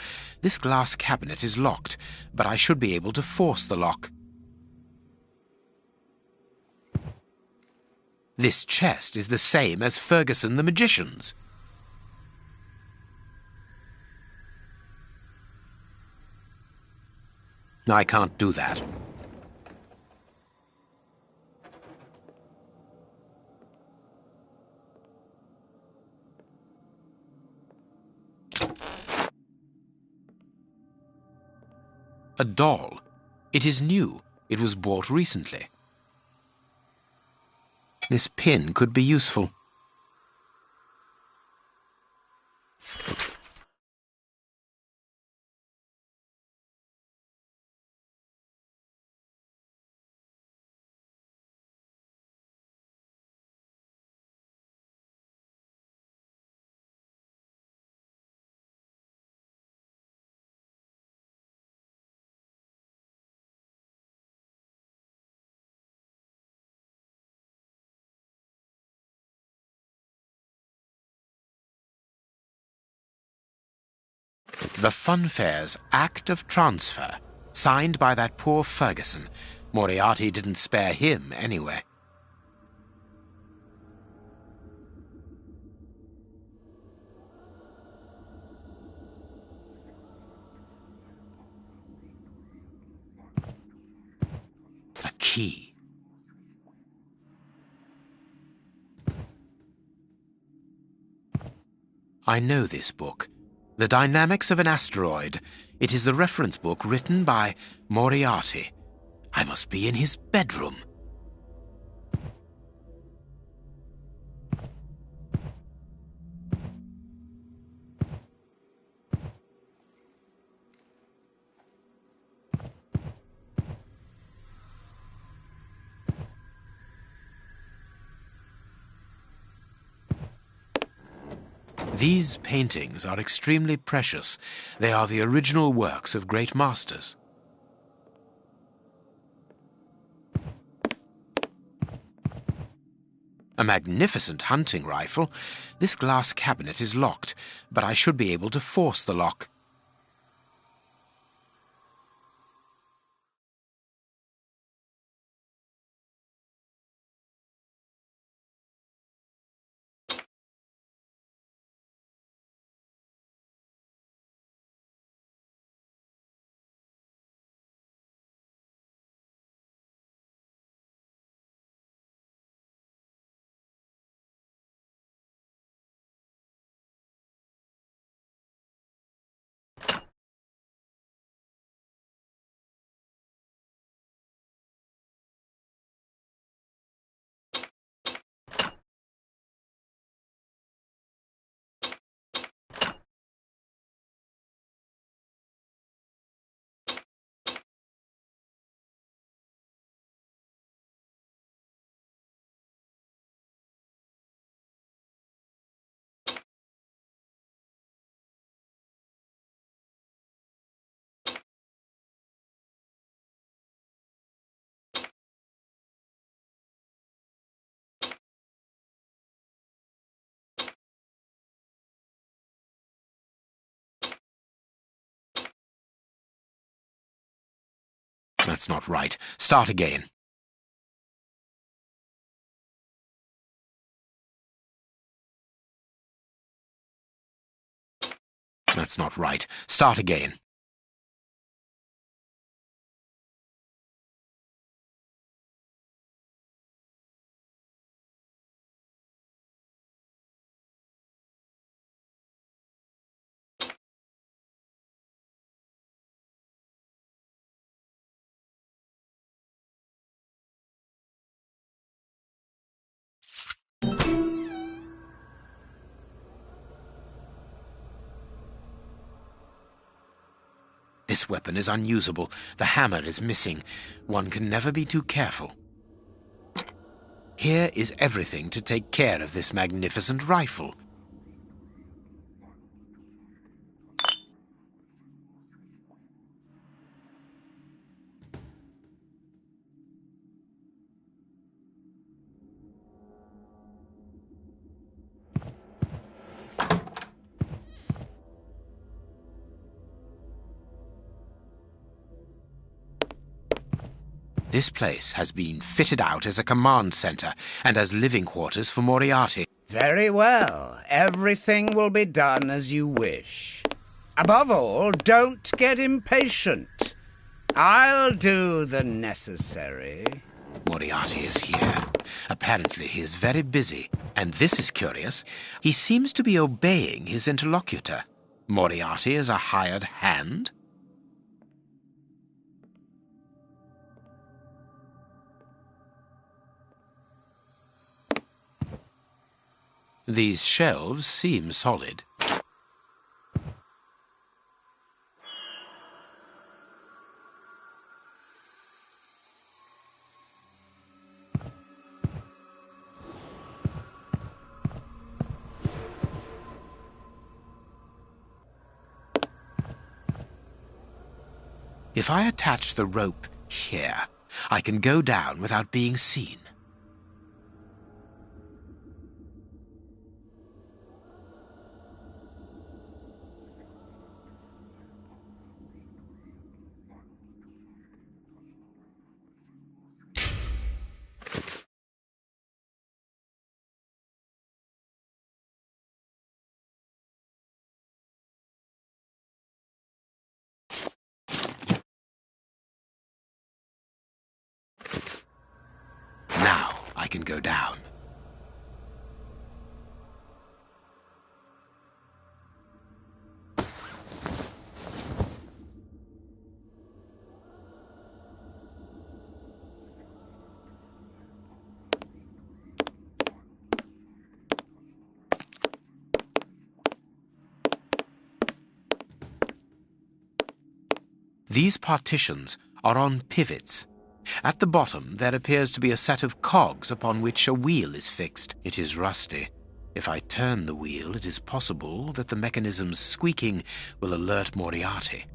This glass cabinet is locked, but I should be able to force the lock. This chest is the same as Ferguson the magician's. I can't do that. A doll. It is new. It was bought recently. This pin could be useful. The Funfair's Act of Transfer, signed by that poor Ferguson. Moriarty didn't spare him anyway. A key. I know this book. The Dynamics of an Asteroid. It is the reference book written by Moriarty. I must be in his bedroom. These paintings are extremely precious. They are the original works of great masters. A magnificent hunting rifle. This glass cabinet is locked, but I should be able to force the lock. That's not right. Start again. That's not right. Start again. This weapon is unusable. The hammer is missing. One can never be too careful. Here is everything to take care of this magnificent rifle. This place has been fitted out as a command center and as living quarters for Moriarty. Very well. Everything will be done as you wish. Above all, don't get impatient. I'll do the necessary. Moriarty is here. Apparently he is very busy. And this is curious. He seems to be obeying his interlocutor. Moriarty is a hired hand? These shelves seem solid. If I attach the rope here, I can go down without being seen. Now I can go down. These partitions are on pivots. At the bottom, there appears to be a set of cogs upon which a wheel is fixed. It is rusty. If I turn the wheel, it is possible that the mechanism's squeaking will alert Moriarty.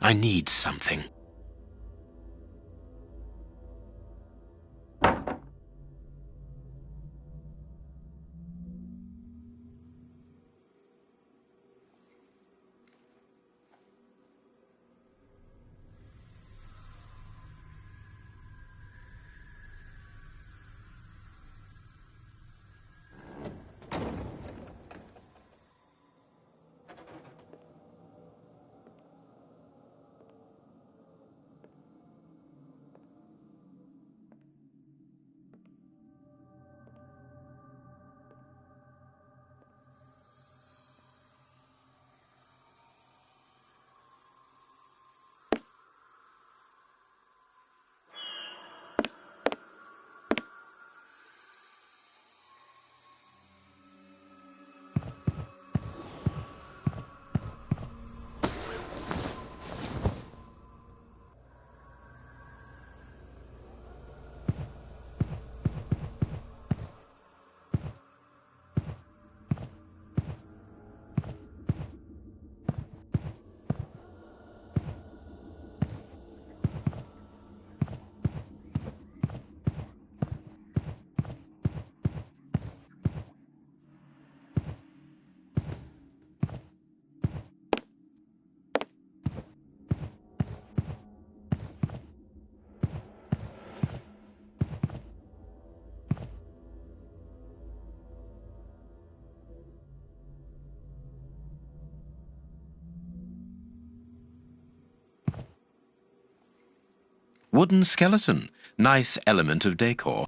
I need something. Wooden skeleton. Nice element of decor.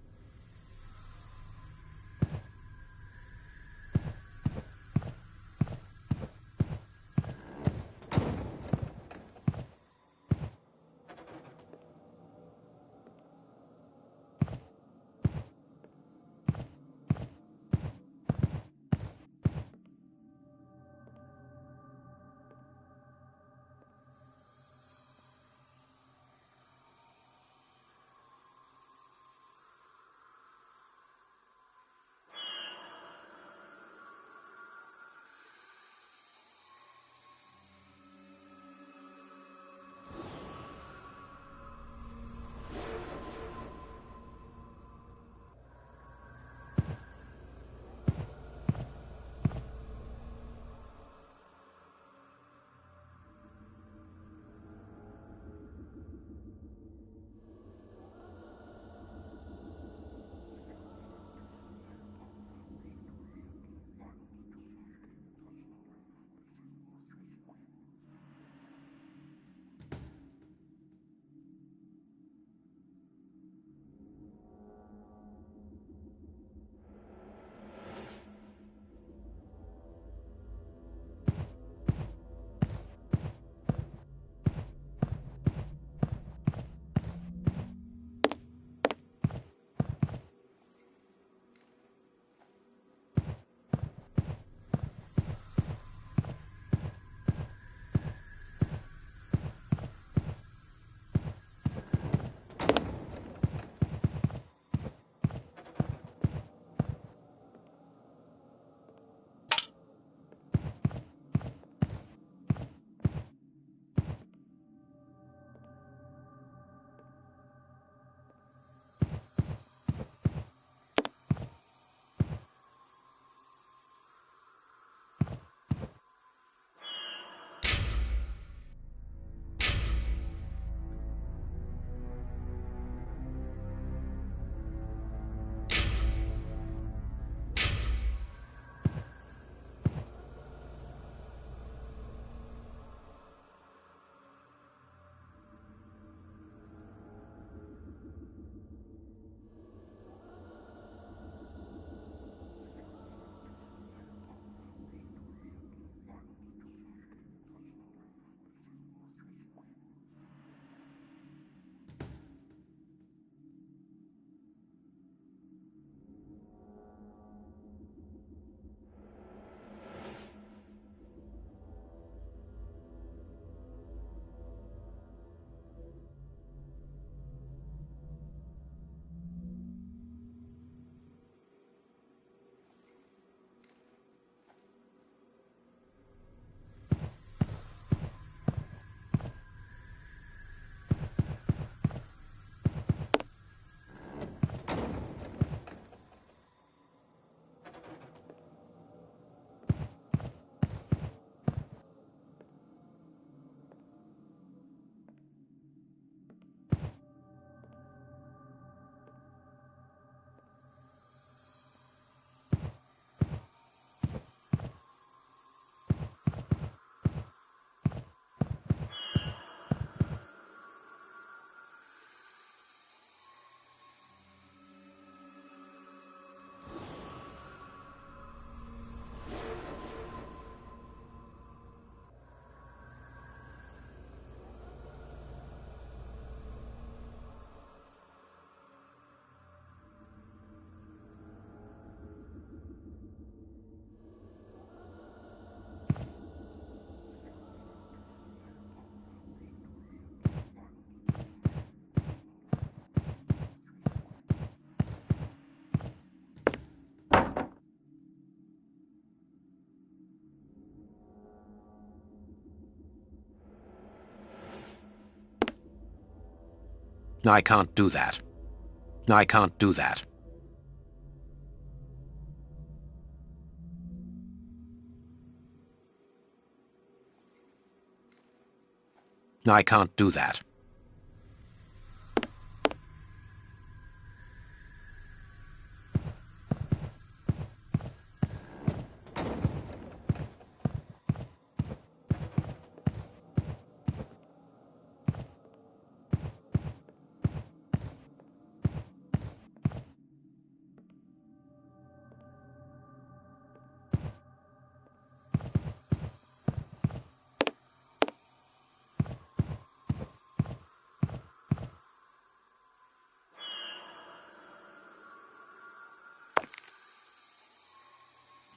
I can't do that. I can't do that. I can't do that.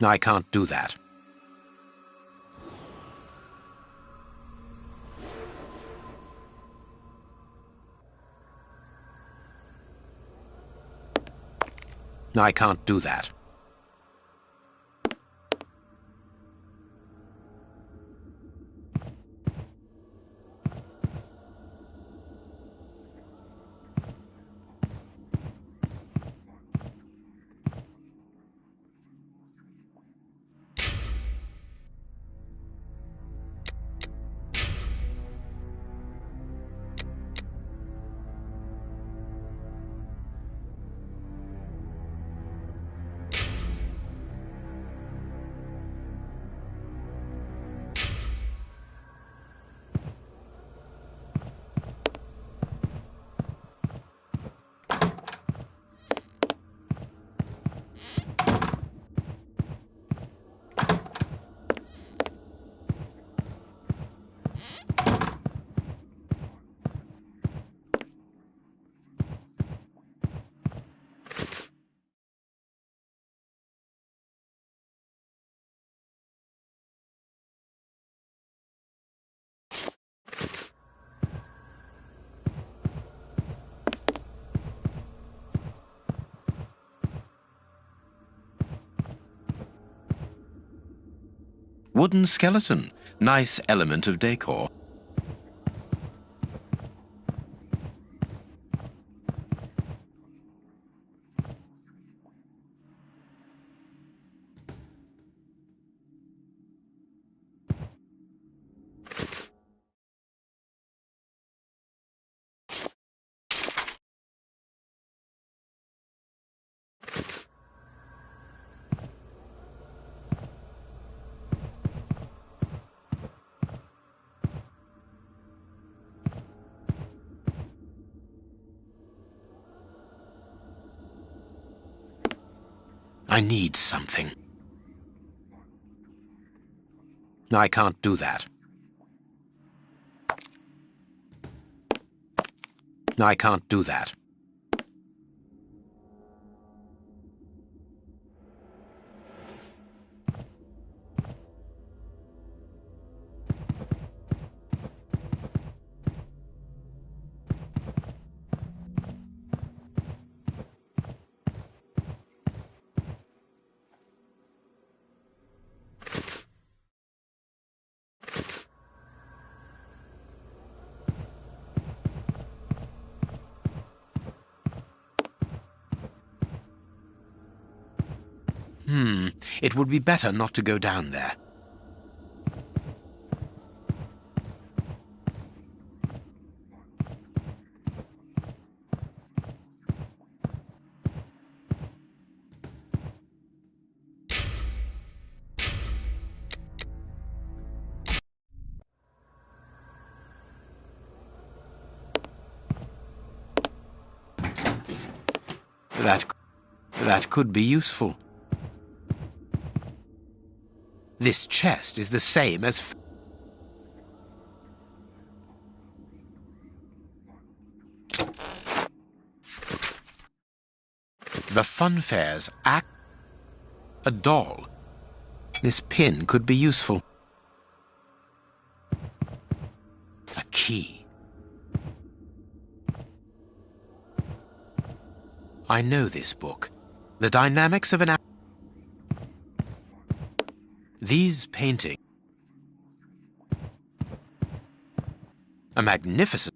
I can't do that. I can't do that. Wooden skeleton. Nice element of decor. I need something. I can't do that. I can't do that. It would be better not to go down there. That could be useful. This chest is the same as... The funfair's act... A doll. This pin could be useful. A key. I know this book. The dynamics of an... These paintings... A magnificent...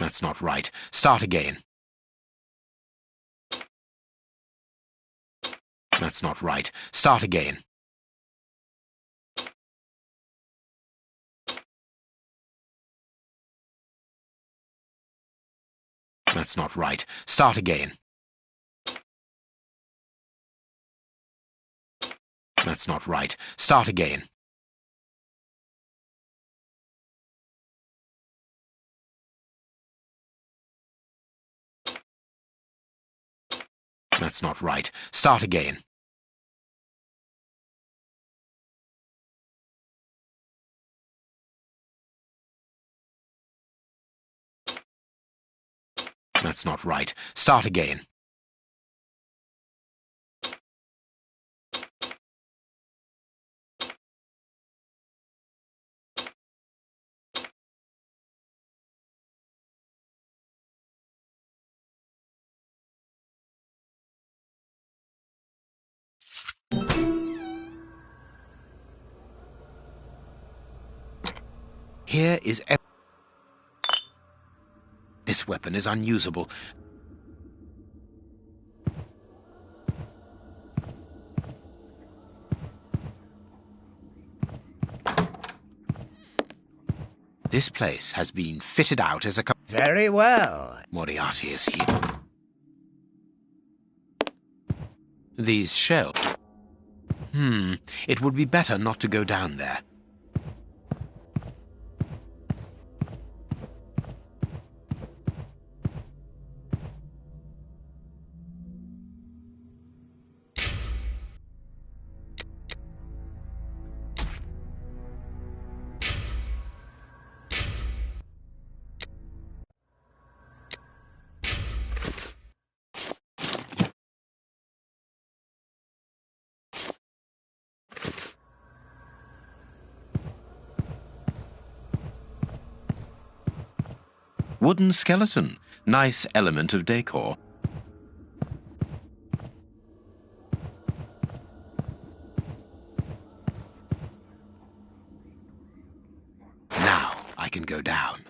That's not right. Start again. That's not right. Start again. That's not right. Start again. That's not right. Start again. That's not right. Start again. That's not right. Start again. Here is this weapon is unusable. This place has been fitted out as a... Very well. Moriarty is here. These shells... It would be better not to go down there. Wooden skeleton. Nice element of decor. Now I can go down.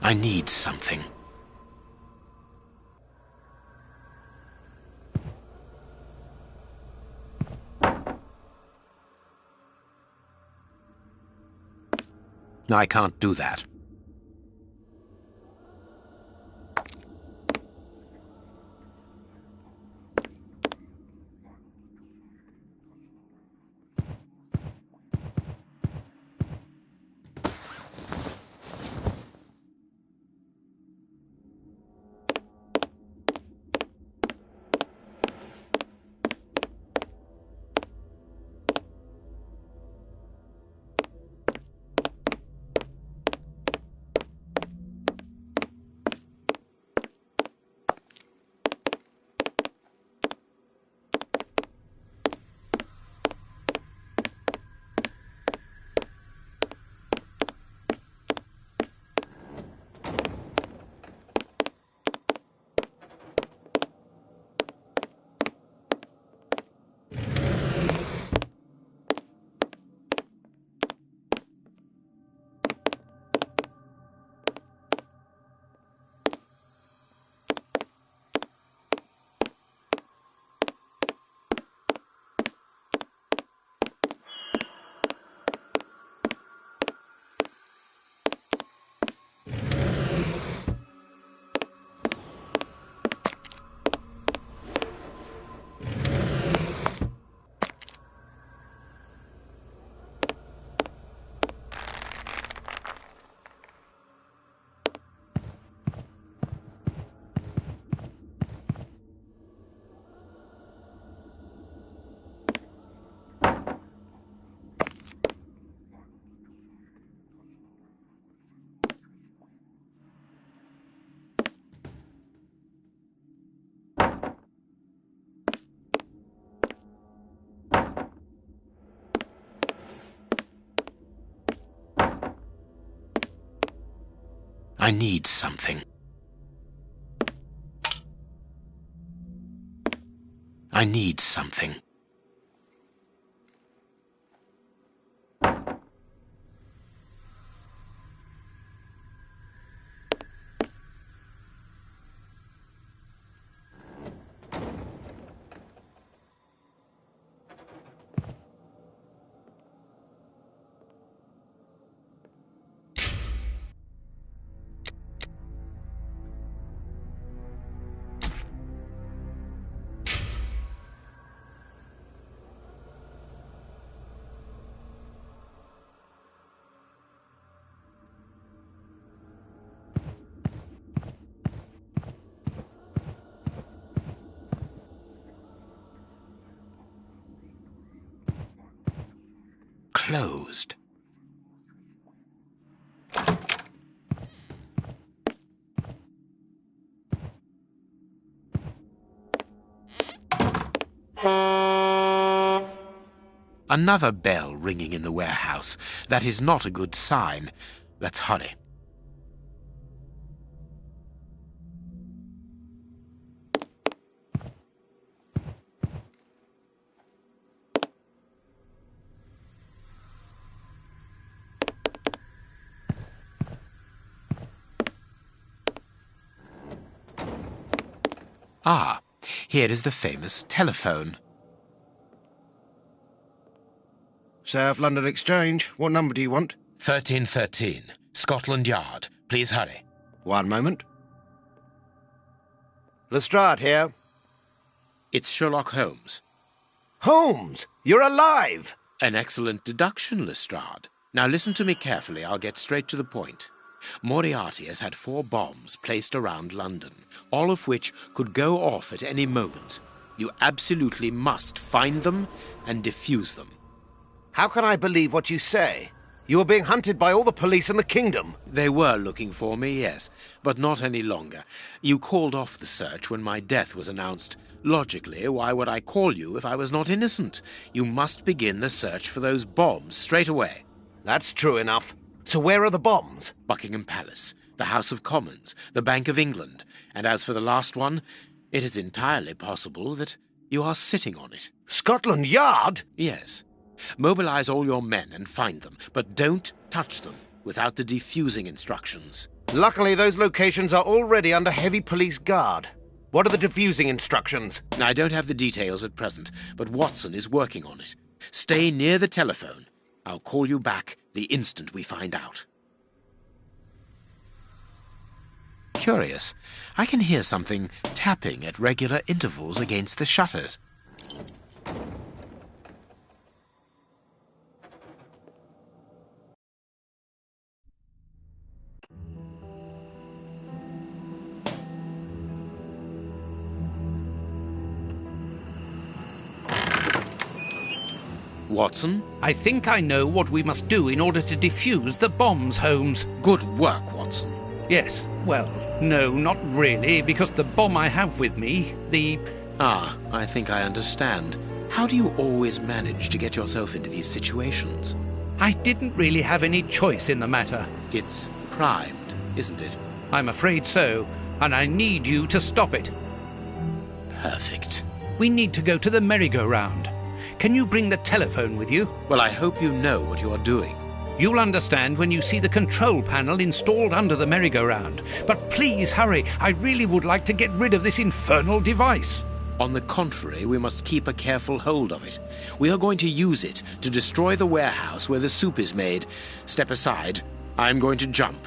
I need something. I can't do that. I need something. I need something. Closed. Another bell ringing in the warehouse. That is not a good sign. Let's hurry. Ah, here is the famous telephone. South London Exchange. What number do you want? 1313, Scotland Yard. Please hurry. One moment. Lestrade here. It's Sherlock Holmes. Holmes! You're alive! An excellent deduction, Lestrade. Now listen to me carefully. I'll get straight to the point. Moriarty has had 4 bombs placed around London, all of which could go off at any moment. You absolutely must find them and defuse them. How can I believe what you say? You were being hunted by all the police in the kingdom. They were looking for me, yes, but not any longer. You called off the search when my death was announced. Logically, why would I call you if I was not innocent? You must begin the search for those bombs straight away. That's true enough. So where are the bombs? Buckingham Palace, the House of Commons, the Bank of England. And as for the last one, it is entirely possible that you are sitting on it. Scotland Yard? Yes. Mobilize all your men and find them, but don't touch them without the defusing instructions. Luckily, those locations are already under heavy police guard. What are the defusing instructions? I don't have the details at present, but Watson is working on it. Stay near the telephone. I'll call you back the instant we find out. Curious. I can hear something tapping at regular intervals against the shutters. Watson? I think I know what we must do in order to defuse the bombs, Holmes. Good work, Watson. Yes, well, no, not really, because the bomb I have with me, I think I understand. How do you always manage to get yourself into these situations? I didn't really have any choice in the matter. It's primed, isn't it? I'm afraid so, and I need you to stop it. Perfect. We need to go to the merry-go-round. Can you bring the telephone with you? Well, I hope you know what you are doing. You'll understand when you see the control panel installed under the merry-go-round. But please hurry. I really would like to get rid of this infernal device. On the contrary, we must keep a careful hold of it. We are going to use it to destroy the warehouse where the soup is made. Step aside. I'm going to jump.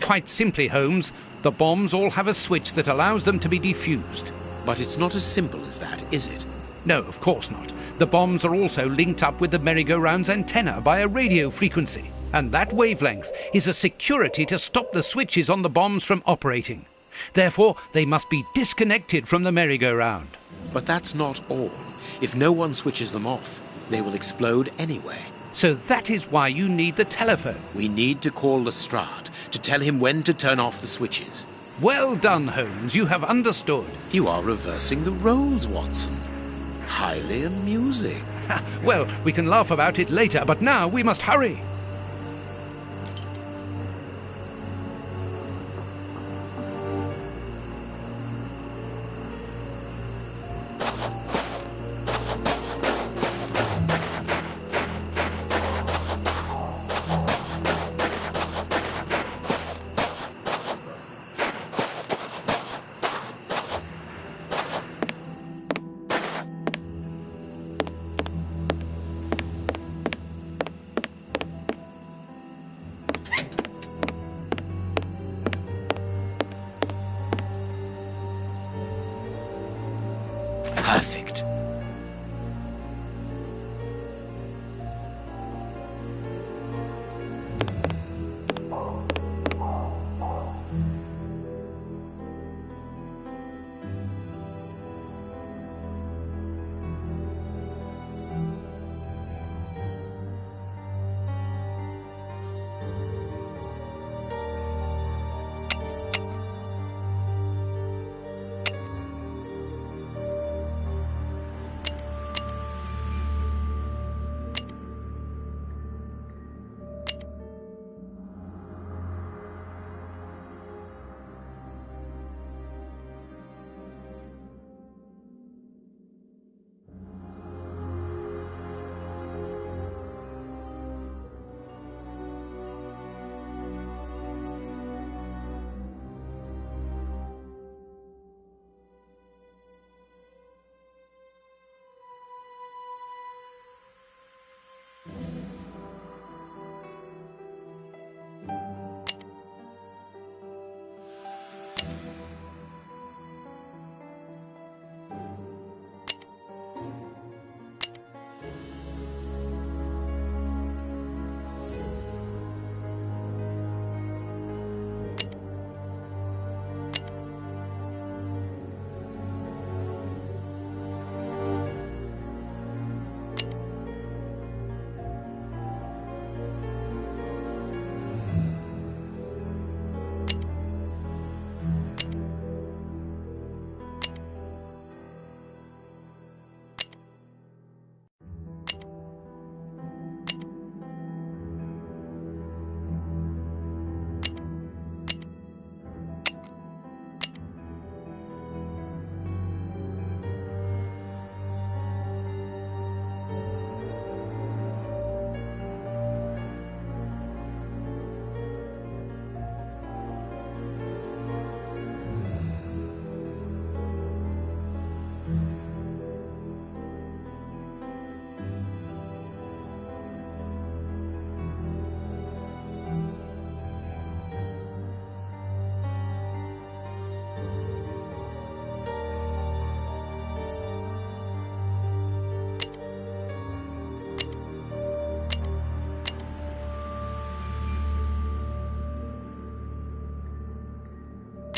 Quite simply, Holmes, the bombs all have a switch that allows them to be defused. But it's not as simple as that, is it? No, of course not. The bombs are also linked up with the merry-go-round's antenna by a radio frequency, and that wavelength is a security to stop the switches on the bombs from operating. Therefore, they must be disconnected from the merry-go-round. But that's not all. If no one switches them off, they will explode anyway. So that is why you need the telephone. We need to call Lestrade to tell him when to turn off the switches. Well done, Holmes. You have understood. You are reversing the roles, Watson. Highly amusing. Well, we can laugh about it later, but now we must hurry.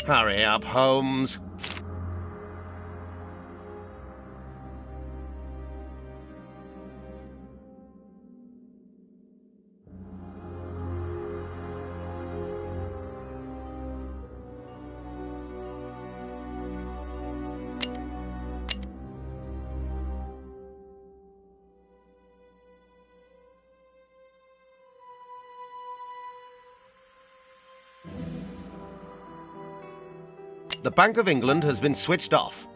Hurry up, Holmes. The Bank of England has been switched off.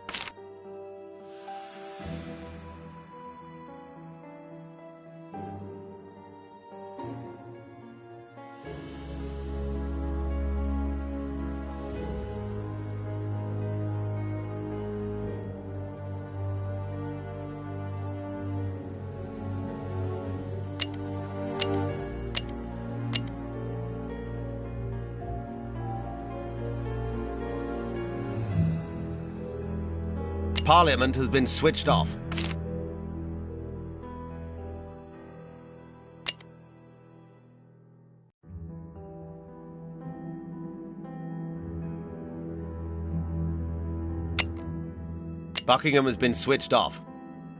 Parliament has been switched off. Buckingham has been switched off.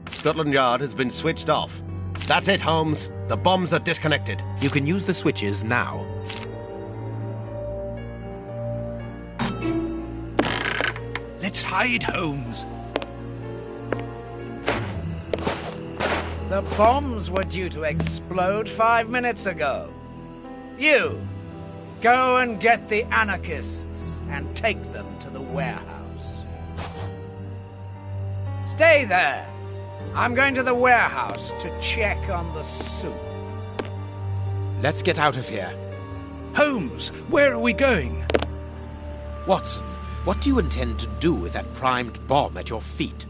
Scotland Yard has been switched off. That's it, Holmes. The bombs are disconnected. You can use the switches now. Let's hide, Holmes. The bombs were due to explode 5 minutes ago. You, go and get the anarchists and take them to the warehouse. Stay there. I'm going to the warehouse to check on the soup. Let's get out of here. Holmes, where are we going? Watson, what do you intend to do with that primed bomb at your feet?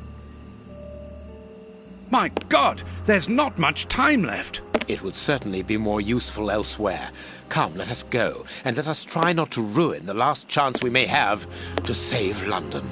My God, there's not much time left. It would certainly be more useful elsewhere. Come, let us go, and let us try not to ruin the last chance we may have to save London.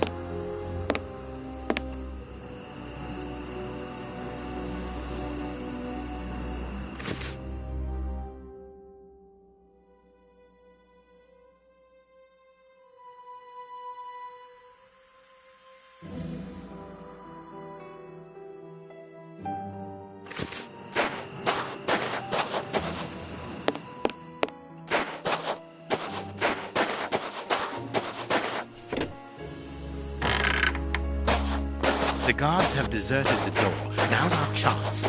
The guards have deserted the door. Now's our chance.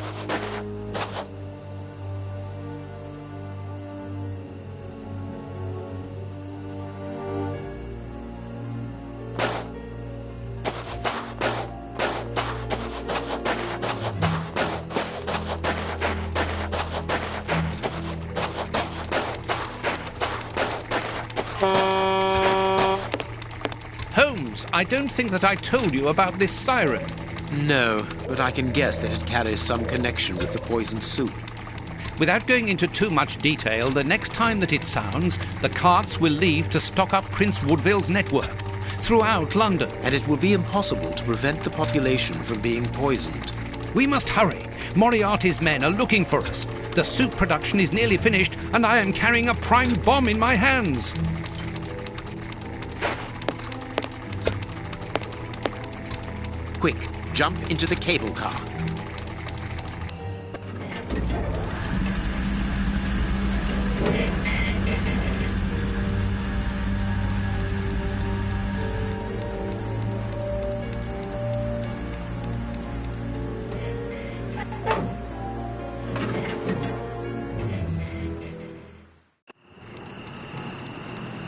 Holmes, I don't think that I told you about this siren. No, but I can guess that it carries some connection with the poisoned soup. Without going into too much detail, the next time that it sounds, the carts will leave to stock up Prince Woodville's network throughout London. And it will be impossible to prevent the population from being poisoned. We must hurry. Moriarty's men are looking for us. The soup production is nearly finished, and I am carrying a primed bomb in my hands. Quick, jump into the cable car.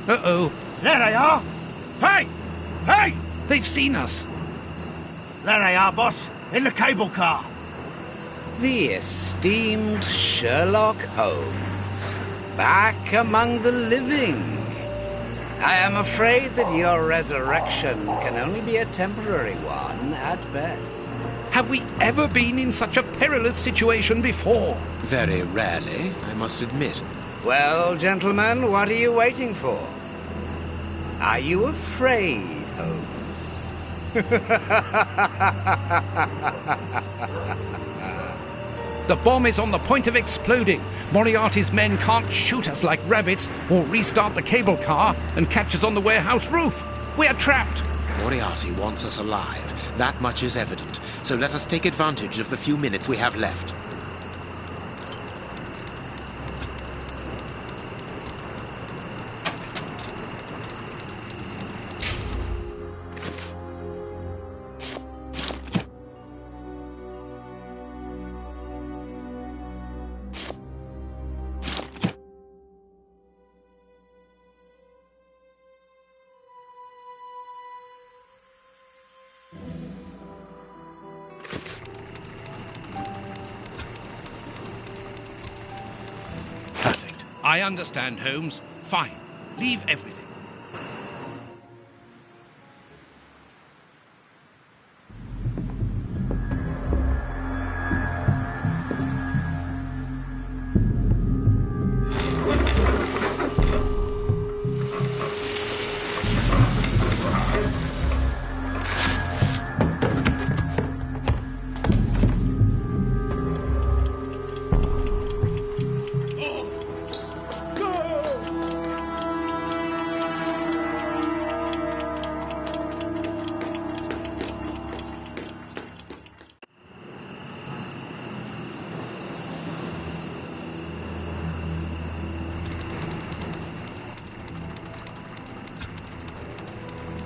Uh-oh. There they are! Hey! Hey! They've seen us. There they are, boss. In the cable car. The esteemed Sherlock Holmes, back among the living. I am afraid that your resurrection can only be a temporary one at best. Have we ever been in such a perilous situation before? Very rarely, I must admit. Well, gentlemen, what are you waiting for? Are you afraid, Holmes? The bomb is on the point of exploding. Moriarty's men can't shoot us like rabbits or restart the cable car and catch us on the warehouse roof. We're trapped. Moriarty wants us alive. That much is evident. So let us take advantage of the few minutes we have left. I understand, Holmes. Fine. Leave everything.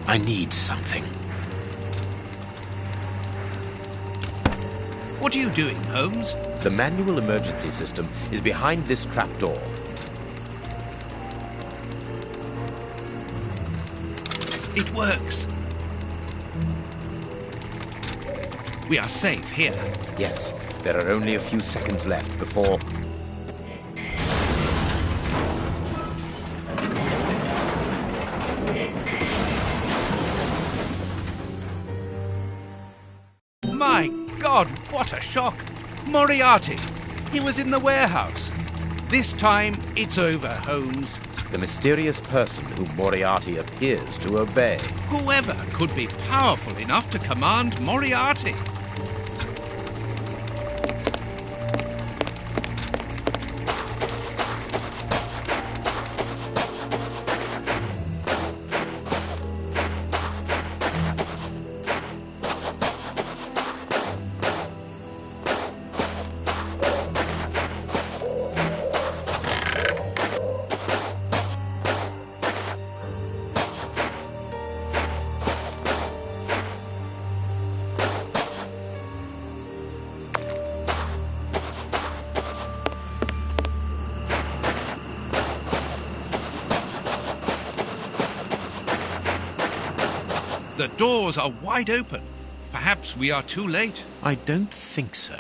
I need something. What are you doing, Holmes? The manual emergency system is behind this trapdoor. It works. We are safe here. Yes, there are only a few seconds left before... My God, what a shock! Moriarty! He was in the warehouse. This time, it's over, Holmes. The mysterious person whom Moriarty appears to obey. Whoever could be powerful enough to command Moriarty? The doors are wide open. Perhaps we are too late. I don't think so.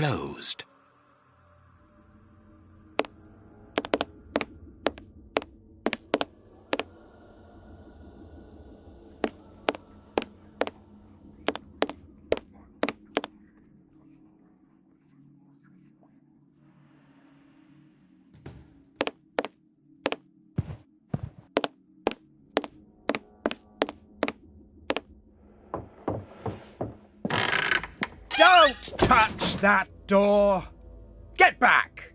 closed. Don't touch that door! Get back!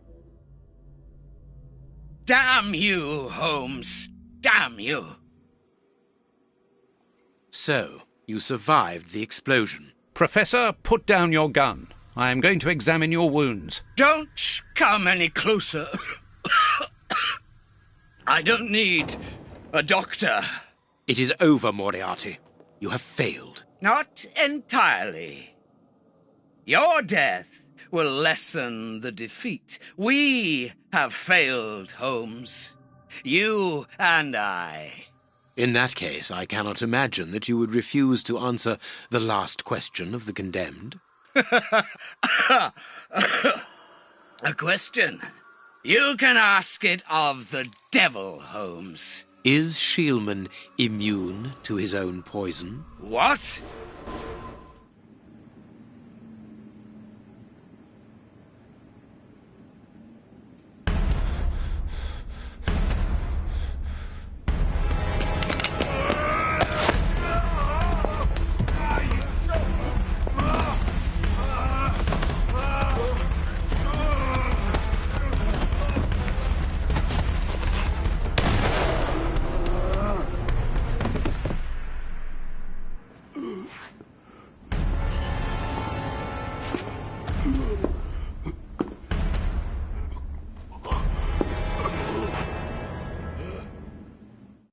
Damn you, Holmes! Damn you! So, you survived the explosion. Professor, put down your gun. I am going to examine your wounds. Don't come any closer. I don't need a doctor. It is over, Moriarty. You have failed. Not entirely. Your death will lessen the defeat. We have failed, Holmes. You and I. In that case, I cannot imagine that you would refuse to answer the last question of the condemned. A question. You can ask it of the devil, Holmes. Is Shielman immune to his own poison? What?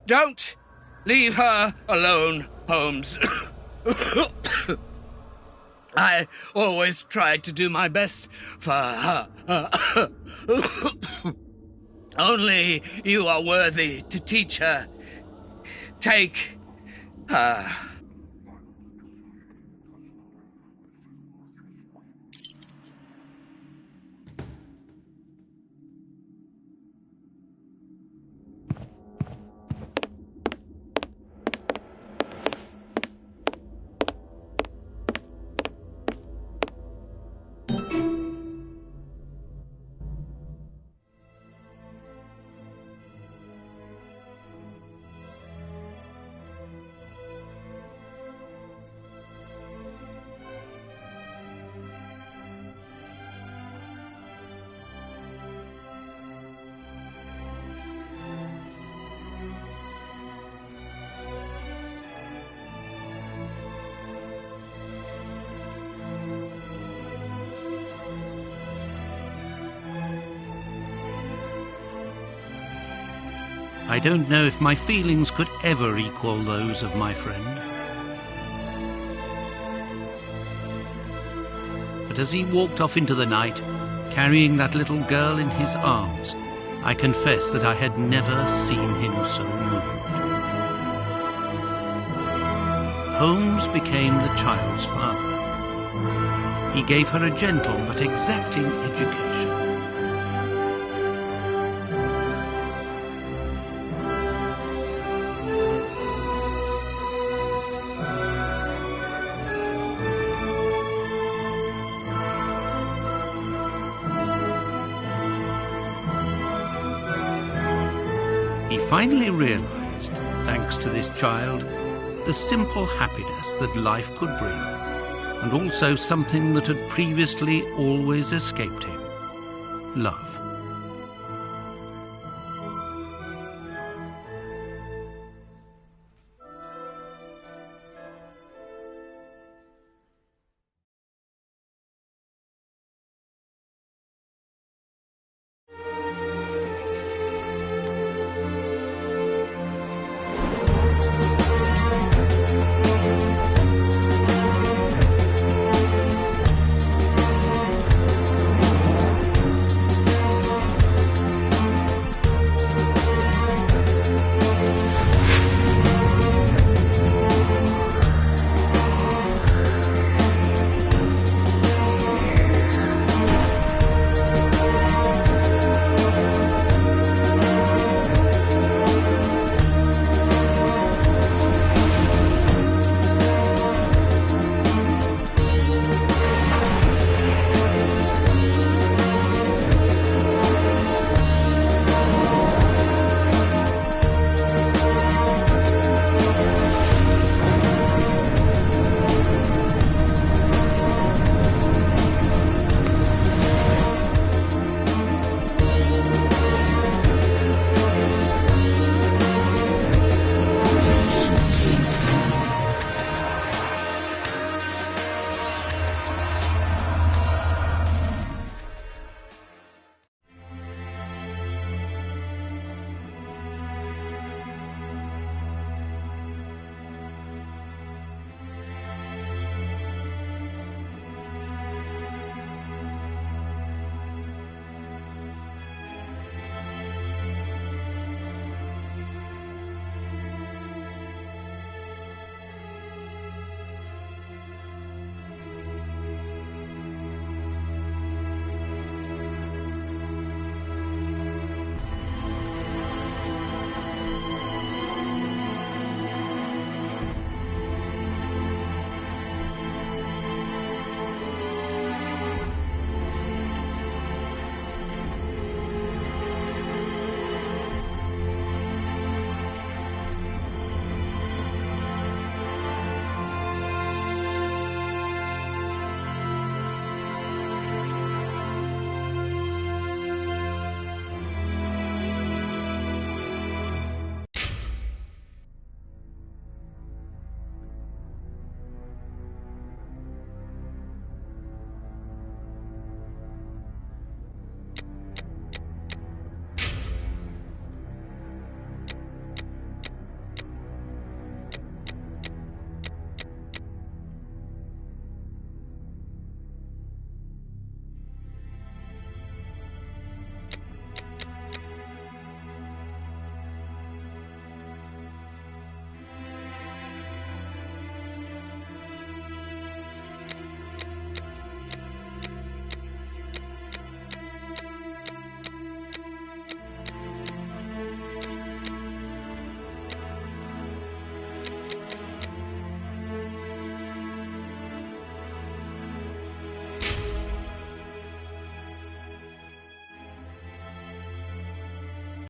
Don't leave her alone, Holmes. I always tried to do my best for her. Only you are worthy to teach her. Take her. I don't know if my feelings could ever equal those of my friend. But as he walked off into the night, carrying that little girl in his arms, I confess that I had never seen him so moved. Holmes became the child's father. He gave her a gentle but exacting education. He finally realized, thanks to this child, the simple happiness that life could bring, and also something that had previously always escaped him: love.